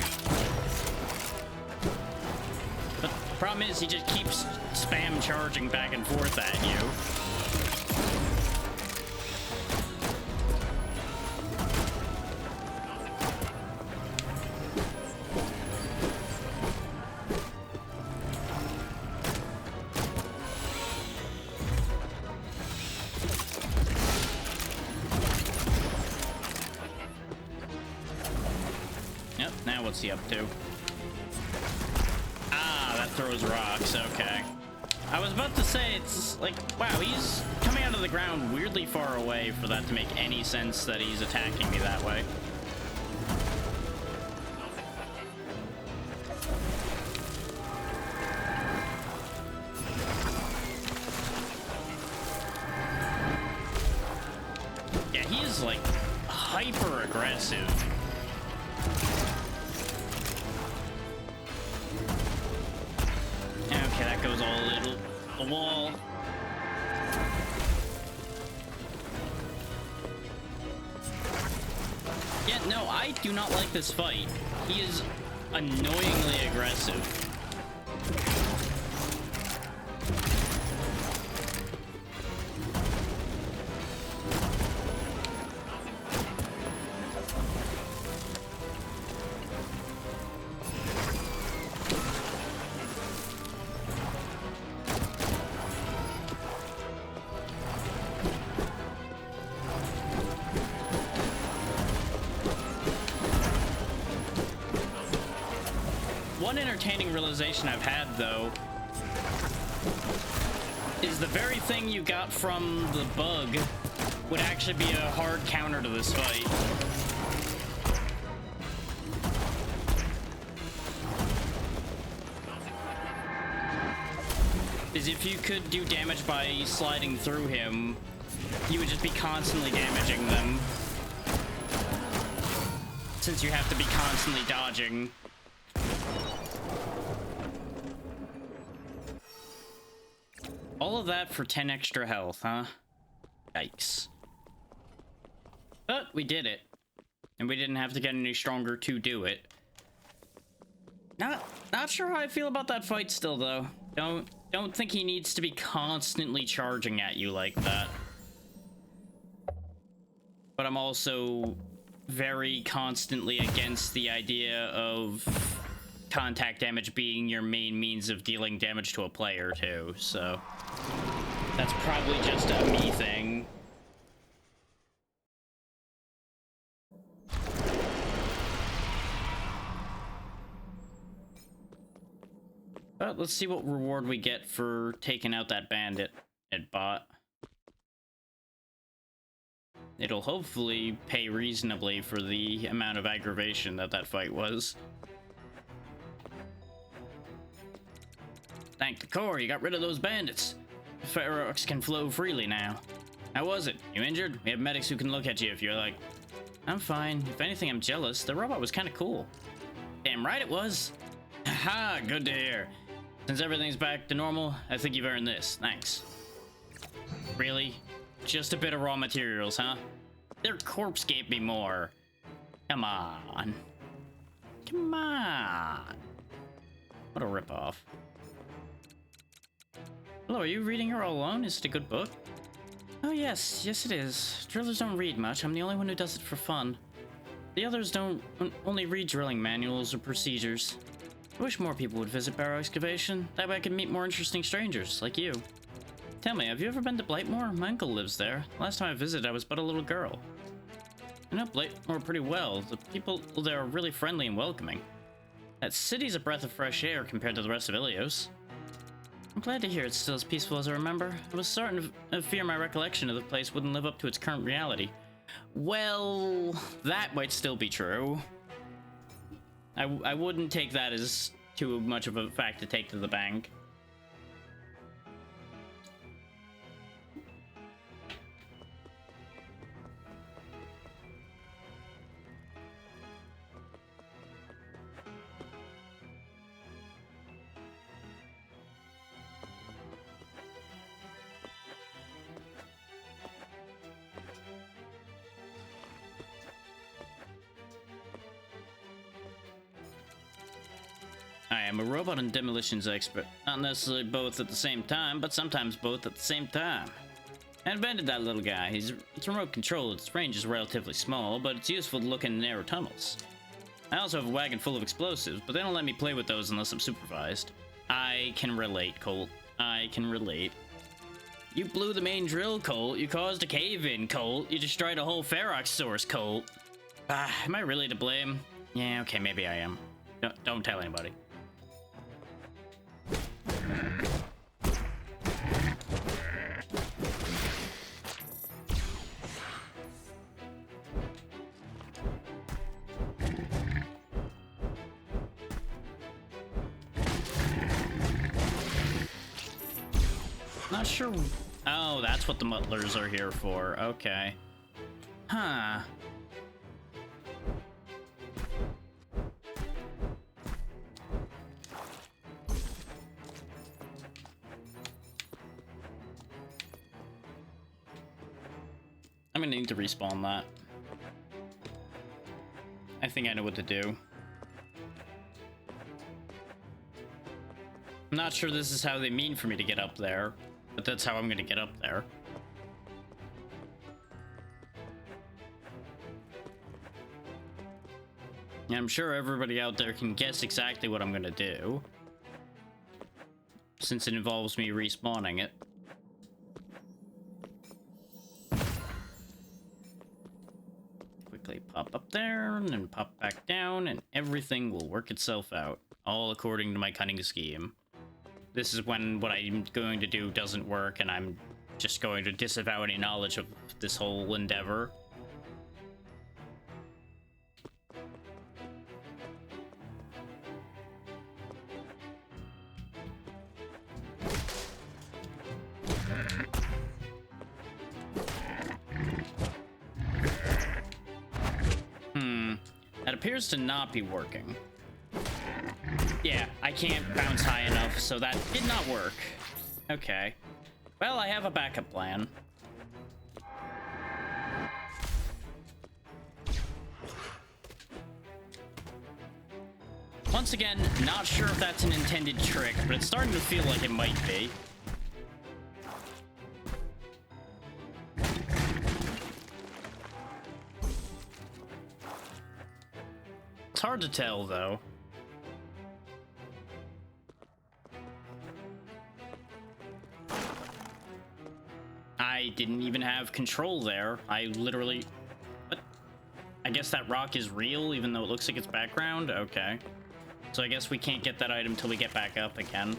But the problem is he just keeps spam charging back and forth at you. What's he up to? Ah, that throws rocks. Okay. I was about to say, it's like, wow, he's coming out of the ground weirdly far away for that to make any sense that he's attacking me that way. Yeah, he's like hyper aggressive. Okay, that goes all little the wall. Yeah, no, I do not like this fight. He is annoyingly aggressive. One entertaining realization I've had, though, is the very thing you got from the bug would actually be a hard counter to this fight. Is if you could do damage by sliding through him, you would just be constantly damaging them. Since you have to be constantly dodging. All of that for 10 extra health, huh? Yikes. But we did it. And we didn't have to get any stronger to do it. Not sure how I feel about that fight still, though. Don't think he needs to be constantly charging at you like that. But I'm also very constantly against the idea of contact damage being your main means of dealing damage to a player, too, so that's probably just a me thing. But let's see what reward we get for taking out that bandit at bot. It'll hopefully pay reasonably for the amount of aggravation that fight was. Thank the core, you got rid of those bandits. The Ferox can flow freely now. How was it? You injured? We have medics who can look at you if you're like... I'm fine. If anything, I'm jealous. The robot was kind of cool. Damn right it was. Haha, good to hear. Since everything's back to normal, I think you've earned this. Thanks. Really? Just a bit of raw materials, huh? Their corpse gave me more. Come on. Come on. What a ripoff. Hello, are you reading her all alone? Is it a good book? Oh yes it is. Drillers don't read much. I'm the only one who does it for fun. The others don't only read drilling manuals or procedures. I wish more people would visit Barrow Excavation. That way I could meet more interesting strangers, like you. Tell me, have you ever been to Blightmoor? My uncle lives there. Last time I visited, I was but a little girl. I know Blightmoor pretty well. The people there are really friendly and welcoming. That city's a breath of fresh air compared to the rest of Ilios. I'm glad to hear it's still as peaceful as I remember. I was starting to fear my recollection of the place wouldn't live up to its current reality. Well, that might still be true. I wouldn't take that as too much of a fact to take to the bank. I am a robot and demolitions expert. Not necessarily both at the same time, but sometimes both at the same time. I invented that little guy. It's remote controlled. Its range is relatively small, but it's useful to look in narrow tunnels. I also have a wagon full of explosives, but they don't let me play with those unless I'm supervised. I can relate, Colt. I can relate. You blew the main drill, Colt. You caused a cave-in, Colt. You destroyed a whole Ferox source, Colt. Am I really to blame? Yeah, okay, maybe I am. Don't tell anybody. Not sure. Oh, that's what the mutlers are here for. Okay. Huh. I'm gonna need to respawn that. I think I know what to do. I'm not sure this is how they mean for me to get up there, but that's how I'm gonna get up there. And I'm sure everybody out there can guess exactly what I'm gonna do, since it involves me respawning it. Quickly pop up there, and then pop back down, and everything will work itself out, all according to my cunning scheme. This is when what I'm going to do doesn't work, and I'm just going to disavow any knowledge of this whole endeavor. That appears to not be working. Yeah, I can't bounce high enough, so that did not work. Okay. Well, I have a backup plan. Once again, not sure if that's an intended trick, but it's starting to feel like it might be. It's hard to tell, though. I didn't even have control there. I literally... What? I guess that rock is real, even though it looks like it's background? Okay. So I guess we can't get that item till we get back up again.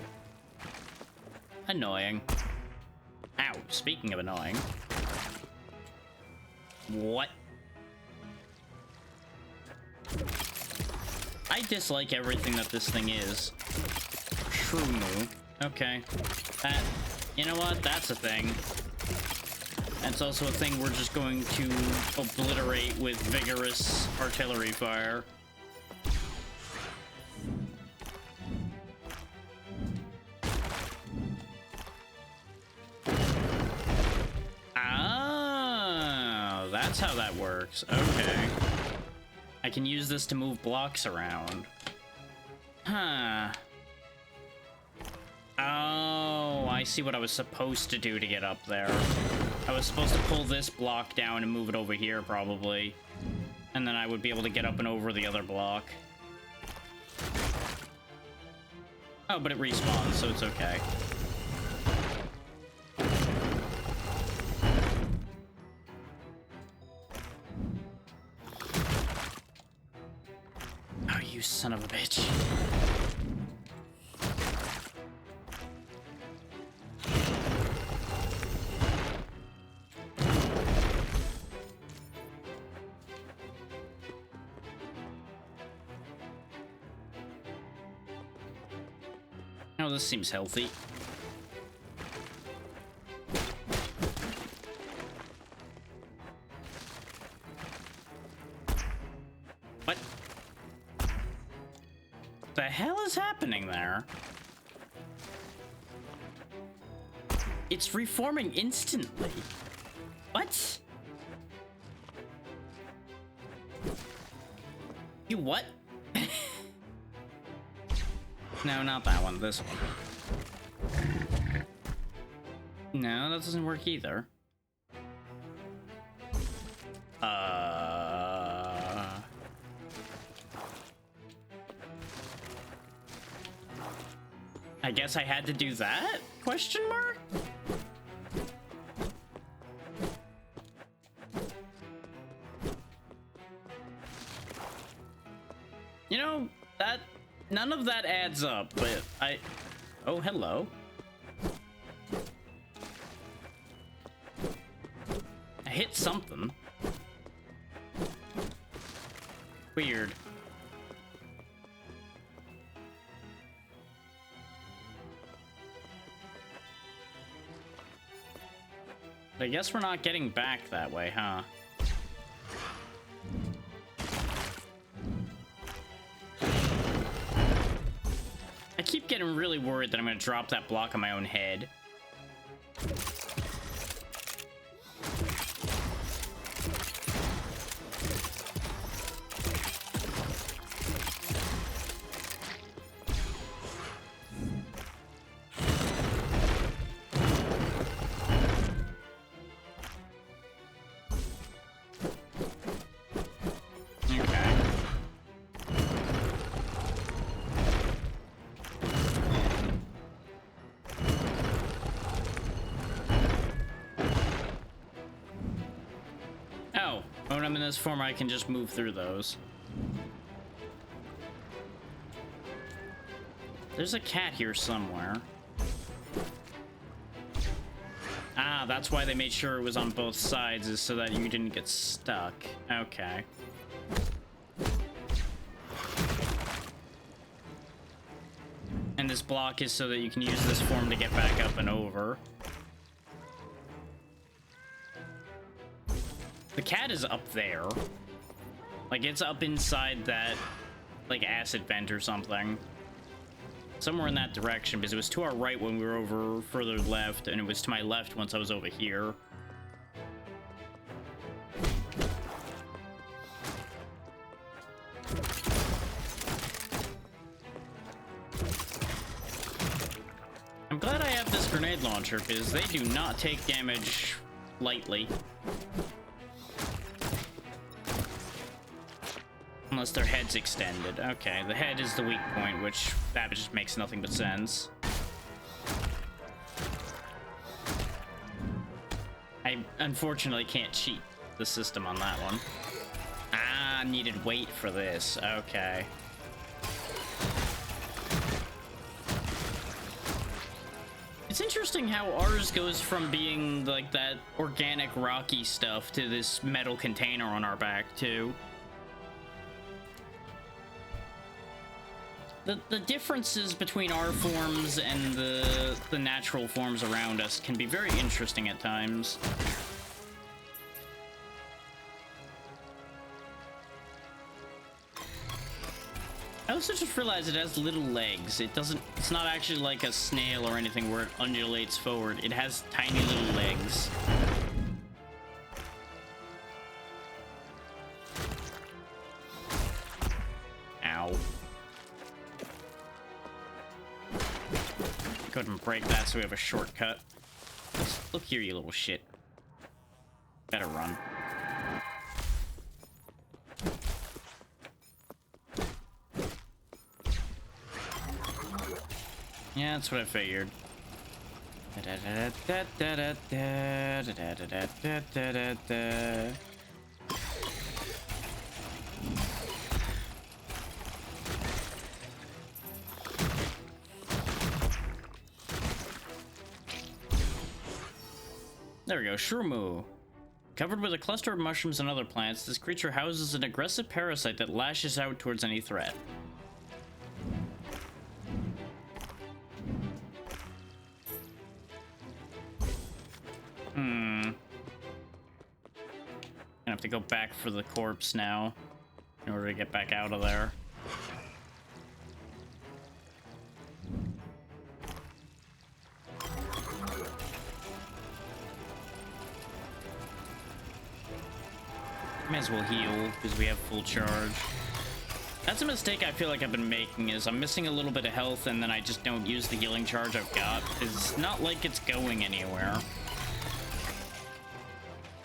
Annoying. Ow, speaking of annoying. What? I dislike everything that this thing is. True. Okay. That... You know what? That's a thing. That's also a thing we're just going to obliterate with vigorous artillery fire. Oh, that's how that works. Okay. I can use this to move blocks around. Huh. Oh, I see what I was supposed to do to get up there. I was supposed to pull this block down and move it over here, probably. And then I would be able to get up and over the other block. Oh, but it respawns, so it's okay. Oh, you son of a bitch. Oh, this seems healthy. What? The hell is happening there? It's reforming instantly. What? You what? No, not that one. This one. No, that doesn't work either. I guess I had to do that? Question mark? none of that adds up, but oh, hello. I hit something. Weird. But I guess we're not getting back that way, huh? I keep getting really worried that I'm gonna drop that block on my own head. When I'm in this form, I can just move through those. There's a cat here somewhere. Ah, that's why they made sure it was on both sides, is so that you didn't get stuck. Okay. And this block is so that you can use this form to get back up and over. The cat is up there. Like, it's up inside that, like, acid vent or something. Somewhere in that direction, because it was to our right when we were over further left, and it was to my left once I was over here. I'm glad I have this grenade launcher, because they do not take damage lightly. Unless their head's extended. Okay, the head is the weak point, which that just makes nothing but sense. I unfortunately can't cheat the system on that one. Ah, needed weight for this. Okay. It's interesting how ours goes from being like that organic rocky stuff to this metal container on our back too. The differences between our forms and the natural forms around us can be very interesting at times. I also just realized it has little legs. It's not actually like a snail or anything where it undulates forward. It has tiny little legs. Ow. Go ahead and break that so we have a shortcut. Look here, you little shit. Better run. Yeah, that's what I figured. There we go, Shroomoo. Covered with a cluster of mushrooms and other plants, this creature houses an aggressive parasite that lashes out towards any threat. Gonna have to go back for the corpse now in order to get back out of there. May as well heal, because we have full charge. That's a mistake I feel like I've been making, is I'm missing a little bit of health and then I just don't use the healing charge I've got. It's not like it's going anywhere.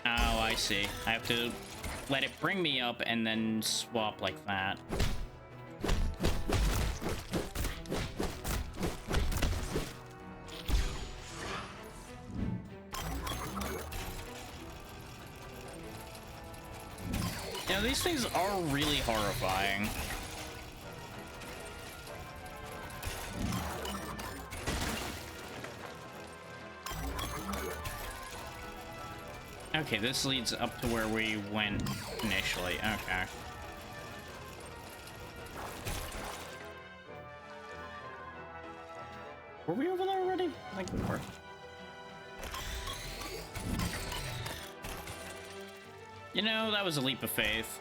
Oh, I see. I have to let it bring me up and then swap like that. You know, these things are really horrifying. Okay, this leads up to where we went initially. Okay. Were we over there already? I think we were. You know, that was a leap of faith.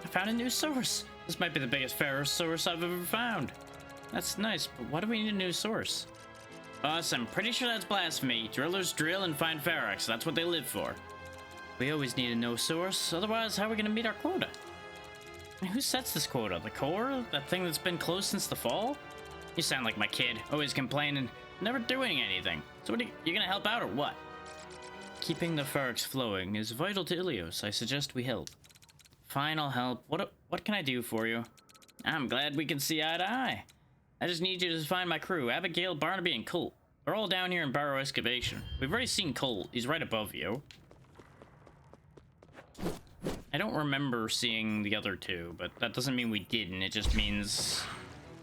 I found a new source. This might be the biggest ferrous source I've ever found. That's nice, but why do we need a new source? Boss, I'm pretty sure that's blasphemy. Drillers drill and find ferrex. That's what they live for. We always need a new source, otherwise how are we gonna meet our quota? And who sets this quota? The core? That thing that's been closed since the fall? You sound like my kid, always complaining, never doing anything. So what are you gonna help out or what? Keeping the ferrex flowing is vital to Ilios. I suggest we help. Fine, I'll help. What can I do for you? I'm glad we can see eye to eye. I just need you to find my crew, Abigail, Barnaby, and Colt. They're all down here in Barrow Excavation. We've already seen Colt. He's right above you. I don't remember seeing the other two, but that doesn't mean we didn't. It just means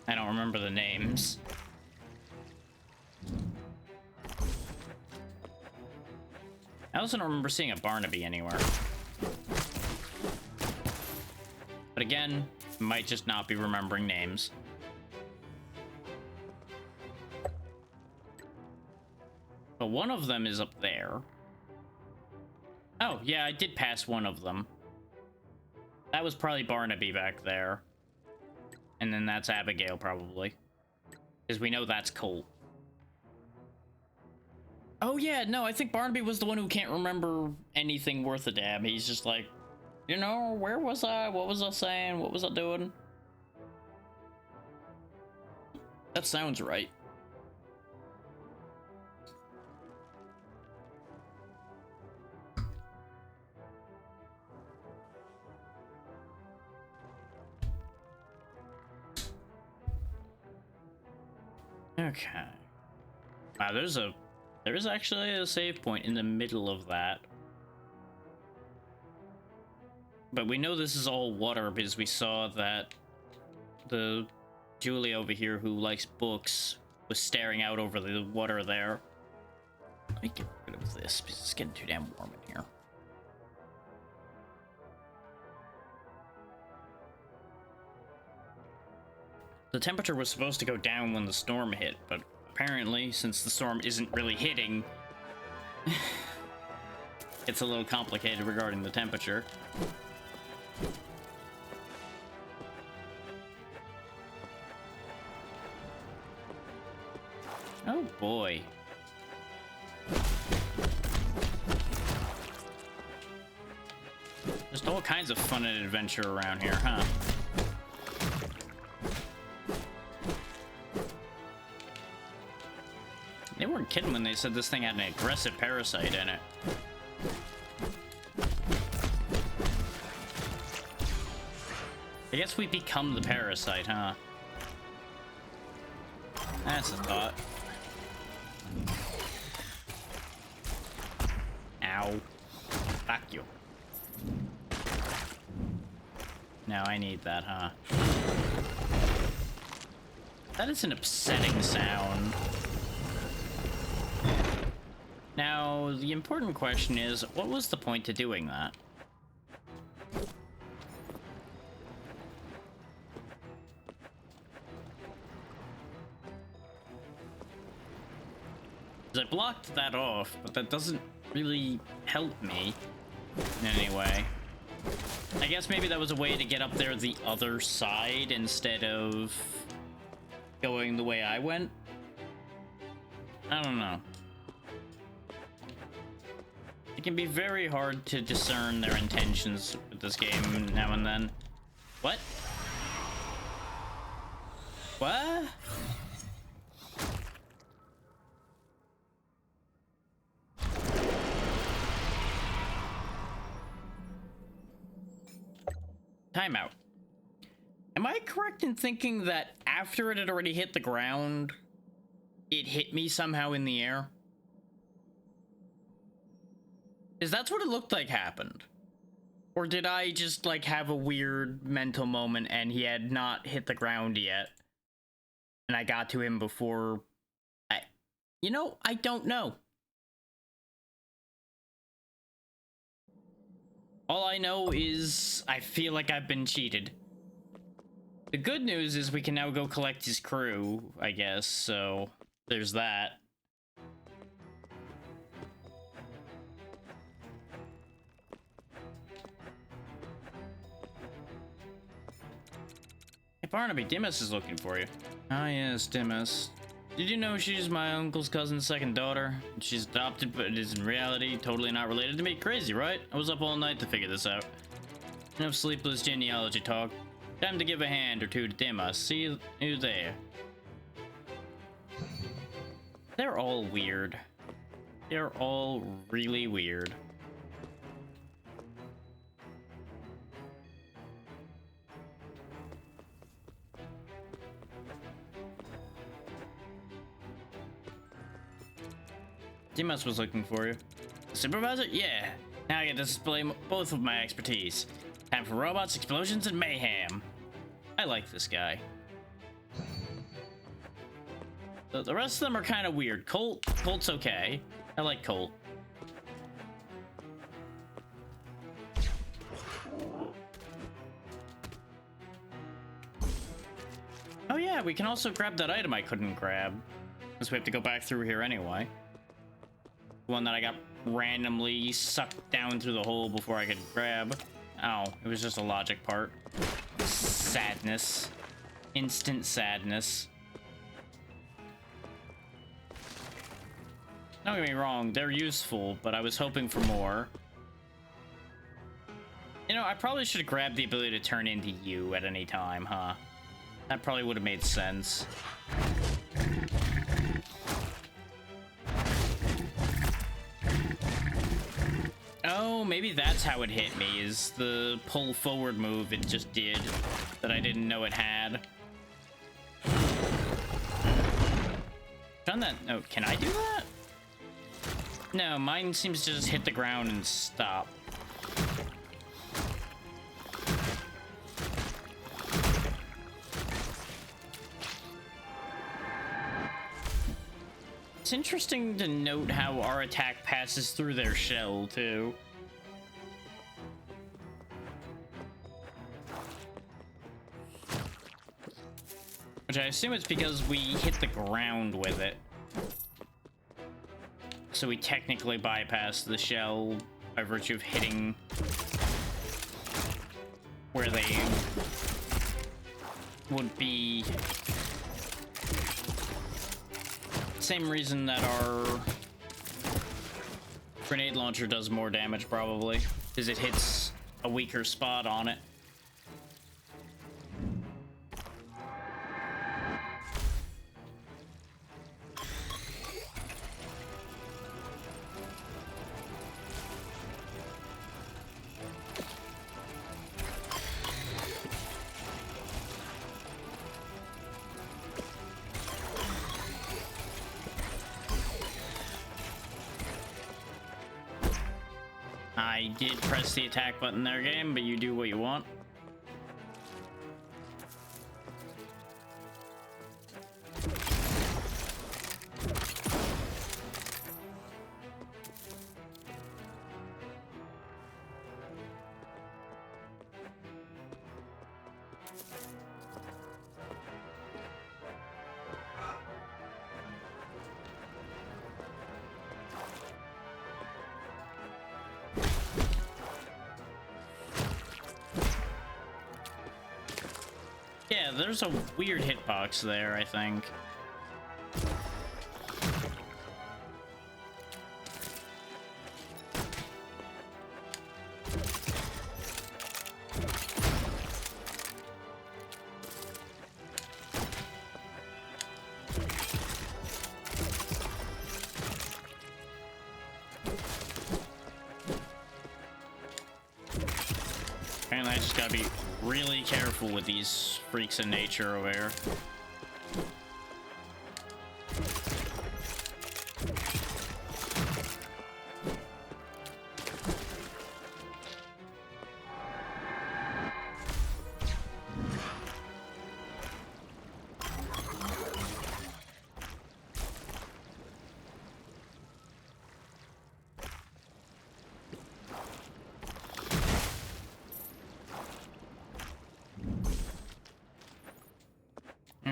I don't remember the names. I also don't remember seeing a Barnaby anywhere. But again, might just not be remembering names. But one of them is up there. Oh, yeah, I did pass one of them. That was probably Barnaby back there. And then that's Abigail, probably. Because we know that's Colt. Oh, yeah, no, I think Barnaby was the one who can't remember anything worth a damn. He's just like, you know, where was I? What was I saying? What was I doing? That sounds right. Okay. Wow, there is actually a save point in the middle of that. But we know this is all water because we saw that the Julie over here who likes books was staring out over the water there. Let me get rid of this because it's getting too damn warm in here. The temperature was supposed to go down when the storm hit, but apparently, since the storm isn't really hitting, it's a little complicated regarding the temperature. Oh boy. Just all kinds of fun and adventure around here, huh? They weren't kidding when they said this thing had an aggressive parasite in it. I guess we become the parasite, huh? That's a thought. Ow. Fuck you. Now I need that, huh? That is an upsetting sound. Now, the important question is, what was the point to doing that? I blocked that off, but that doesn't really help me in any way. I guess maybe that was a way to get up there the other side instead of going the way I went. I don't know. It can be very hard to discern their intentions with this game now and then. What? What? Timeout. Am I correct in thinking that after it had already hit the ground, it hit me somehow in the air? Is that what it looked like happened? Or did I just, like, have a weird mental moment and he had not hit the ground yet? and I got to him before you know, I don't know. All I know is I feel like I've been cheated. The good news is we can now go collect his crew, I guess, so there's that. Hey Barnaby, Dimas is looking for you. Ah yes, Dimas. Did you know she's my uncle's cousin's second daughter? She's adopted, but is in reality totally not related to me. Crazy, right? I was up all night to figure this out. Enough sleepless genealogy talk. Time to give a hand or two to Dimas. See you there. They're all weird. They're all really weird. Dimas was looking for you. Supervisor? Yeah. Now I get to display both of my expertise. Time for robots, explosions, and mayhem. I like this guy. The rest of them are kind of weird. Colt's okay. I like Colt. Oh yeah, we can also grab that item I couldn't grab. Because we have to go back through here anyway. One that I got randomly sucked down through the hole before I could grab. Oh, it was just a logic part. Sadness. Instant sadness. Don't get me wrong, they're useful, but I was hoping for more. You know, I probably should have grabbed the ability to turn into you at any time, huh? That probably would have made sense. Oh, maybe that's how it hit me, is the pull forward move it just did that I didn't know it had. On that note, can I do that? No, mine seems to just hit the ground and stop. It's interesting to note how our attack passes through their shell, too. Which I assume it's because we hit the ground with it. So we technically bypass the shell by virtue of hitting where they would be. Same reason that our grenade launcher does more damage, probably, because it hits a weaker spot on it. I did press the attack button there, game, but you do what you want. Yeah, there's a weird hitbox there, I think. Apparently I just gotta be really careful with these freaks in nature over here.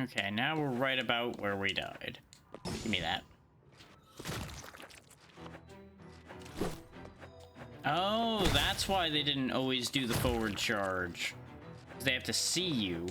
Okay, now we're right about where we died. Give me that. Oh, that's why they didn't always do the forward charge. They have to see you.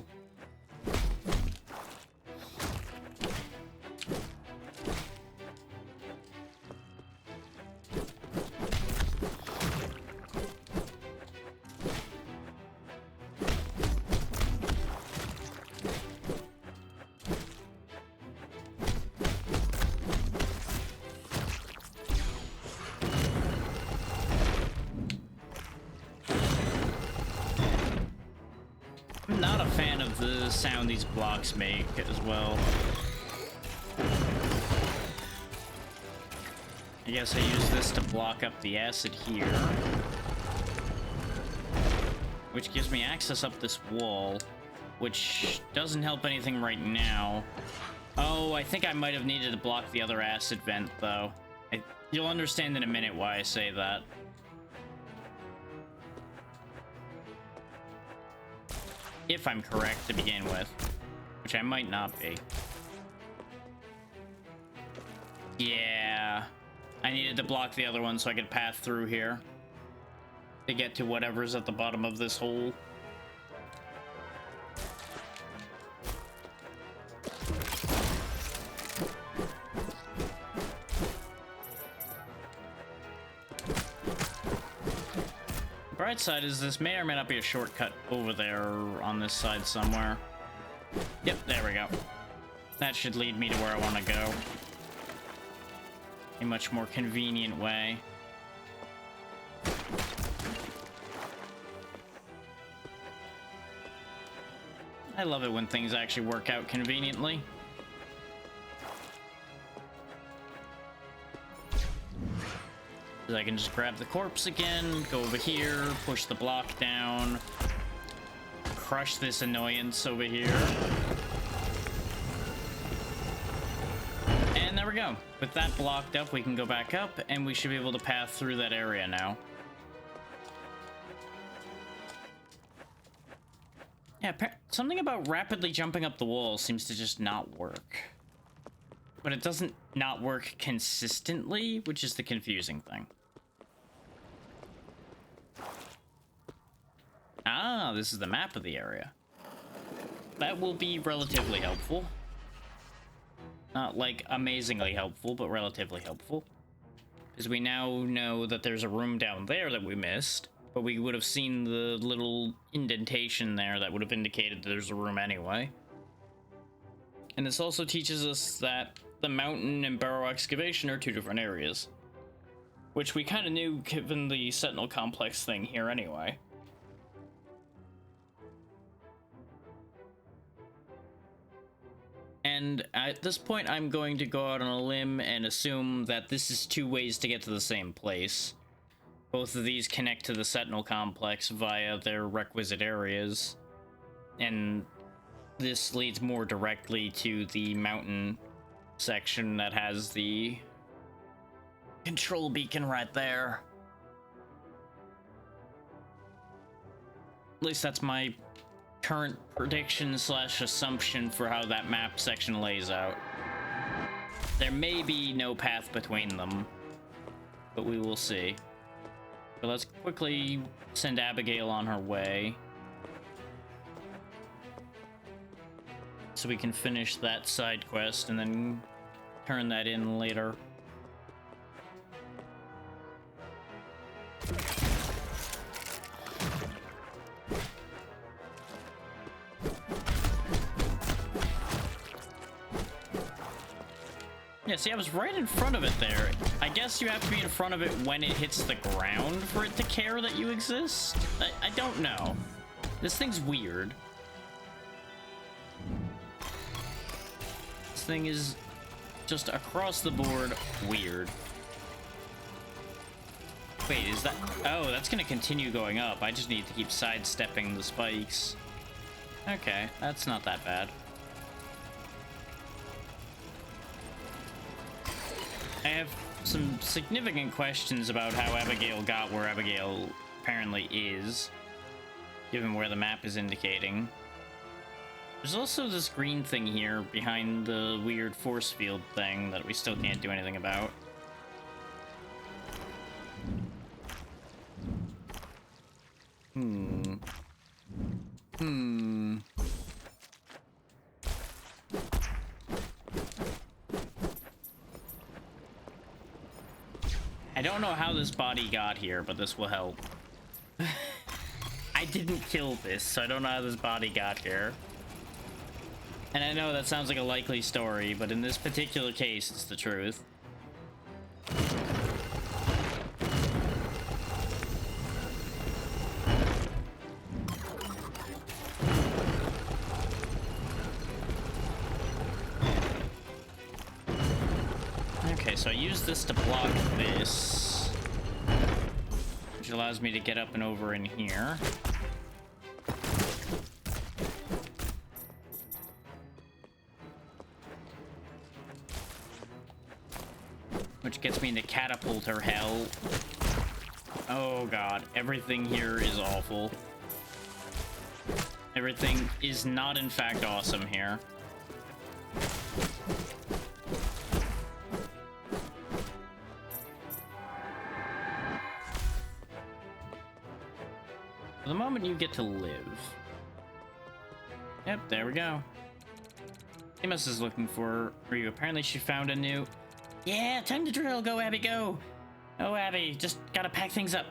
I'm not a fan of the sound these blocks make as well. I guess I use this to block up the acid here, which gives me access up this wall, which doesn't help anything right now. Oh, I think I might have needed to block the other acid vent, though. You'll understand in a minute why I say that. If I'm correct to begin with, which I might not be. Yeah, I needed to block the other one so I could pass through here to get to whatever's at the bottom of this hole. Bright side is this may or may not be a shortcut over there on this side somewhere. Yep, there we go. That should lead me to where I want to go. A much more convenient way. I love it when things actually work out conveniently. I can just grab the corpse again, go over here, push the block down, crush this annoyance over here. And there we go. With that blocked up, we can go back up, and we should be able to pass through that area now. Yeah, something about rapidly jumping up the wall seems to just not work. But it doesn't not work consistently, which is the confusing thing. Ah, this is the map of the area. That will be relatively helpful. Not like amazingly helpful, but relatively helpful. Because we now know that there's a room down there that we missed, but we would have seen the little indentation there that would have indicated that there's a room anyway. And this also teaches us that the mountain and barrow excavation are two different areas, which we kind of knew given the Sentinel complex thing here anyway. And at this point, I'm going to go out on a limb and assume that this is two ways to get to the same place. Both of these connect to the Sentinel complex via their requisite areas, and this leads more directly to the mountain section that has the control beacon right there. At least that's my current prediction slash assumption for how that map section lays out. There may be no path between them, but we will see. So let's quickly send Abigail on her way, so we can finish that side quest and then turn that in later. Yeah, see, I was right in front of it there. I guess you have to be in front of it when it hits the ground for it to care that you exist? I don't know. This thing's weird. This thing is just across the board weird. Wait, is that... Oh, that's gonna continue going up. I just need to keep sidestepping the spikes. Okay, that's not that bad. I have some significant questions about how Abigail got where Abigail apparently is, given where the map is indicating. There's also this green thing here behind the weird force field thing that we still can't do anything about. I don't know how this body got here, but this will help. I didn't kill this, so I don't know how this body got here. And I know that sounds like a likely story, but in this particular case, it's the truth. Okay, so I use this to block this, which allows me to get up and over in here. Which gets me into catapulter hell. Oh god, everything here is awful. Everything is not in fact awesome here. The moment you get to live. Yep, there we go. Amos is looking for you. Apparently she found a new... Yeah, time to drill. Go, Abby, go. Oh, Abby, just gotta pack things up.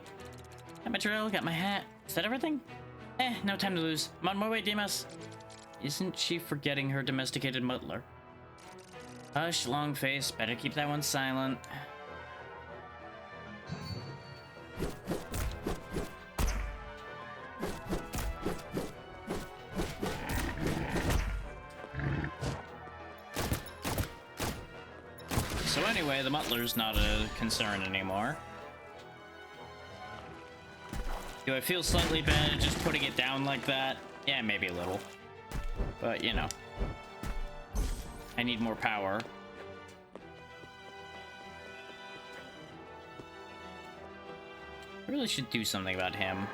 Got my drill, got my hat. Is that everything? No time to lose. I'm on my way, Demas. Isn't she forgetting her domesticated muttler? Hush, long face. Better keep that one silent. So anyway, the muttler's not a concern anymore. Do I feel slightly bad just putting it down like that? Yeah, maybe a little. But, you know. I need more power. I really should do something about him.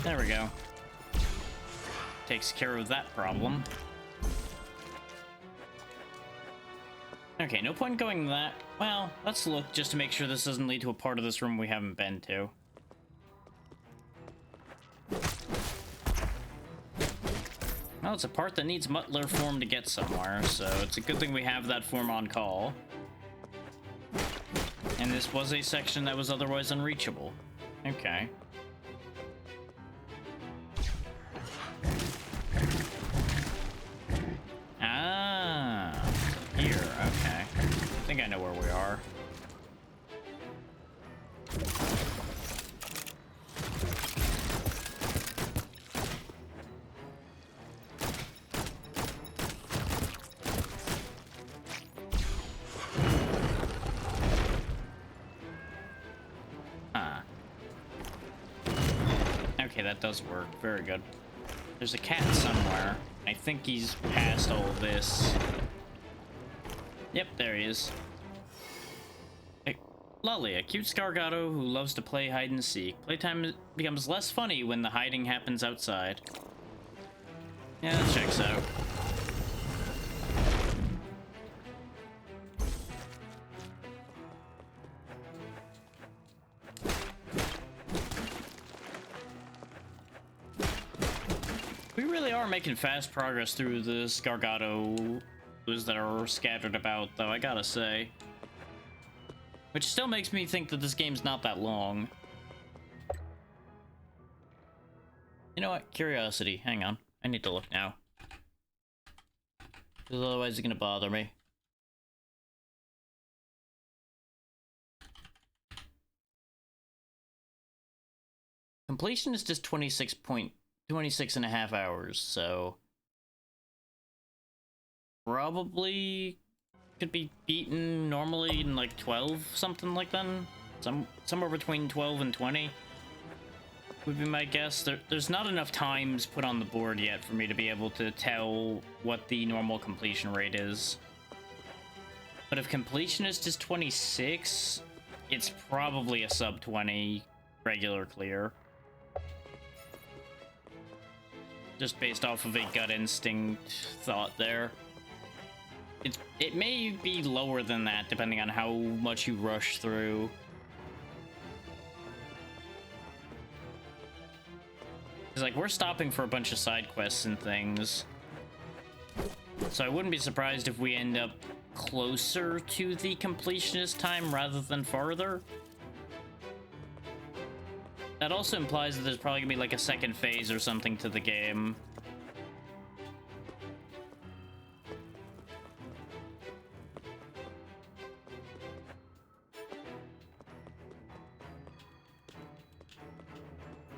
There we go. Takes care of that problem. Okay, no point going that. Well, let's look just to make sure this doesn't lead to a part of this room we haven't been to. Well, it's a part that needs muttler form to get somewhere, so it's a good thing we have that form on call. And this was a section that was otherwise unreachable. Okay. Here, okay. I think I know where we are. Huh. Okay, that does work. Very good. There's a cat somewhere. I think he's past all of this. Yep, there he is. Hey, Lolly, a cute Scargato who loves to play hide and seek. Playtime becomes less funny when the hiding happens outside. Yeah, that checks out. We really are making fast progress through the Scargato that are scattered about, though, I gotta say. Which still makes me think that this game's not that long. You know what? Curiosity. Hang on. I need to look now. Because otherwise it's gonna bother me. Completion is just 26 and a half hours, so... Probably could be beaten normally in like 12, something like that. Somewhere between 12 and 20 would be my guess. There's not enough times put on the board yet for me to be able to tell what the normal completion rate is. But if completionist is 26, it's probably a sub 20 regular clear. Just based off of a gut instinct thought there. It may be lower than that depending on how much you rush through. It's like we're stopping for a bunch of side quests and things. So I wouldn't be surprised if we end up closer to the completionist time rather than farther. That also implies that there's probably gonna be like a second phase or something to the game.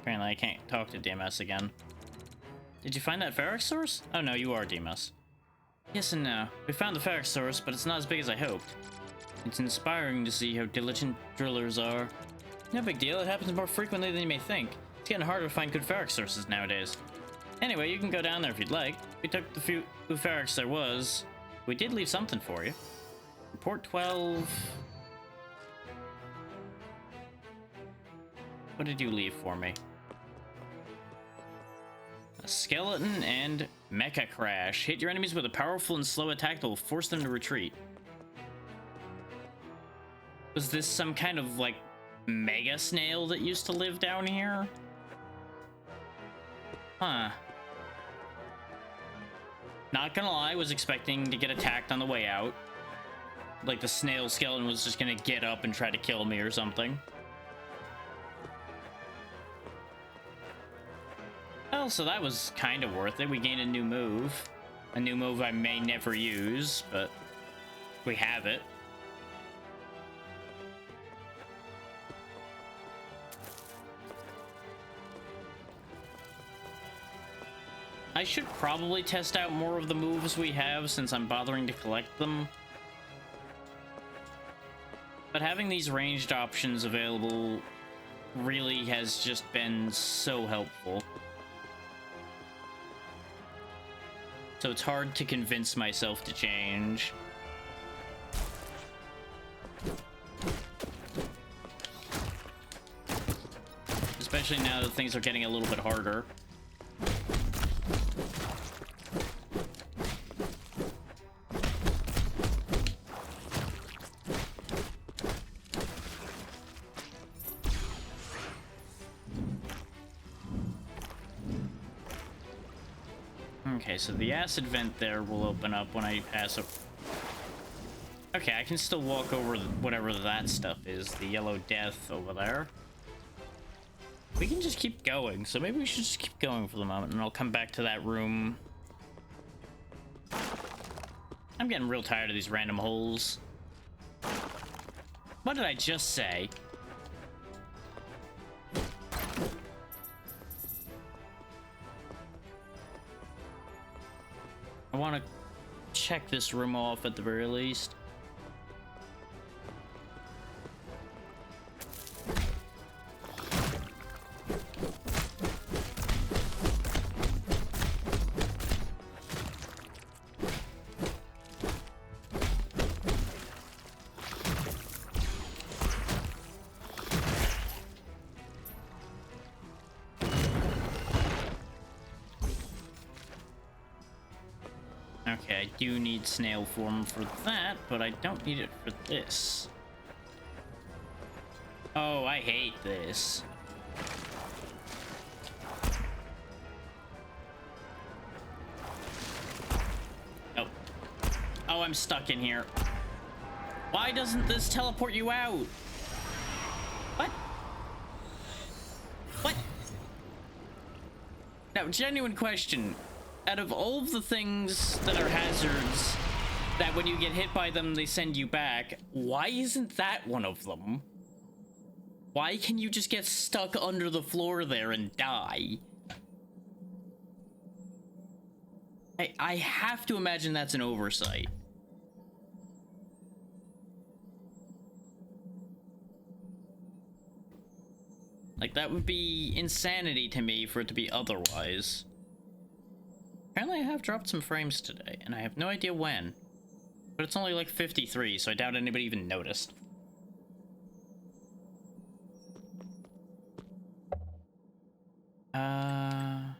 Apparently I can't talk to DMS again. Did you find that ferric source? Oh no, you are DMS. Yes and no. We found the ferric source, but it's not as big as I hoped. It's inspiring to see how diligent drillers are. No big deal, it happens more frequently than you may think. It's getting harder to find good ferric sources nowadays. Anyway, you can go down there if you'd like. We took the few ferrics there was. We did leave something for you. Report 12... What did you leave for me? A skeleton and mecha crash. Hit your enemies with a powerful and slow attack that will force them to retreat. Was this some kind of, like, mega snail that used to live down here? Huh. Not gonna lie, I was expecting to get attacked on the way out. Like the snail skeleton was just gonna get up and try to kill me or something. Well, so that was kind of worth it. We gained a new move. A new move I may never use, but we have it. I should probably test out more of the moves we have since I'm bothering to collect them. But having these ranged options available really has just been so helpful. So it's hard to convince myself to change. Especially now that things are getting a little bit harder. Okay, so the acid vent there will open up when I pass up. Okay, I can still walk over whatever that stuff is, the yellow death over there. We can just keep going, so maybe we should just keep going for the moment, and I'll come back to that room. I'm getting real tired of these random holes. What did I just say? I want to check this room off at the very least. Okay, I do need snail form for that, but I don't need it for this. Oh, I hate this. Oh. Oh, I'm stuck in here. Why doesn't this teleport you out? What? What? Now, genuine question. Out of all of the things that are hazards, that when you get hit by them, they send you back, why isn't that one of them? Why can you just get stuck under the floor there and die? I have to imagine that's an oversight. Like, that would be insanity to me for it to be otherwise. Apparently I have dropped some frames today, and I have no idea when. But it's only like 53, so I doubt anybody even noticed. That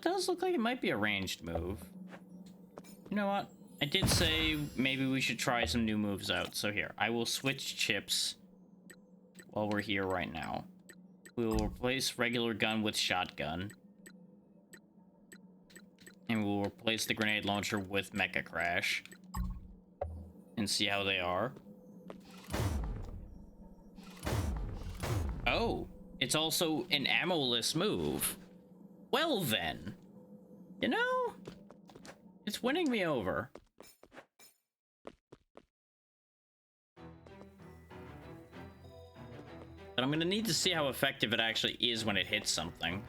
does look like it might be a ranged move. You know what? I did say maybe we should try some new moves out. So here, I will switch chips while we're here right now. We will replace regular gun with shotgun. And we'll replace the grenade launcher with Mecha Crash. And see how they are. Oh, it's also an ammo-less move. Well then. You know, it's winning me over. But I'm gonna need to see how effective it actually is when it hits something.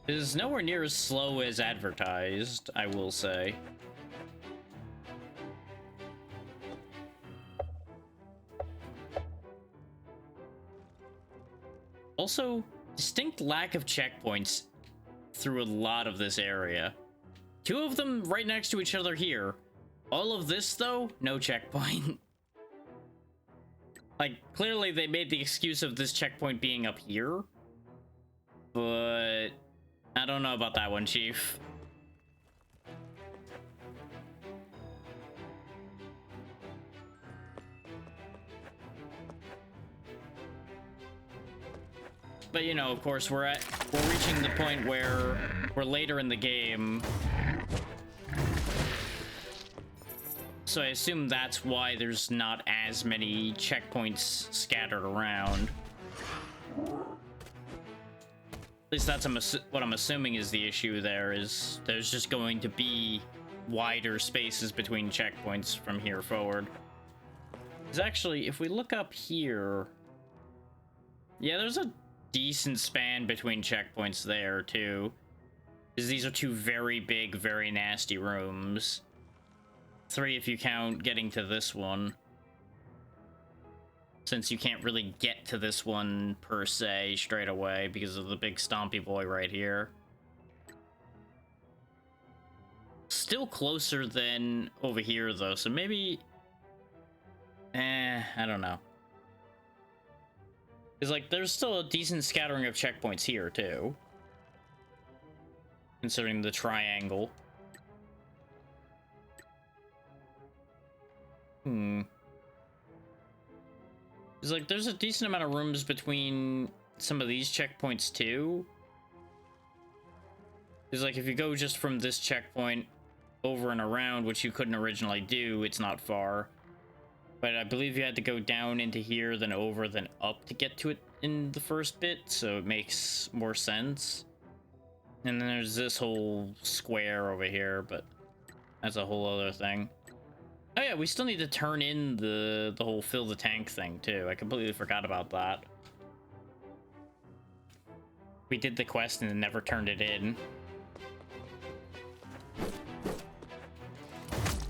It is nowhere near as slow as advertised, I will say. Also, distinct lack of checkpoints through a lot of this area. 2 of them right next to each other here. All of this, though, no checkpoint. Like, clearly they made the excuse of this checkpoint being up here. But I don't know about that one, Chief. But, you know, of course, we're reaching the point where we're later in the game. So I assume that's why there's not as many checkpoints scattered around. At least that's what I'm assuming is the issue there, is there's just going to be wider spaces between checkpoints from here forward. Because actually, if we look up here... Yeah, there's a decent span between checkpoints there, too. Because these are 2 very big, very nasty rooms. 3 if you count getting to this one. Since you can't really get to this one, per se, straight away, because of the big stompy boy right here. Still closer than over here, though, so maybe... I don't know. Because, like, there's still a decent scattering of checkpoints here, too. Considering the triangle. It's like, there's a decent amount of rooms between some of these checkpoints, too. It's like, if you go just from this checkpoint over and around, which you couldn't originally do, it's not far. But I believe you had to go down into here, then over, then up to get to it in the first bit, so it makes more sense. And then there's this whole square over here, but that's a whole other thing. Oh yeah, we still need to turn in the whole fill the tank thing, too. I completely forgot about that. We did the quest and never turned it in.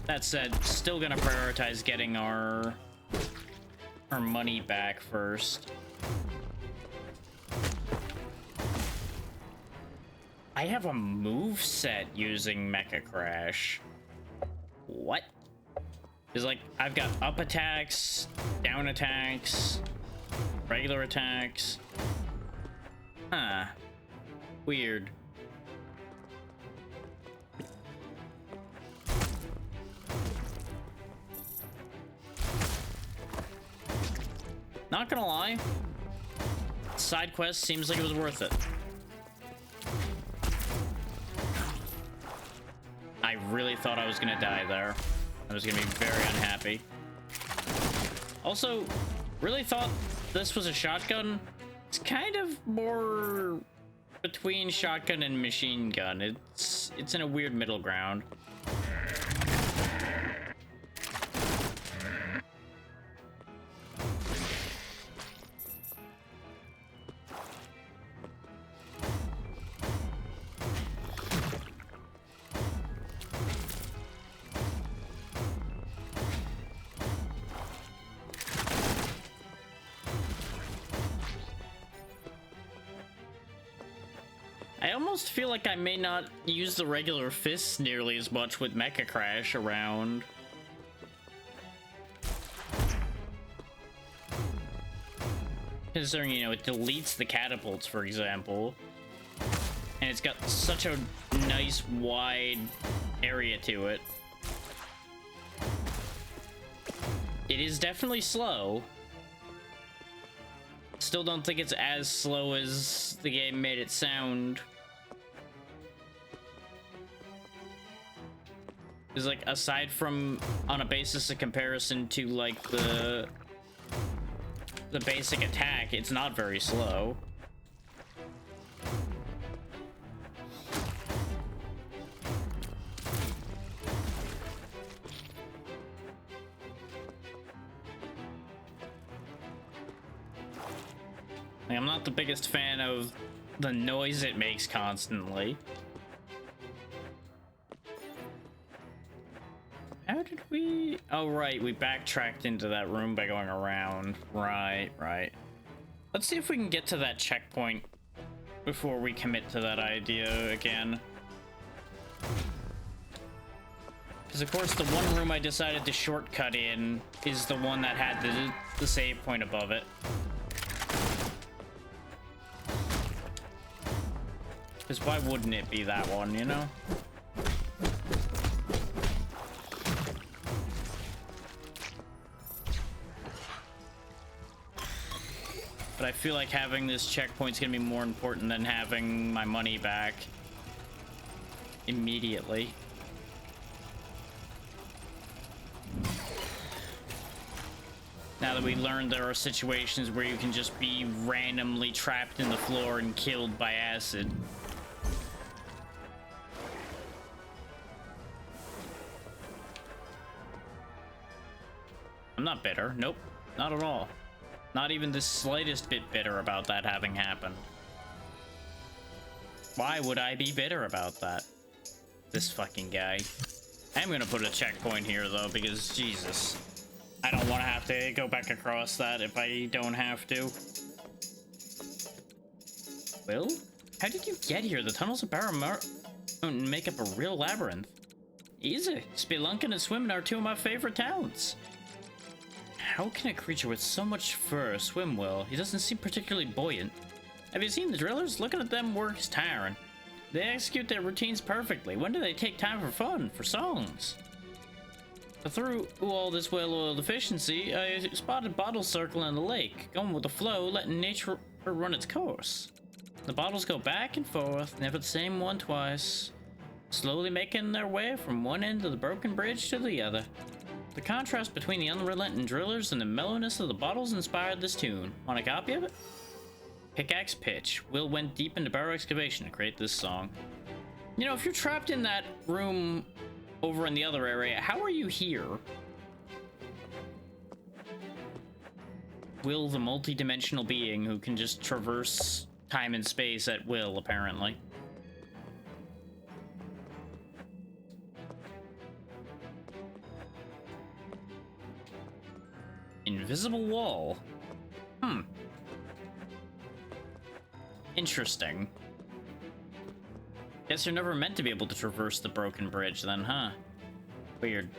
That said, still gonna prioritize getting our money back first. I have a move set using Mecha Crash. What? It's like, I've got up attacks, down attacks, regular attacks. Huh. Weird. Not gonna lie, side quest seems like it was worth it. I really thought I was gonna die there. I was gonna be very unhappy. Also, really thought this was a shotgun. It's kind of more between shotgun and machine gun. It's in a weird middle ground. I I almost feel like I may not use the regular fists nearly as much with Mecha Crash around. Considering, you know, it deletes the catapults, for example. And it's got such a nice wide area to it. It is definitely slow. Still don't think it's as slow as the game made it sound. Because, like, aside from on a basis of comparison to, like, the basic attack, it's not very slow. Like, I'm not the biggest fan of the noise it makes constantly. How did we... Oh, right, we backtracked into that room by going around. Right. Let's see if we can get to that checkpoint before we commit to that idea again. Because, of course, the one room I decided to shortcut in is the one that had the save point above it. Because why wouldn't it be that one, you know? But I feel like having this checkpoint's gonna be more important than having my money back immediately. Now that we learned there are situations where you can just be randomly trapped in the floor and killed by acid. I'm not bitter. Nope, not at all. Not even the slightest bit bitter about that having happened. Why would I be bitter about that? This fucking guy. I'm gonna put a checkpoint here, though, because, Jesus. I don't want to have to go back across that if I don't have to. Will? How did you get here? The tunnels of Biomorph make up a real labyrinth. Easy. Spelunking and swimming are two of my favorite talents. How can a creature with so much fur swim well? He doesn't seem particularly buoyant. Have you seen the drillers? Looking at them work is tiring. They execute their routines perfectly. When do they take time for fun, for songs? But through all this well-oiled efficiency, I spotted bottles circling in the lake, going with the flow, letting nature run its course. The bottles go back and forth, never the same one twice, slowly making their way from one end of the broken bridge to the other. The contrast between the unrelenting drillers and the mellowness of the bottles inspired this tune. Want a copy of it? Pickaxe pitch. Will went deep into burrow excavation to create this song. You know, if you're trapped in that room over in the other area, how are you here? Will, the multi-dimensional being who can just traverse time and space at will, apparently. Invisible wall. Interesting. Guess you're never meant to be able to traverse the broken bridge then, huh? Weird.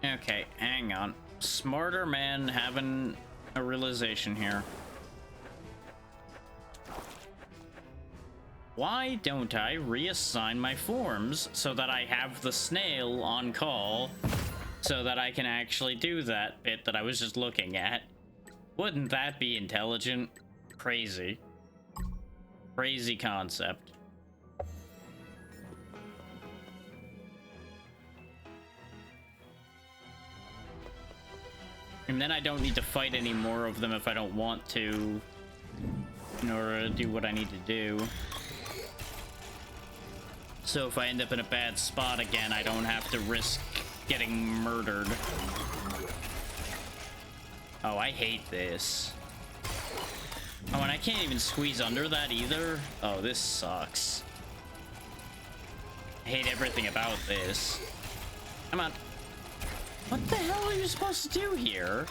Okay, hang on. Smarter man having a realization here. Why don't I reassign my forms so that I have the snail on call so that I can actually do that bit that I was just looking at? Wouldn't that be intelligent? Crazy. Crazy concept. And then I don't need to fight any more of them if I don't want to in order to do what I need to do. So if I end up in a bad spot again, I don't have to risk getting murdered. Oh, I hate this. Oh, and I can't even squeeze under that either. Oh, this sucks. I hate everything about this. Come on. What the hell are you supposed to do here?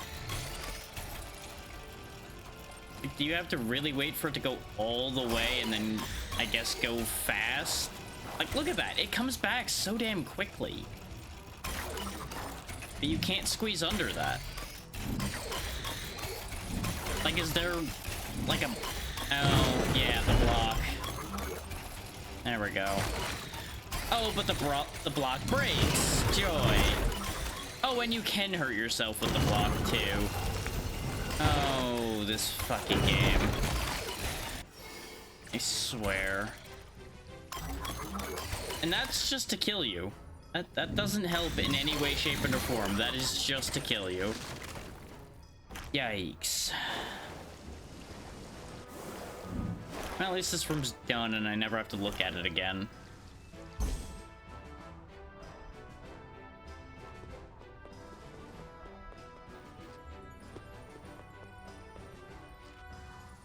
Like, do you have to really wait for it to go all the way and then, I guess, go fast? Like, look at that. It comes back so damn quickly. But you can't squeeze under that. Like, is there, like, a... Oh, yeah, the block. There we go. Oh, but the block breaks. Joy. Oh, and you can hurt yourself with the block, too. Oh, this fucking game. I swear. And that's just to kill you. That doesn't help in any way, shape, or form. That is just to kill you. Yikes. Well, at least this room's done and I never have to look at it again.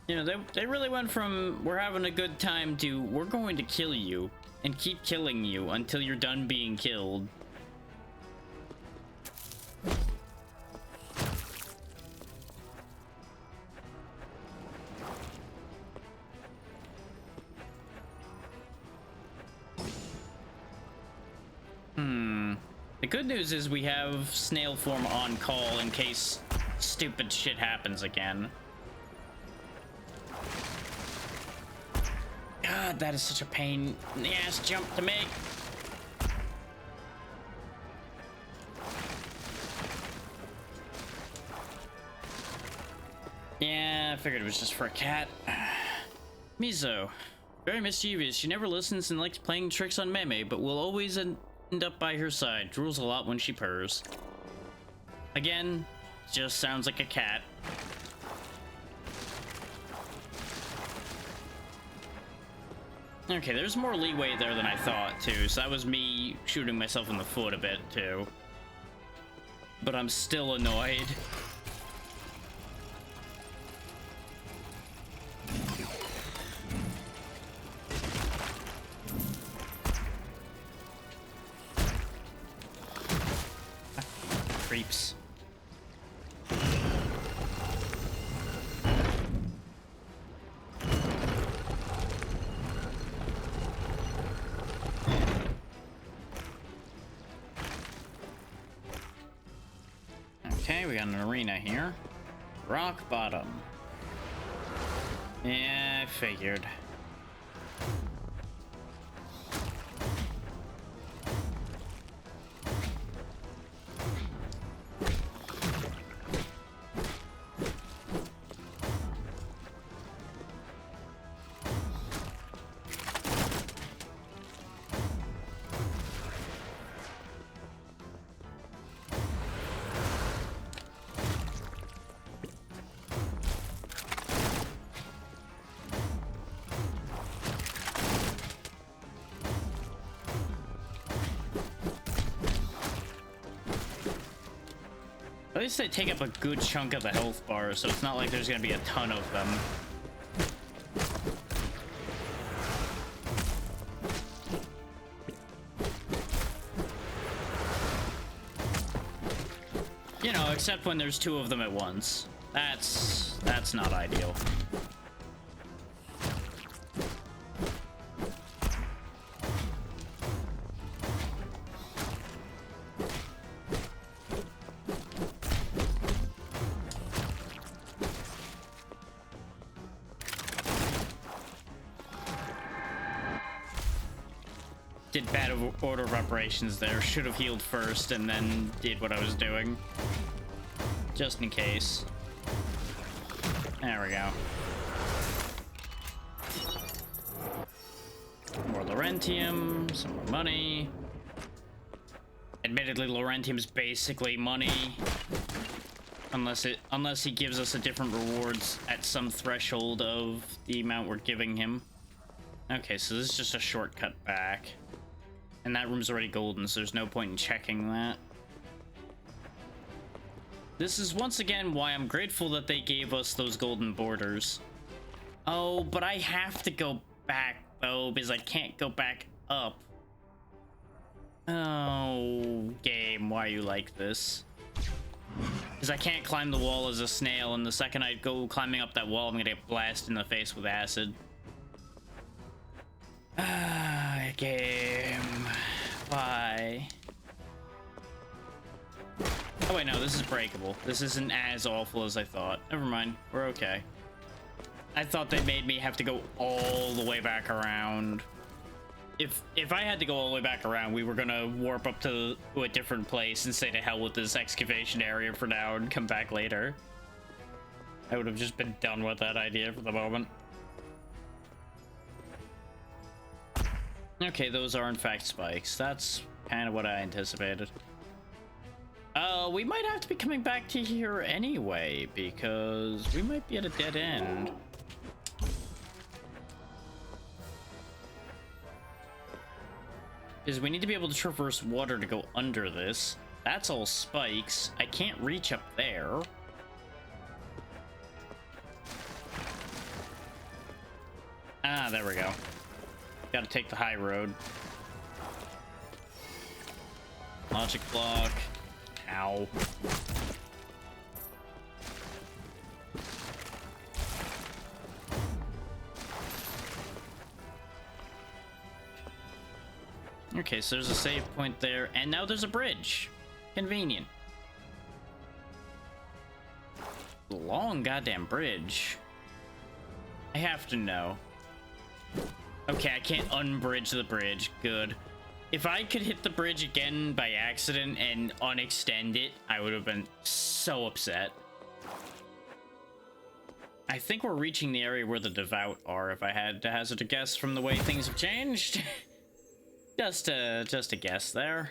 You know, they really went from we're having a good time to we're going to kill you and keep killing you until you're done being killed. The good news is we have snail form on call in case stupid shit happens again. God, that is such a pain in the ass jump to make. Yeah, I figured it was just for a cat. Mizo. Very mischievous. She never listens and likes playing tricks on Meme, but will always end up by her side. Drools a lot when she purrs. Again, just sounds like a cat. Okay, there's more leeway there than I thought, too. So that was me shooting myself in the foot a bit, too. But I'm still annoyed. Creeps. Okay, we got an arena here. Rock bottom. Yeah, I figured. At least they take up a good chunk of the health bar, so it's not like there's gonna be a ton of them. You know, except when there's two of them at once. That's not ideal. Did bad order of operations there. Should have healed first and then did what I was doing. Just in case. There we go. More Laurentium, some more money. Admittedly, Laurentium's basically money. Unless he gives us a different rewards at some threshold of the amount we're giving him. Okay, so this is just a shortcut back. And that room's already golden, so there's no point in checking that. This is once again why I'm grateful that they gave us those golden borders. Oh, but I have to go back, though, because I can't go back up. Oh, game, why are you like this? Because I can't climb the wall as a snail, and the second I go climbing up that wall, I'm gonna get blasted in the face with acid. Ah, game. Why? Oh wait, no, this is breakable. This isn't as awful as I thought. Never mind, we're okay. I thought they made me have to go all the way back around. If I had to go all the way back around, we were gonna warp up to a different place and say to hell with this excavation area for now and come back later. I would have just been done with that idea for the moment. Okay, those are in fact spikes. That's kind of what I anticipated. We might have to be coming back to here anyway, because we might be at a dead end. Because we need to be able to traverse water to go under this. That's all spikes. I can't reach up there. Ah, there we go. Gotta take the high road. Logic block. Ow. Okay, so there's a save point there, and now there's a bridge. Convenient. Long goddamn bridge. I have to know. Okay, I can't unbridge the bridge. Good. If I could hit the bridge again by accident and unextend it, I would have been so upset. I think we're reaching the area where the devout are, if I had to hazard a guess from the way things have changed. Just a guess there.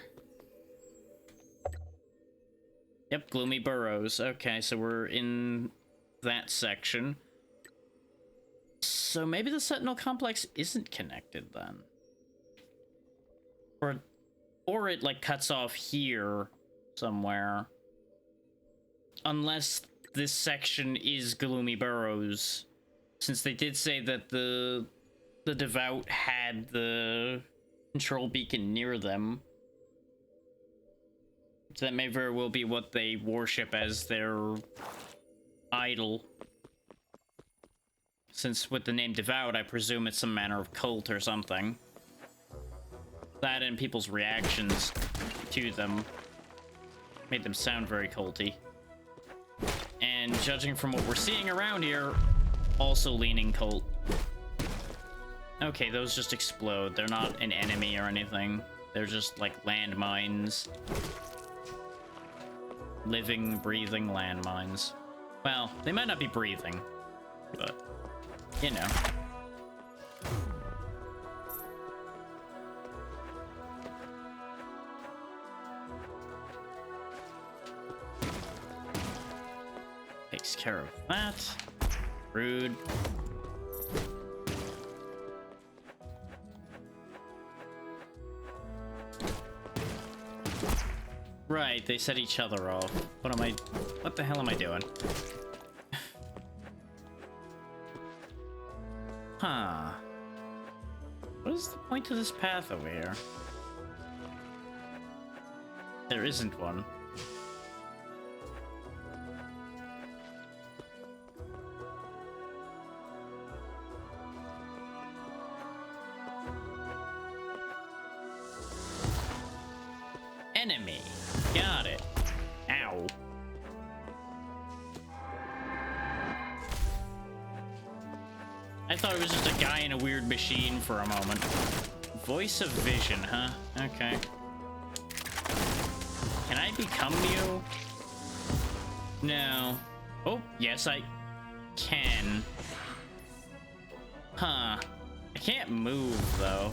Yep, Gloomy Burrows. Okay, so we're in that section. So maybe the Sentinel Complex isn't connected then. Or it like cuts off here somewhere. Unless this section is Gloomy Burrows. Since they did say that the devout had the control beacon near them. So that may very well be what they worship as their idol. Since with the name Devout, I presume it's some manner of cult or something. That and people's reactions to them made them sound very culty. And judging from what we're seeing around here, also leaning cult. Okay, those just explode. They're not an enemy or anything. They're just like landmines. Living, breathing landmines. Well, they might not be breathing, but you know. Takes care of that. Rude. Right, they set each other off. What the hell am I doing? Huh. What is the point of this path over here? There isn't one. Enemy. Got it. Ow. I thought it was just a guy in a weird machine for a moment. Voice of vision, huh? Okay. Can I become you? No. Oh, yes, I can. Huh. I can't move, though.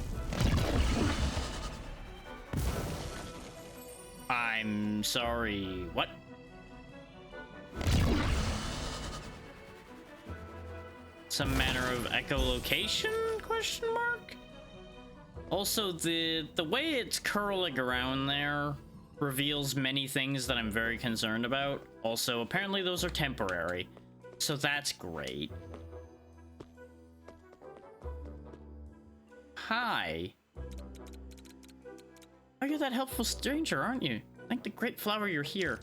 I'm sorry. What? Some manner of echolocation? Question mark? Also, the way it's curling around there reveals many things that I'm very concerned about. Also, apparently those are temporary. So that's great. Hi. Oh, you're that helpful stranger, aren't you? Thank the great flower you're here.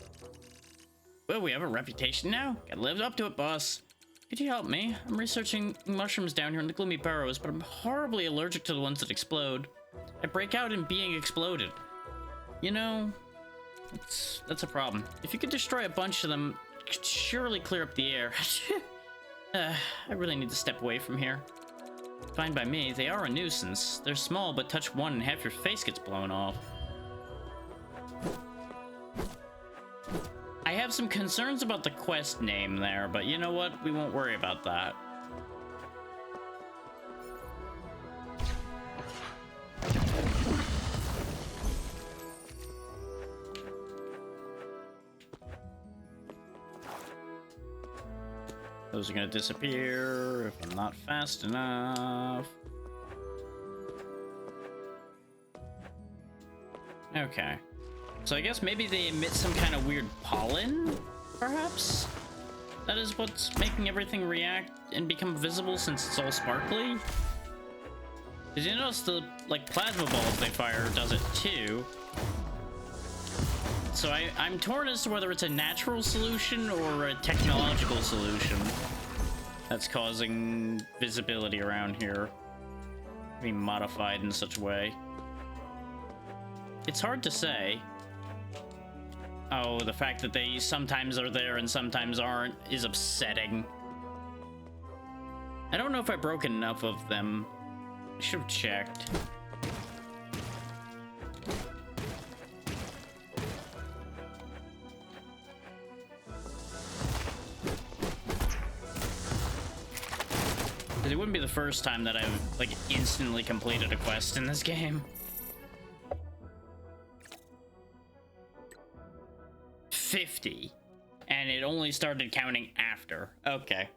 Well, we have a reputation now. Gotta live up to it, boss. Could you help me? I'm researching mushrooms down here in the gloomy burrows, but I'm horribly allergic to the ones that explode. I break out in being exploded. You know, that's a problem. If you could destroy a bunch of them, it could surely clear up the air. I really need to step away from here. Fine by me, they are a nuisance. They're small, but touch one and half your face gets blown off. I have some concerns about the quest name there, but you know what? We won't worry about that. Those are gonna disappear if I'm not fast enough. Okay. So I guess maybe they emit some kind of weird pollen, perhaps? That is what's making everything react and become visible since it's all sparkly? Did you notice the, like, plasma balls they fire does it too? So I'm torn as to whether it's a natural solution or a technological solution that's causing visibility around here being modified in such a way. It's hard to say. Oh, the fact that they sometimes are there and sometimes aren't is upsetting. I don't know if I broke enough of them. I should have checked. It wouldn't be the first time that I've, like, instantly completed a quest in this game. 50. And it only started counting after. Okay.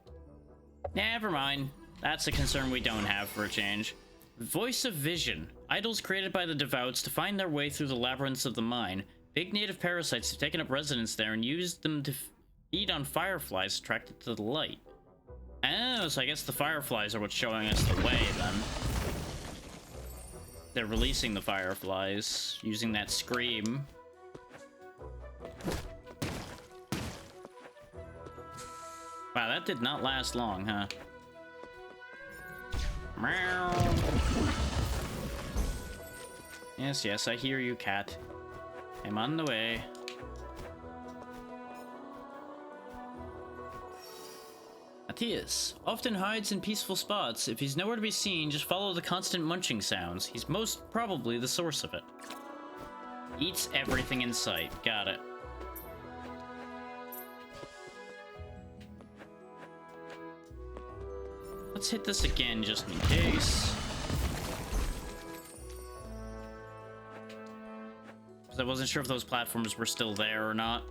Never mind. That's a concern we don't have for a change. Voice of Vision. Idols created by the devouts to find their way through the labyrinths of the mine. Big native parasites have taken up residence there and used them to feed on fireflies attracted to the light. Oh, so I guess the fireflies are what's showing us the way, then. They're releasing the fireflies, using that scream. Wow, that did not last long, huh? Meow. Yes, yes, I hear you, cat. I'm on the way. Matthias often hides in peaceful spots. If he's nowhere to be seen, just follow the constant munching sounds. He's most probably the source of it. Eats everything in sight. Got it. Let's hit this again just in case. Because I wasn't sure if those platforms were still there or not.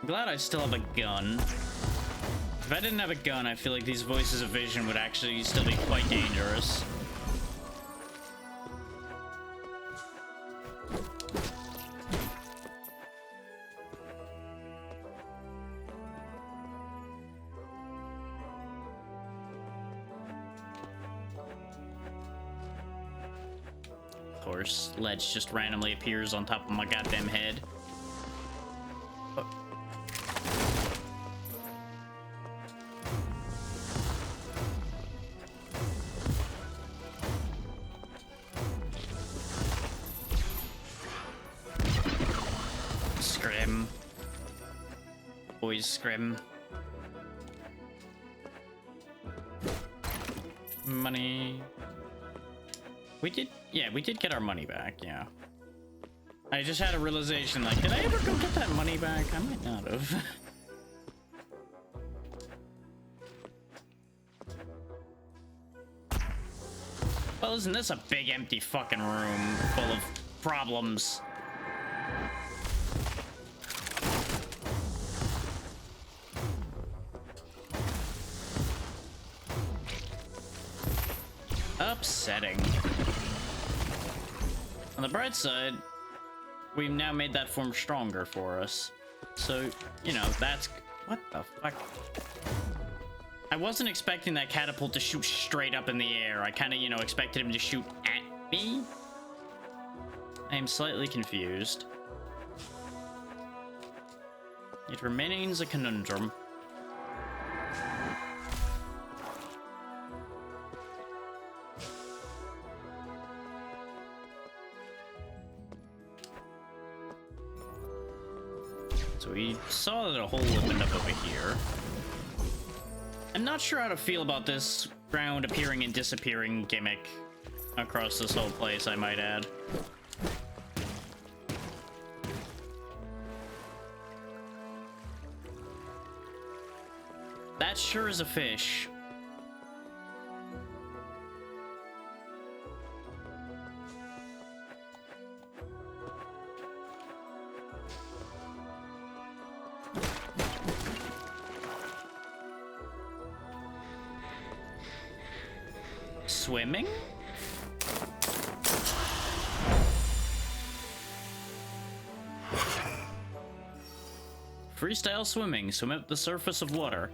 I'm glad I still have a gun. If I didn't have a gun, I feel like these voices of vision would actually still be quite dangerous. Of course, ledge just randomly appears on top of my goddamn head. Scrim. Money. We did get our money back, yeah. I just had a realization, like, did I ever go get that money back? I might not have. Well, isn't this a big empty fucking room full of problems? Upsetting. On the bright side, we've now made that form stronger for us. So, you know, that's... What the fuck? I wasn't expecting that catapult to shoot straight up in the air. I kind of, you know, expected him to shoot at me. I am slightly confused. It remains a conundrum. So we saw that a hole opened up over here. I'm not sure how to feel about this ground appearing and disappearing gimmick across this whole place, I might add. That sure is a fish. Swimming? Freestyle swimming. Swim up the surface of water.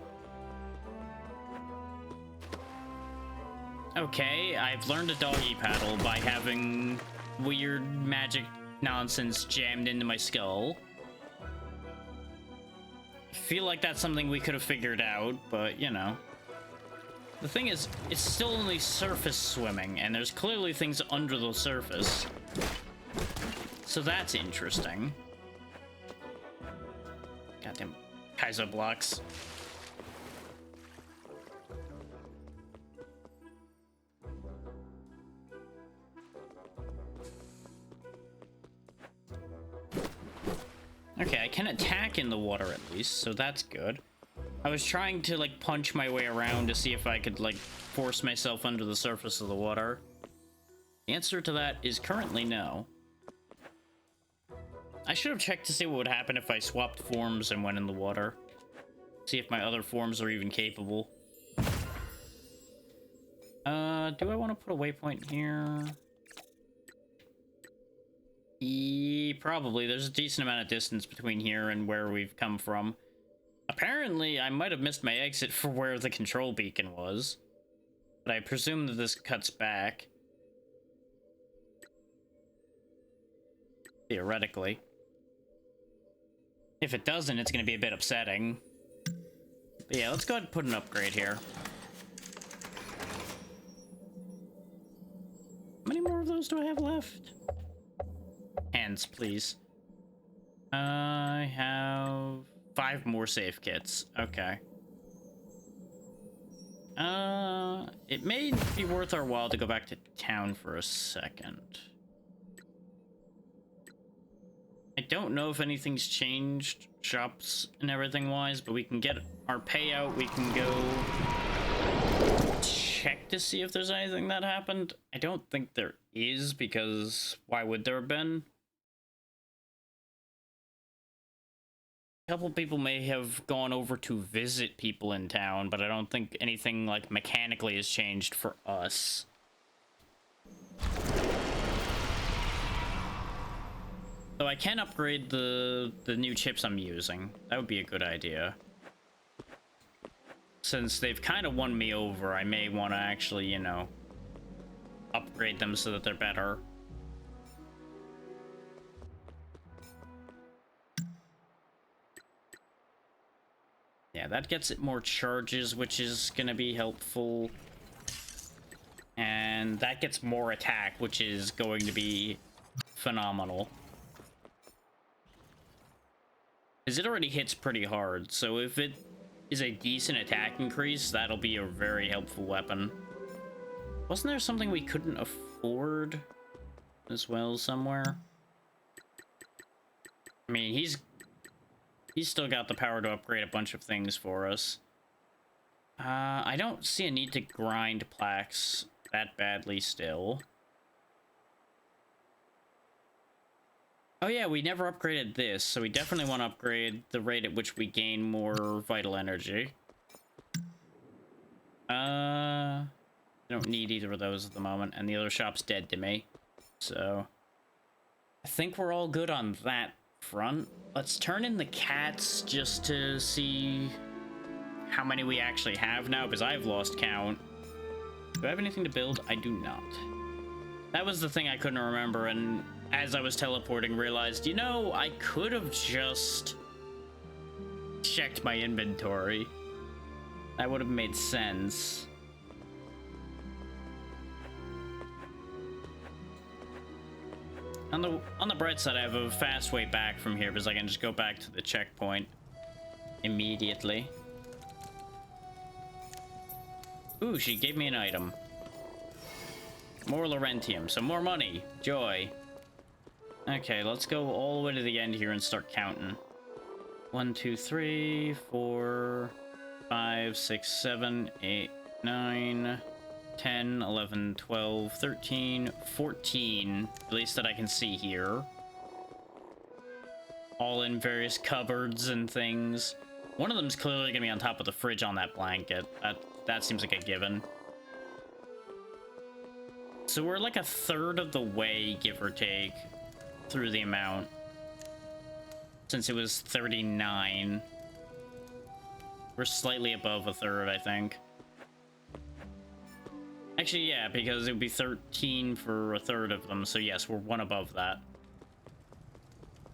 Okay, I've learned a doggy paddle by having weird magic nonsense jammed into my skull. I feel like that's something we could have figured out, but, you know. The thing is, it's still only surface swimming, and there's clearly things under the surface. So that's interesting. Goddamn Kaizo blocks. Okay, I can attack in the water at least, so that's good. I was trying to, like, punch my way around to see if I could, like, force myself under the surface of the water. The answer to that is currently no. I should have checked to see what would happen if I swapped forms and went in the water. See if my other forms are even capable. Do I want to put a waypoint here? Probably. There's a decent amount of distance between here and where we've come from. Apparently, I might have missed my exit for where the control beacon was. But I presume that this cuts back. Theoretically. If it doesn't, it's going to be a bit upsetting. But yeah, let's go ahead and put an upgrade here. How many more of those do I have left? Hands, please. I have 5 more safe kits. Okay. It may be worth our while to go back to town for a second. I don't know if anything's changed shops and everything wise, but we can get our payout. We can go check to see if there's anything that happened. I don't think there is, because why would there have been? A couple people may have gone over to visit people in town, but I don't think anything, like, mechanically has changed for us. So I can upgrade the new chips I'm using. That would be a good idea. Since they've kind of won me over, I may want to actually, you know, upgrade them so that they're better. Yeah, that gets it more charges, which is gonna be helpful. And that gets more attack, which is going to be phenomenal. Because it already hits pretty hard, so if it is a decent attack increase, that'll be a very helpful weapon. Wasn't there something we couldn't afford as well somewhere? I mean, he's still got the power to upgrade a bunch of things for us. I don't see a need to grind plaques that badly still. Oh yeah, we never upgraded this, so we definitely want to upgrade the rate at which we gain more vital energy. I don't need either of those at the moment, and the other shop's dead to me. So I I think we're all good on that front. Let's turn in the cats just to see how many we actually have now, because I've lost count. Do I have anything to build? I do not. That was the thing I couldn't remember, and as I was teleporting, realized, you know, I could have just checked my inventory. That would have made sense. On the bright side, I have a fast way back from here because I can just go back to the checkpoint immediately. Ooh, she gave me an item. More Laurentium, so more money. Joy. Okay, let's go all the way to the end here and start counting. 1, 2, 3, 4, 5, 6, 7, 8, 9, 10, 11, 12, 13, 14, at least that I can see here. All in various cupboards and things. One of them's clearly gonna be on top of the fridge on that blanket. That seems like a given. So we're like a third of the way, give or take, through the amount. Since it was 39. We're slightly above a third, I think. Actually, yeah, because it would be 13 for a third of them, so yes, we're one above that.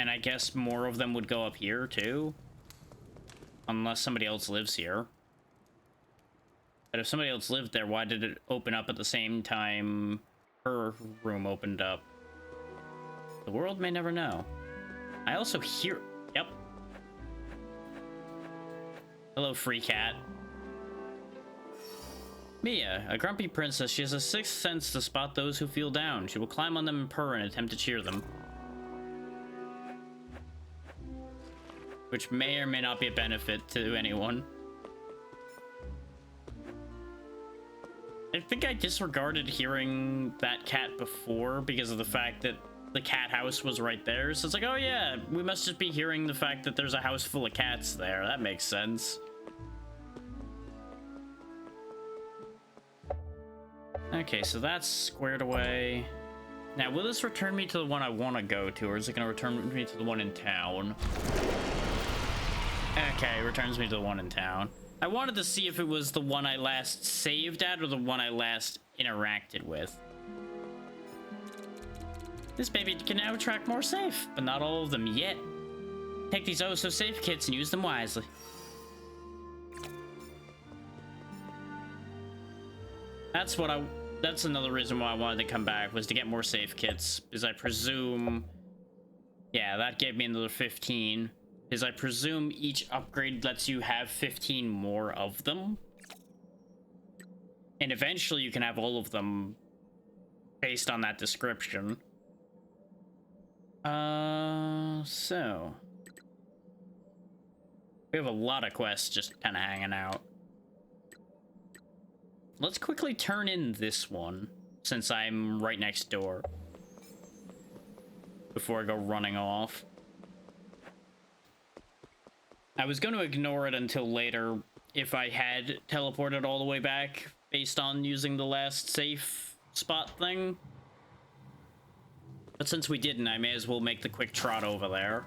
And I guess more of them would go up here, too? Unless somebody else lives here. But if somebody else lived there, why did it open up at the same time her room opened up? The world may never know. I also hear... Yep. Hello, free cat. Mia, a grumpy princess. She has a sixth sense to spot those who feel down. She will climb on them and purr and attempt to cheer them. Which may or may not be a benefit to anyone. I think I disregarded hearing that cat before because of the fact that the cat house was right there. So it's like, oh yeah, we must just be hearing the fact that there's a house full of cats there. That makes sense. Okay, so that's squared away. Now, will this return me to the one I want to go to, or is it going to return me to the one in town? Okay, it returns me to the one in town. I wanted to see if it was the one I last saved at or the one I last interacted with. This baby can now track more safe, but not all of them yet. Take these oh-so-safe kits and use them wisely. That's another reason why I wanted to come back, was to get more safe kits, because I presume... Yeah, that gave me another 15. Because I presume each upgrade lets you have 15 more of them. And eventually you can have all of them based on that description. So... We have a lot of quests just kind of hanging out. Let's quickly turn in this one, since I'm right next door. Before I go running off. I was going to ignore it until later if I had teleported all the way back based on using the last safe spot thing. But since we didn't, I may as well make the quick trot over there.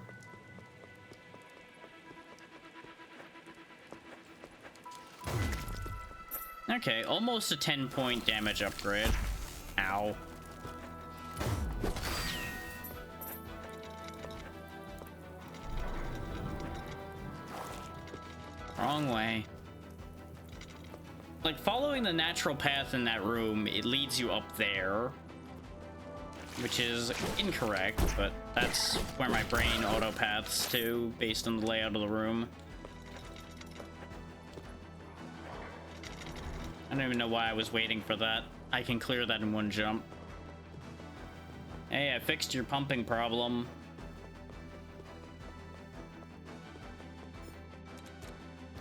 Okay, almost a 10-point damage upgrade. Ow. Wrong way. Like, following the natural path in that room, it leads you up there. Which is incorrect, but that's where my brain auto-paths to, based on the layout of the room. I don't even know why I was waiting for that. I can clear that in one jump. Hey, I fixed your pumping problem.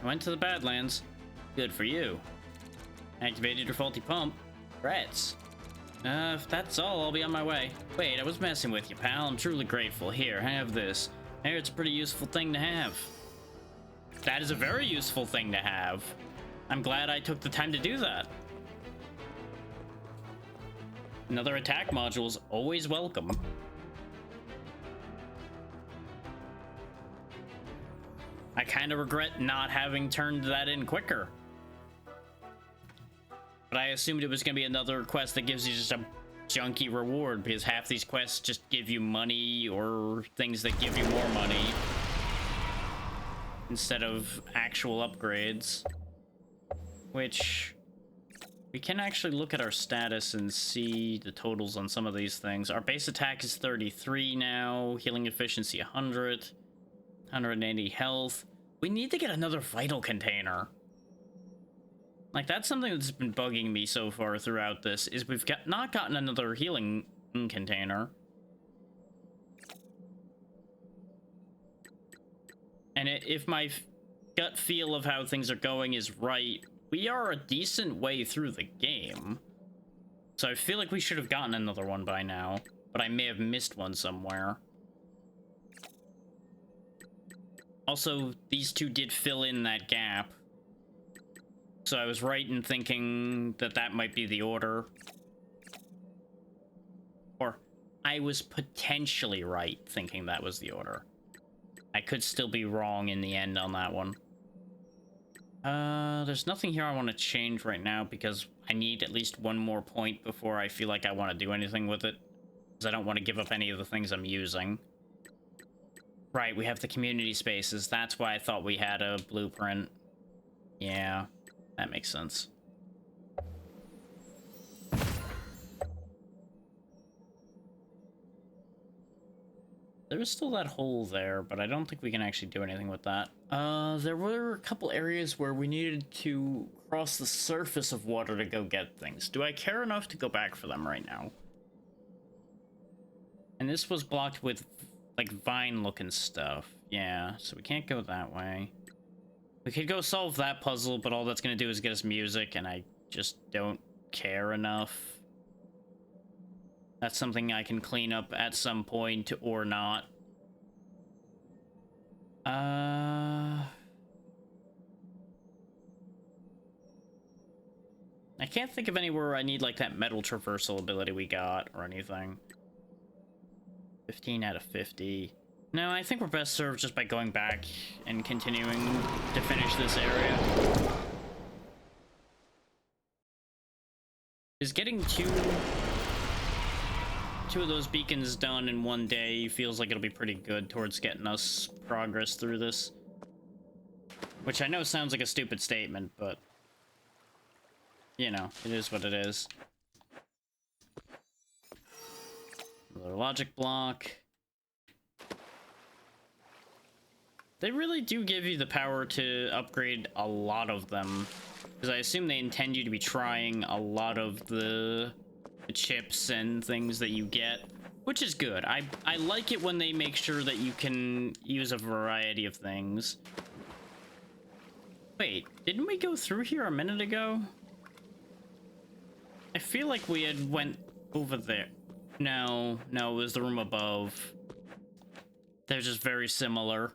I went to the Badlands. Good for you. Activated your faulty pump. Rats. If that's all, I'll be on my way. Wait, I was messing with you, pal. I'm truly grateful. Here, have this. I hear it's a pretty useful thing to have. That is a very useful thing to have. I'm glad I took the time to do that. Another attack module is always welcome. I kind of regret not having turned that in quicker. But I assumed it was going to be another quest that gives you just a junky reward, because half these quests just give you money or things that give you more money instead of actual upgrades. Which, we can actually look at our status and see the totals on some of these things. Our base attack is 33 now, healing efficiency 100, 180 health. We need to get another vital container. Like, that's something that's been bugging me so far throughout this, is we've not gotten another healing container. And if my gut feel of how things are going is right, we are a decent way through the game. So I feel like we should have gotten another one by now, but I may have missed one somewhere. Also, these two did fill in that gap. So I was right in thinking that that might be the order. Or I was potentially right thinking that was the order. I could still be wrong in the end on that one. There's nothing here I want to change right now because I need at least one more point before I feel like I want to do anything with it. Because I don't want to give up any of the things I'm using. Right, we have the community spaces. That's why I thought we had a blueprint. Yeah, that makes sense. There's still that hole there, but I don't think we can actually do anything with that. There were a couple areas where we needed to cross the surface of water to go get things. Do I care enough to go back for them right now? And this was blocked with, like, vine-looking stuff. Yeah, so we can't go that way. We could go solve that puzzle, but all that's gonna do is get us music, and I just don't care enough. That's something I can clean up at some point, or not. I can't think of anywhere I need, like, that metal traversal ability we got, or anything. 15 out of 50. No, I think we're best served just by going back and continuing to finish this area. Is getting two of those beacons done in one day feels like it'll be pretty good towards getting us progress through this. Which I know sounds like a stupid statement, but you know, it is what it is. Another logic block. They really do give you the power to upgrade a lot of them, because I assume they intend you to be trying a lot of the chips and things that you get, which is good. I like it when they make sure that you can use a variety of things. Wait, didn't we go through here a minute ago? I feel like we had went over there. No, it was the room above. They're just very similar.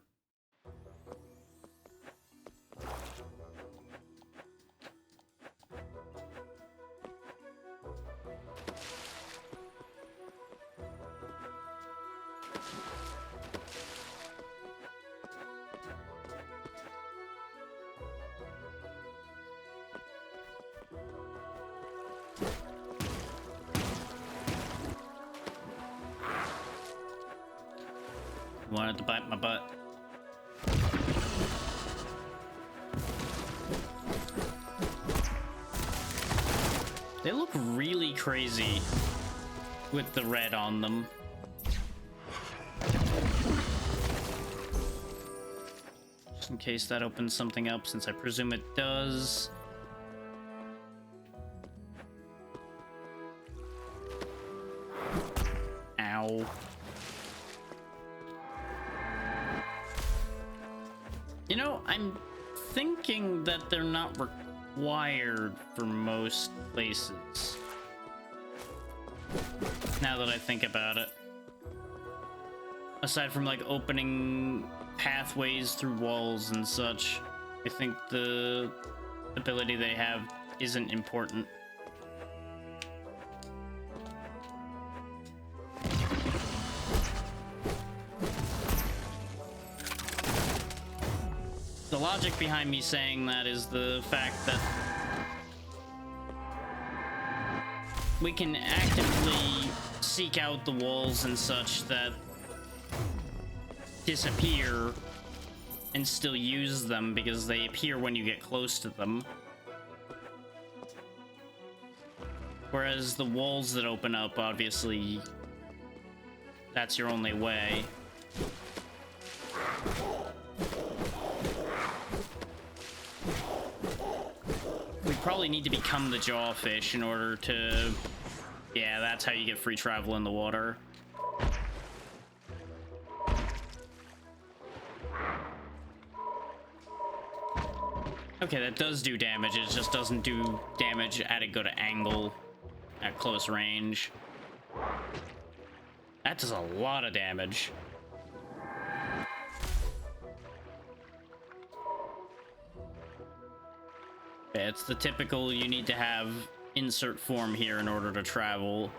Wanted to bite my butt. They look really crazy with the red on them. Just in case that opens something up, since I presume it does. Ow. You know, I'm thinking that they're not required for most places. Now that I think about it. Aside from, like, opening pathways through walls and such, I think the ability they have isn't important. logic behind me saying that is the fact that we can actively seek out the walls and such that disappear and still use them because they appear when you get close to them. Whereas the walls that open up, obviously, that's your only way. We probably need to become the jawfish in order to... Yeah, that's how you get free travel in the water. Okay, that does do damage. It just doesn't do damage at a good angle at close range. That does a lot of damage. Yeah, it's the typical, you need to have insert form here in order to travel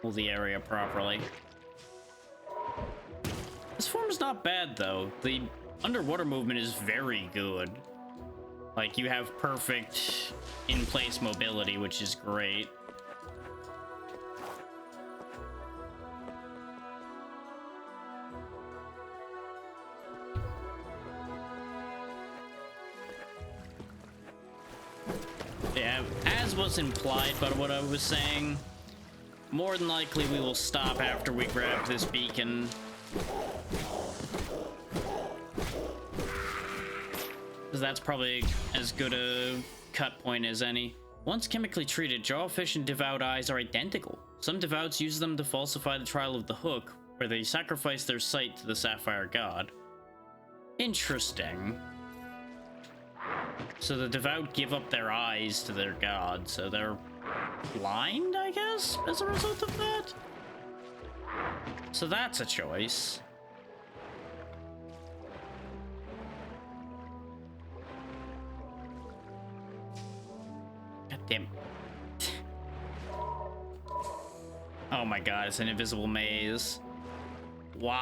the area properly. This form's not bad, though. The underwater movement is very good. Like, you have perfect in-place mobility, which is great. Yeah, as was implied by what I was saying, more than likely we will stop after we grab this beacon. Because that's probably as good a cut point as any. Once chemically treated, jawfish and devout eyes are identical. Some devouts use them to falsify the trial of the hook, where they sacrifice their sight to the sapphire god. Interesting. So the devout give up their eyes to their god, so they're blind, I guess, as a result of that? So that's a choice. God damn. Oh my god, it's an invisible maze. Why?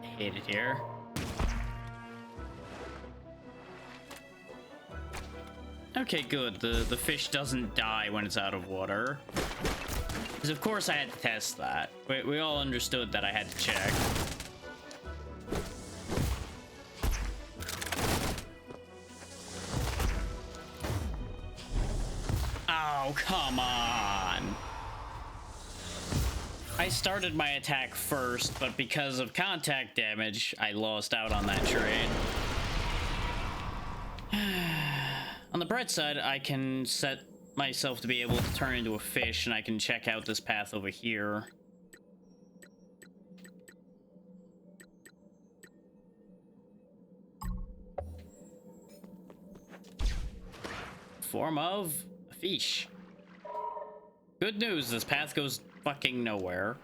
I hate it here. Okay, good. The fish doesn't die when it's out of water. Because of course I had to test that. We all understood that I had to check. Oh, come on. I started my attack first, but because of contact damage, I lost out on that trade. On the bright side, I can set myself to be able to turn into a fish, and I can check out this path over here. Form of a fish. Good news, this path goes fucking nowhere.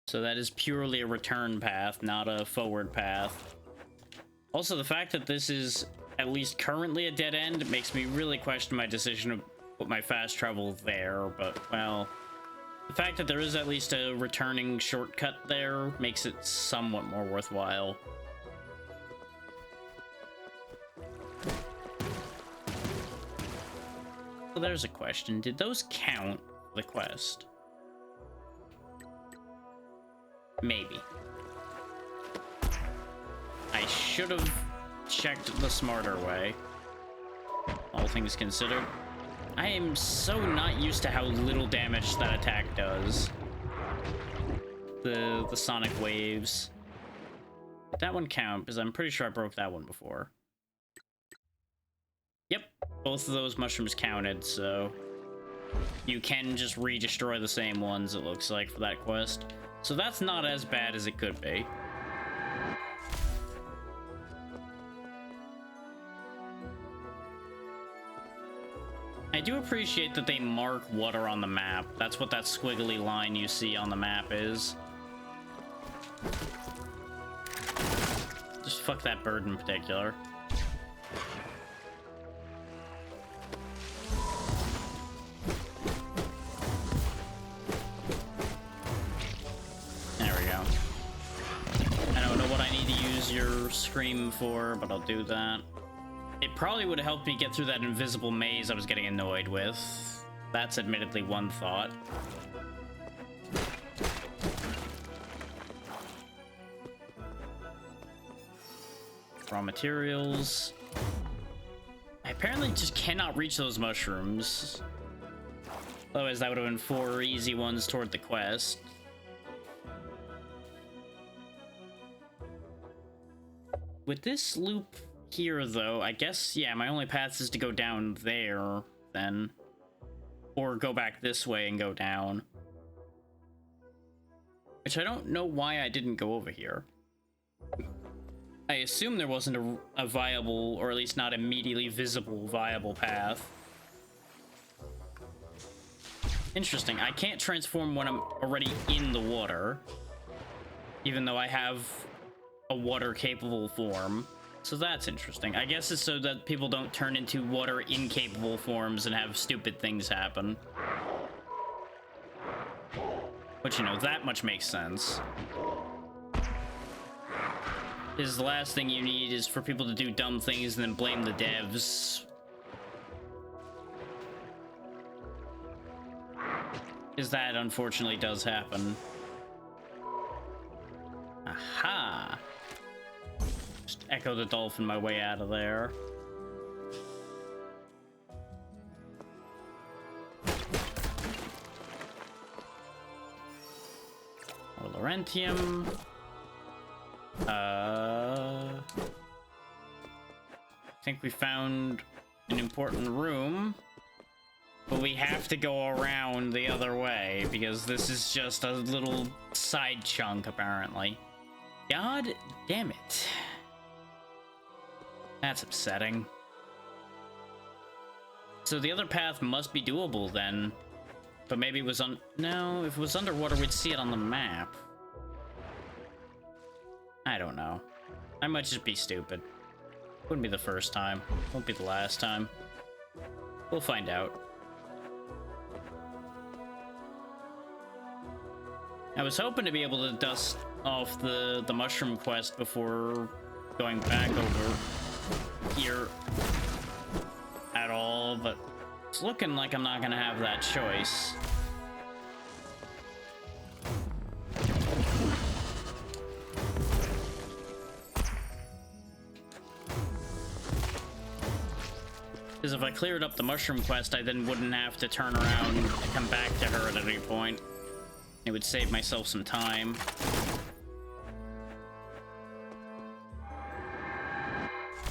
So that is purely a return path, not a forward path. Also, the fact that this is at least currently a dead end makes me really question my decision to put my fast travel there, but, well, the fact that there is at least a returning shortcut there makes it somewhat more worthwhile. So there's a question. Did those count for the quest? Maybe. I should have checked the smarter way. All things considered. I am so not used to how little damage that attack does. The sonic waves. Did that one count? Because I'm pretty sure I broke that one before. Yep, both of those mushrooms counted, so you can just re-destroy the same ones, it looks like, for that quest. So that's not as bad as it could be. I do appreciate that they mark water on the map. That's what that squiggly line you see on the map is. Just fuck that bird in particular. Scream for, but I'll do that. It probably would have helped me get through that invisible maze I was getting annoyed with. That's admittedly one thought. Raw materials. I apparently just cannot reach those mushrooms. Otherwise, that would have been 4 easy ones toward the quest. With this loop here, though, I guess, yeah, my only path is to go down there, then. Or go back this way and go down. Which I don't know why I didn't go over here. I assume there wasn't a viable, or at least not immediately visible, viable path. Interesting. I can't transform when I'm already in the water. Even though I have a water-capable form. So that's interesting. I guess it's so that people don't turn into water-incapable forms and have stupid things happen. But, you know, that much makes sense. Because the last thing you need is for people to do dumb things and then blame the devs. Because that, unfortunately, does happen. Aha! Just echo the dolphin my way out of there. Or Laurentium. I think we found an important room, but we have to go around the other way because this is just a little side chunk, apparently. God damn it. That's upsetting. So the other path must be doable then, but maybe it was no, if it was underwater, we'd see it on the map. I don't know. I might just be stupid. Wouldn't be the first time. Won't be the last time. We'll find out. I was hoping to be able to dust off the mushroom quest before going back over here at all, but it's looking like I'm not gonna have that choice. Because if I cleared up the mushroom quest, I then wouldn't have to turn around and come back to her at any point. It would save myself some time.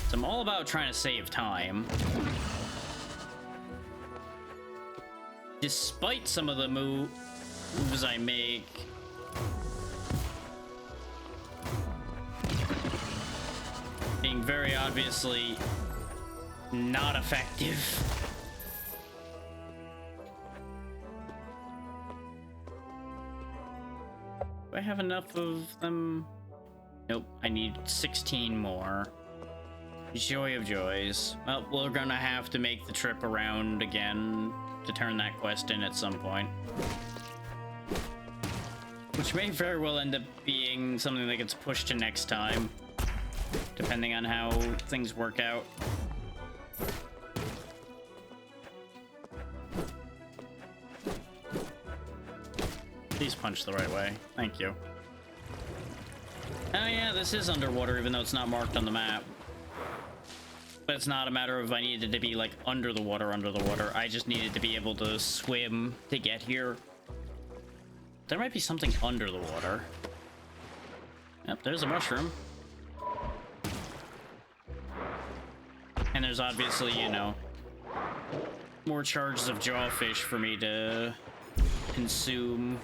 So I'm all about trying to save time. Despite some of the moves I make. Being very obviously not effective. Do I have enough of them? Nope, I need 16 more. Joy of joys. Well, we're gonna have to make the trip around again to turn that quest in at some point. Which may very well end up being something that gets pushed to next time, depending on how things work out. Please punch the right way. Thank you. Oh yeah, this is underwater, even though it's not marked on the map. But it's not a matter of I needed to be, like, under the water. I just needed to be able to swim to get here. There might be something under the water. Yep, there's a mushroom. And there's obviously, you know, more charges of jawfish for me to consume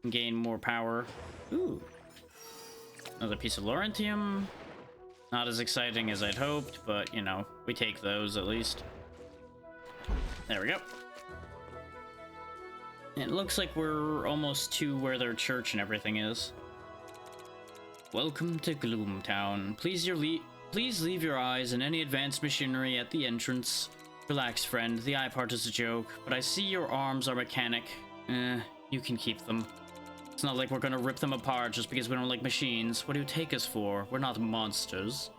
and gain more power. Ooh. Another piece of Laurentium. Not as exciting as I'd hoped, but, you know, we take those at least. There we go. It looks like we're almost to where their church and everything is. Welcome to Gloomtown. Please leave your eyes and any advanced machinery at the entrance. Relax, friend. The eye part is a joke, but I see your arms are mechanic. You can keep them. It's not like we're gonna rip them apart just because we don't like machines. What do you take us for? We're not monsters.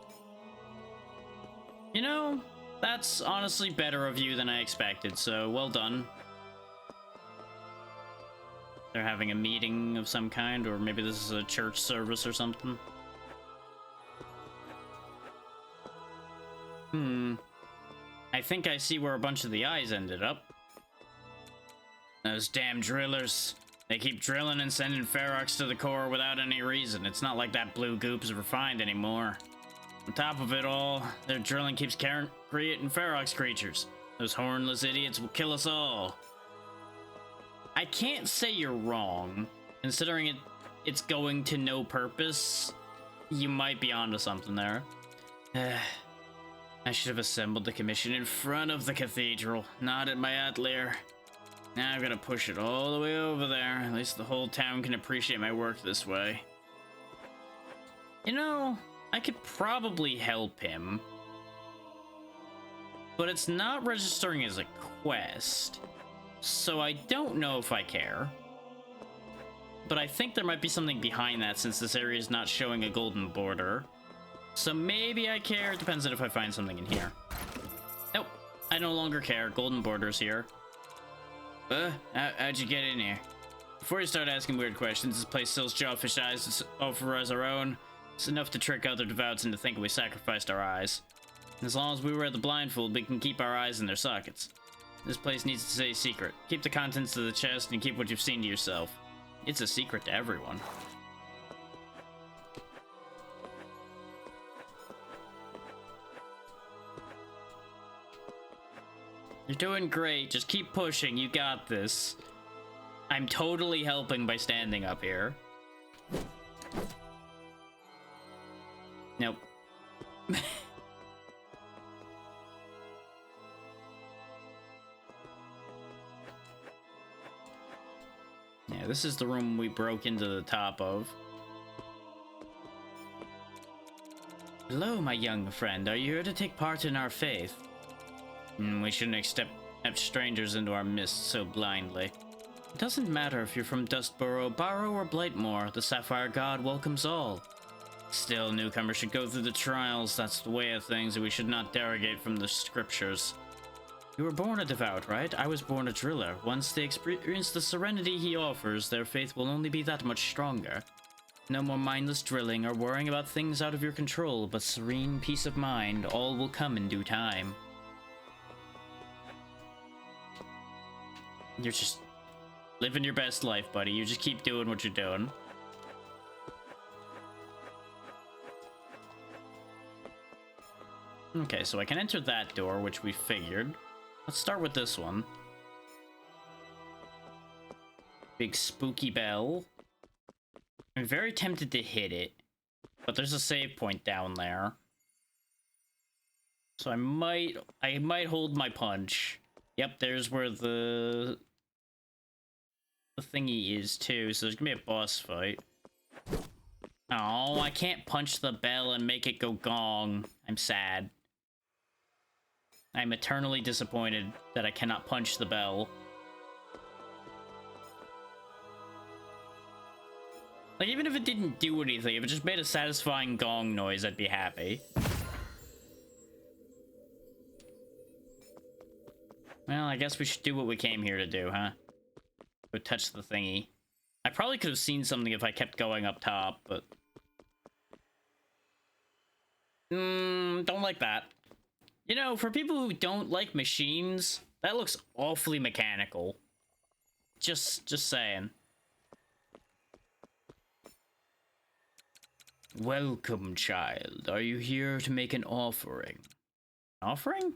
You know, that's honestly better of you than I expected, so well done. They're having a meeting of some kind, or maybe this is a church service or something. I think I see where a bunch of the eyes ended up. Those damn drillers. They keep drilling and sending Ferox to the core without any reason. It's not like that blue goop is refined anymore. On top of it all, their drilling keeps creating Ferox creatures. Those hornless idiots will kill us all. I can't say you're wrong. Considering it's going to no purpose, you might be onto something there. I should have assembled the commission in front of the cathedral, not at my atelier. Now I've got to push it all the way over there. At least the whole town can appreciate my work this way. You know, I could probably help him. But it's not registering as a quest. So I don't know if I care. But I think there might be something behind that since this area is not showing a golden border. So maybe I care. It depends on if I find something in here. Nope. I no longer care. Golden border's here. How'd you get in here? Before you start asking weird questions, this place sells jawfish eyes to offer as our own. It's enough to trick other devouts into thinking we sacrificed our eyes. As long as we wear the blindfold, we can keep our eyes in their sockets. This place needs to stay secret. Keep the contents of the chest and keep what you've seen to yourself. It's a secret to everyone. You're doing great. Just keep pushing. You got this. I'm totally helping by standing up here. Nope. Yeah, this is the room we broke into the top of. Hello, my young friend. Are you here to take part in our faith? We shouldn't accept strangers into our midst so blindly. It doesn't matter if you're from Dustborough, Barrow, or Blightmoor. The Sapphire God welcomes all. Still, newcomers should go through the trials. That's the way of things, and we should not derogate from the scriptures. You were born a devout, right? I was born a driller. Once they experience the serenity he offers, their faith will only be that much stronger. No more mindless drilling or worrying about things out of your control, but serene peace of mind. All will come in due time. You're just living your best life, buddy. You just keep doing what you're doing. Okay, so I can enter that door, which we figured. Let's start with this one. Big spooky bell. I'm very tempted to hit it, but there's a save point down there. So I might hold my punch. Yep, there's where the thingy is too, so there's gonna be a boss fight. Oh, I can't punch the bell and make it go gong. I'm sad. I'm eternally disappointed that I cannot punch the bell. Like, even if it didn't do anything, if it just made a satisfying gong noise, I'd be happy. Well, I guess we should do what we came here to do, huh? Go touch the thingy. I probably could have seen something if I kept going up top, but... don't like that. You know, for people who don't like machines, that looks awfully mechanical. Just saying. Welcome, child. Are you here to make an offering? Offering?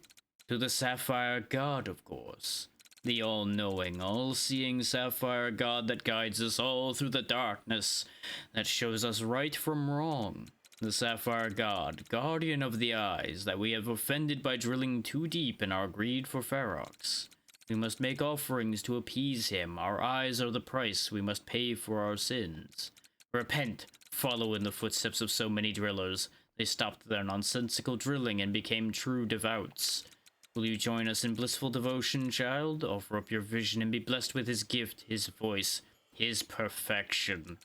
To the Sapphire God, of course. The all-knowing, all-seeing Sapphire God that guides us all through the darkness, that shows us right from wrong. The Sapphire God, guardian of the eyes, that we have offended by drilling too deep in our greed for Ferox. We must make offerings to appease him. Our eyes are the price we must pay for our sins. Repent, follow in the footsteps of so many drillers. They stopped their nonsensical drilling and became true devouts. Will you join us in blissful devotion, child? Offer up your vision and be blessed with his gift, his voice. His perfection.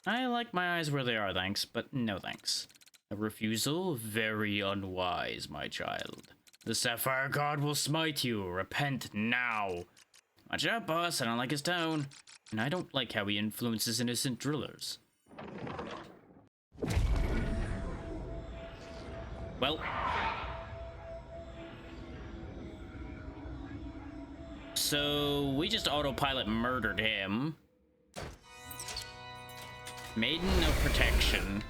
I like my eyes where they are, thanks, but no thanks. A refusal? Very unwise, my child. The Sapphire God will smite you. Repent now. Watch out, boss. I don't like his tone. And I don't like how he influences innocent drillers. Well. So, we just autopilot murdered him. Maiden of Protection.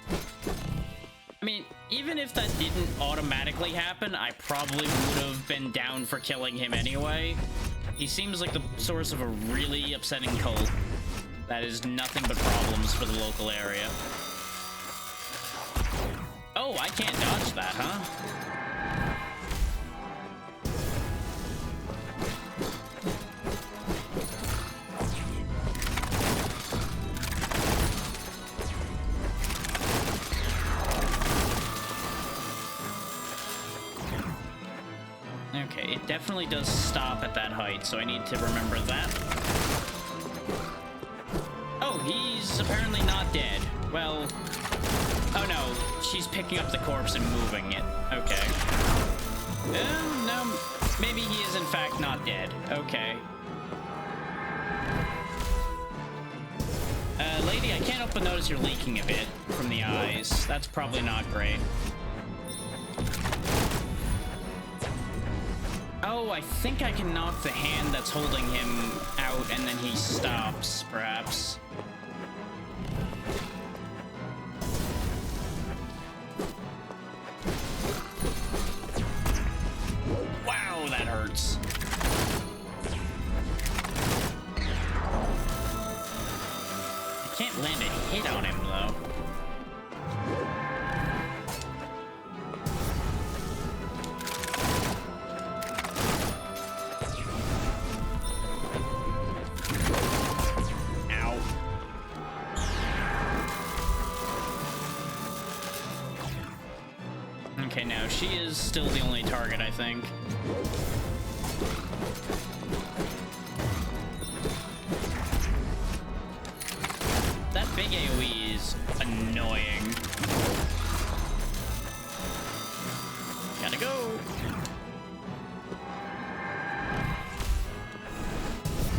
I mean, even if that didn't automatically happen, I probably would have been down for killing him anyway. He seems like the source of a really upsetting cult that is nothing but problems for the local area. Oh, I can't dodge that, huh? Okay, it definitely does stop at that height, so I need to remember that. Oh, he's apparently not dead. Well, oh no, she's picking up the corpse and moving it. Okay. No, maybe he is in fact not dead. Okay. Lady, I can't help but notice you're leaking a bit from the eyes. That's probably not great. Oh, I think I can knock the hand that's holding him out, and then he stops, perhaps. Wow, that hurts. I can't land a hit on him, though. Okay, now she is still the only target, I think. That big AoE is annoying. Gotta go.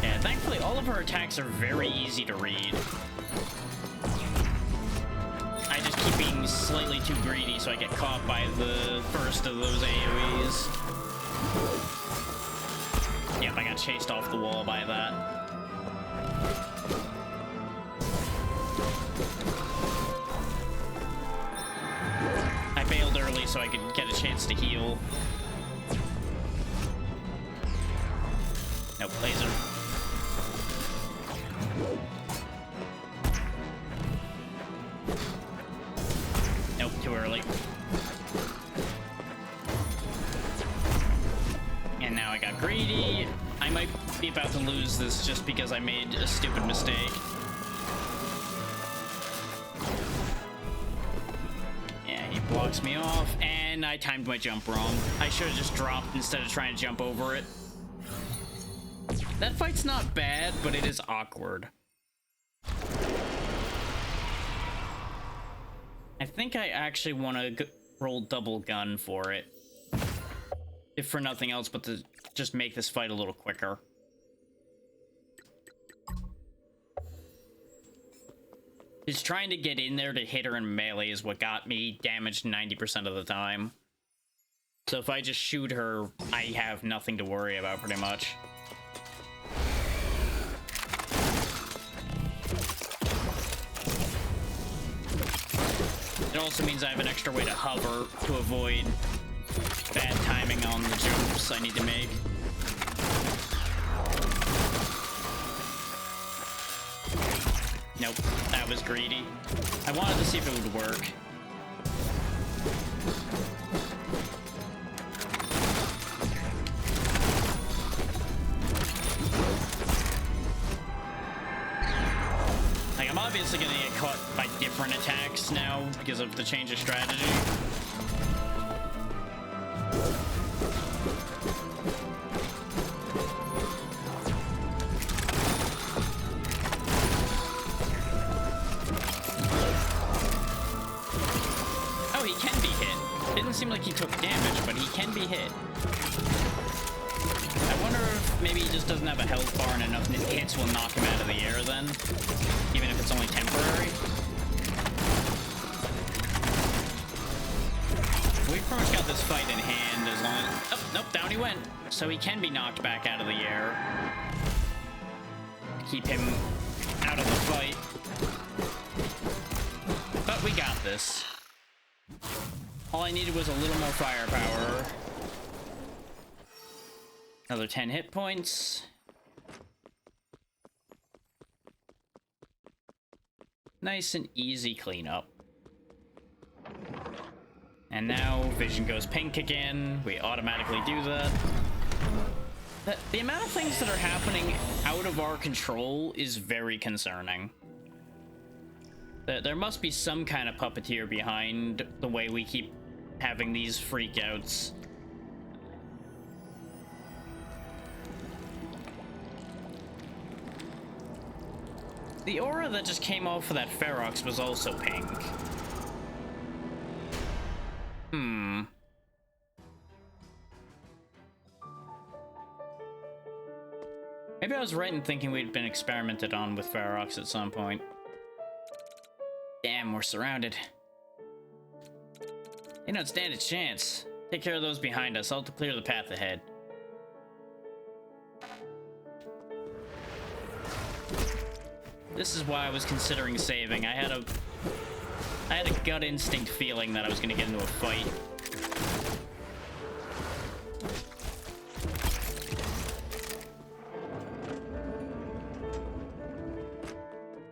Yeah, thankfully all of her attacks are very easy to read. I just keep being slightly too greedy, so I get caught by the first of those AoEs. Yep, I got chased off the wall by that. I bailed early so I could get a chance to heal. Nope, laser. Nope, too early. And now I got greedy. I might be about to lose this just because I made a stupid mistake. Yeah, he blocks me off, and I timed my jump wrong. I should have just dropped instead of trying to jump over it. That fight's not bad, but it is awkward. I think I actually want to roll double gun for it. If for nothing else, but to just make this fight a little quicker. Just trying to get in there to hit her in melee is what got me damaged 90% of the time. So if I just shoot her, I have nothing to worry about pretty much. It also means I have an extra way to hover to avoid bad timing on the jumps I need to make. Nope, that was greedy. I wanted to see if it would work. Like, I'm obviously gonna get caught by different attacks now because of the change of strategy. hit. I wonder if maybe he just doesn't have a health bar and enough hits will knock him out of the air then, even if it's only temporary. We've pretty much got this fight in hand as long as... Oh, nope, down he went. So he can be knocked back out of the air. Keep him out of the fight. But we got this. All I needed was a little more firepower. Another 10 hit points. Nice and easy cleanup. And now vision goes pink again. We automatically do that. The amount of things that are happening out of our control is very concerning. There must be some kind of puppeteer behind the way we keep having these freakouts. The aura that just came off of that Ferox was also pink. Maybe I was right in thinking we'd been experimented on with Ferox at some point. Damn, we're surrounded. They don't stand a chance. Take care of those behind us. I'll clear the path ahead. This is why I was considering saving. I had a gut instinct feeling that I was going to get into a fight.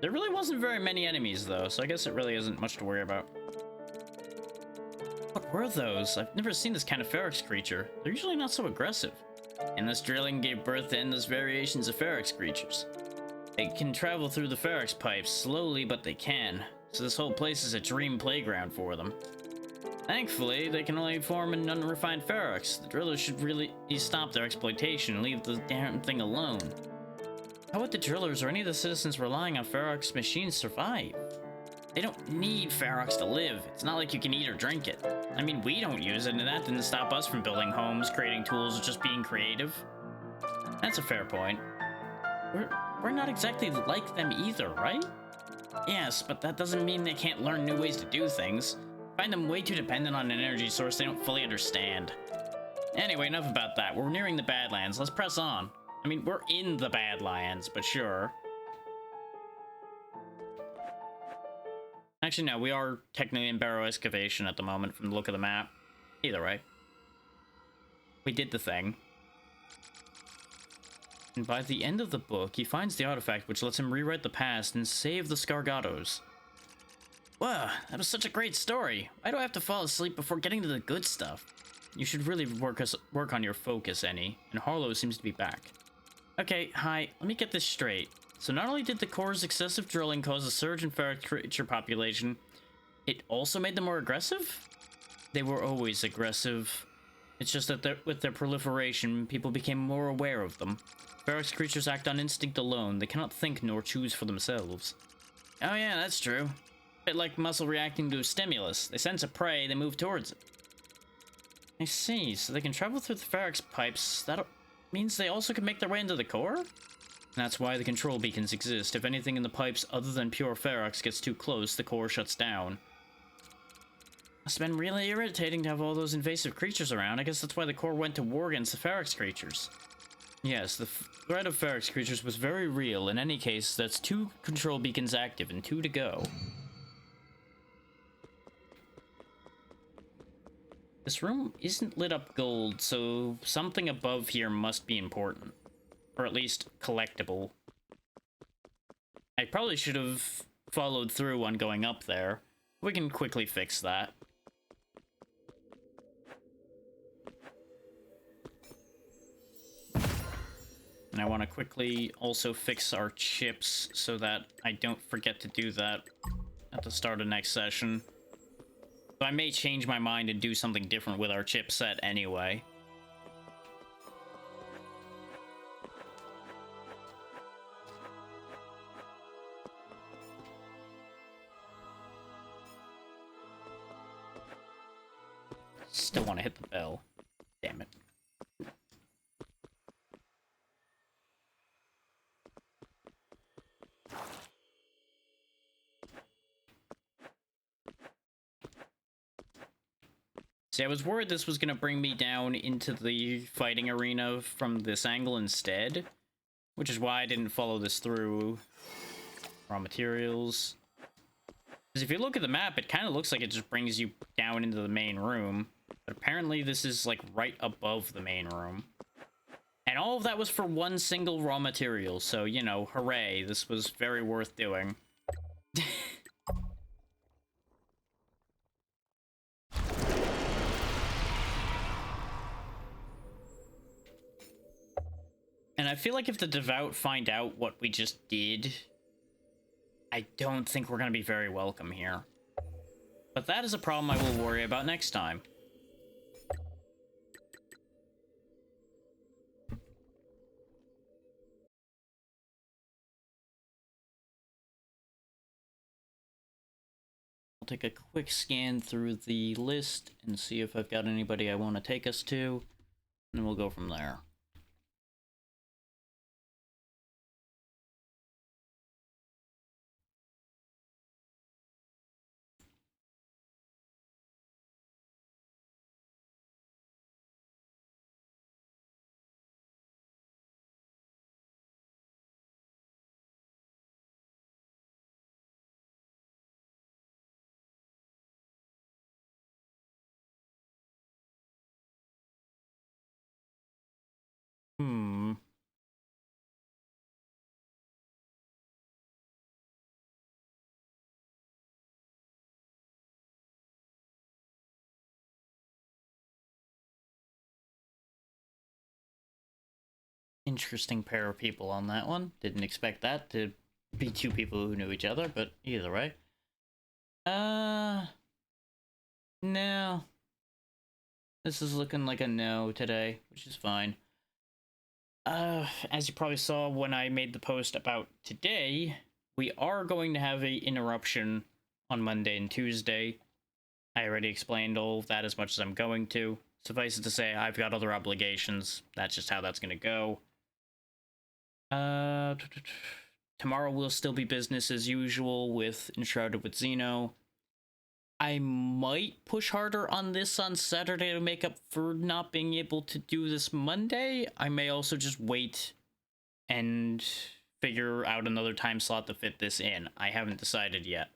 There really wasn't very many enemies, though, so I guess it really isn't much to worry about. What were those? I've never seen this kind of Ferox creature. They're usually not so aggressive. Endless drilling gave birth to endless variations of Ferox creatures. They can travel through the Ferox pipes, slowly, but they can. So this whole place is a dream playground for them. Thankfully, they can only form an unrefined Ferox. The drillers should really stop their exploitation and leave the damn thing alone. How would the drillers or any of the citizens relying on Ferox machines survive? They don't need Ferox to live. It's not like you can eat or drink it. I mean, we don't use it, and that didn't stop us from building homes, creating tools, or just being creative. That's a fair point. We're not exactly like them either, right? Yes, but that doesn't mean they can't learn new ways to do things. I find them way too dependent on an energy source they don't fully understand. Anyway, enough about that. We're nearing the Badlands. Let's press on. I mean, we're in the Badlands, but sure. Actually, no, we are technically in Barrow Excavation at the moment from the look of the map. Either way. We did the thing. And by the end of the book, he finds the artifact which lets him rewrite the past and save the Scargatos. Wow, that was such a great story. Why do I have to fall asleep before getting to the good stuff? You should really work on your focus, Annie. And Harlow seems to be back. Okay, hi, let me get this straight. So not only did the core's excessive drilling cause a surge in Ferox creature population, it also made them more aggressive? They were always aggressive. It's just that with their proliferation, people became more aware of them. Ferox creatures act on instinct alone. They cannot think nor choose for themselves. Oh yeah, that's true. A bit like muscle reacting to a stimulus. They sense a prey, they move towards it. I see, so they can travel through the Ferox pipes. That means they also can make their way into the core? That's why the control beacons exist. If anything in the pipes other than pure Ferox gets too close, the core shuts down. Must have been really irritating to have all those invasive creatures around. I guess that's why the core went to war against the Ferox creatures. Yes, the threat of Ferox creatures was very real. In any case, that's 2 control beacons active and 2 to go. This room isn't lit up gold, so something above here must be important. Or at least collectible. I probably should have followed through on going up there. We can quickly fix that. And I want to quickly also fix our chips so that I don't forget to do that at the start of next session. So I may change my mind and do something different with our chipset anyway. Still want to hit the bell. Damn See, I was worried this was gonna bring me down into the fighting arena from this angle instead, which is why I didn't follow this through. Raw materials. Because if you look at the map, it kind of looks like it just brings you down into the main room. But apparently this is, like, right above the main room. And all of that was for one single raw material, so, you know, hooray, this was very worth doing. And I feel like if the Devout find out what we just did, I don't think we're going to be very welcome here. But that is a problem I will worry about next time. I'll take a quick scan through the list and see if I've got anybody I want to take us to, and then we'll go from there. Hmm. Interesting pair of people on that one. Didn't expect that to be two people who knew each other, but either way. No. This is looking like a no today, which is fine. As you probably saw when I made the post about today, we are going to have a interruption on Monday and Tuesday. I already explained all of that as much as I'm going to. Suffice it to say, I've got other obligations. That's just how that's gonna go. Tomorrow will still be business as usual with Enshrouded with Xeno. I might push harder on this on Saturday to make up for not being able to do this Monday. I may also just wait and figure out another time slot to fit this in. I haven't decided yet.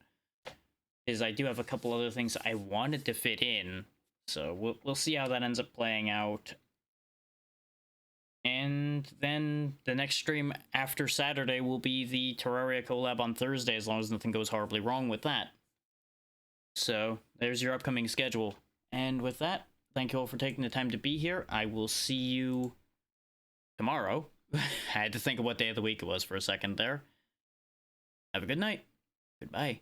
Because I do have a couple other things I wanted to fit in. So we'll see how that ends up playing out. And then the next stream after Saturday will be the Terraria collab on Thursday, as long as nothing goes horribly wrong with that. So there's your upcoming schedule. And with that, thank you all for taking the time to be here. I will see you tomorrow. I had to think of what day of the week it was for a second there. Have a good night. Goodbye.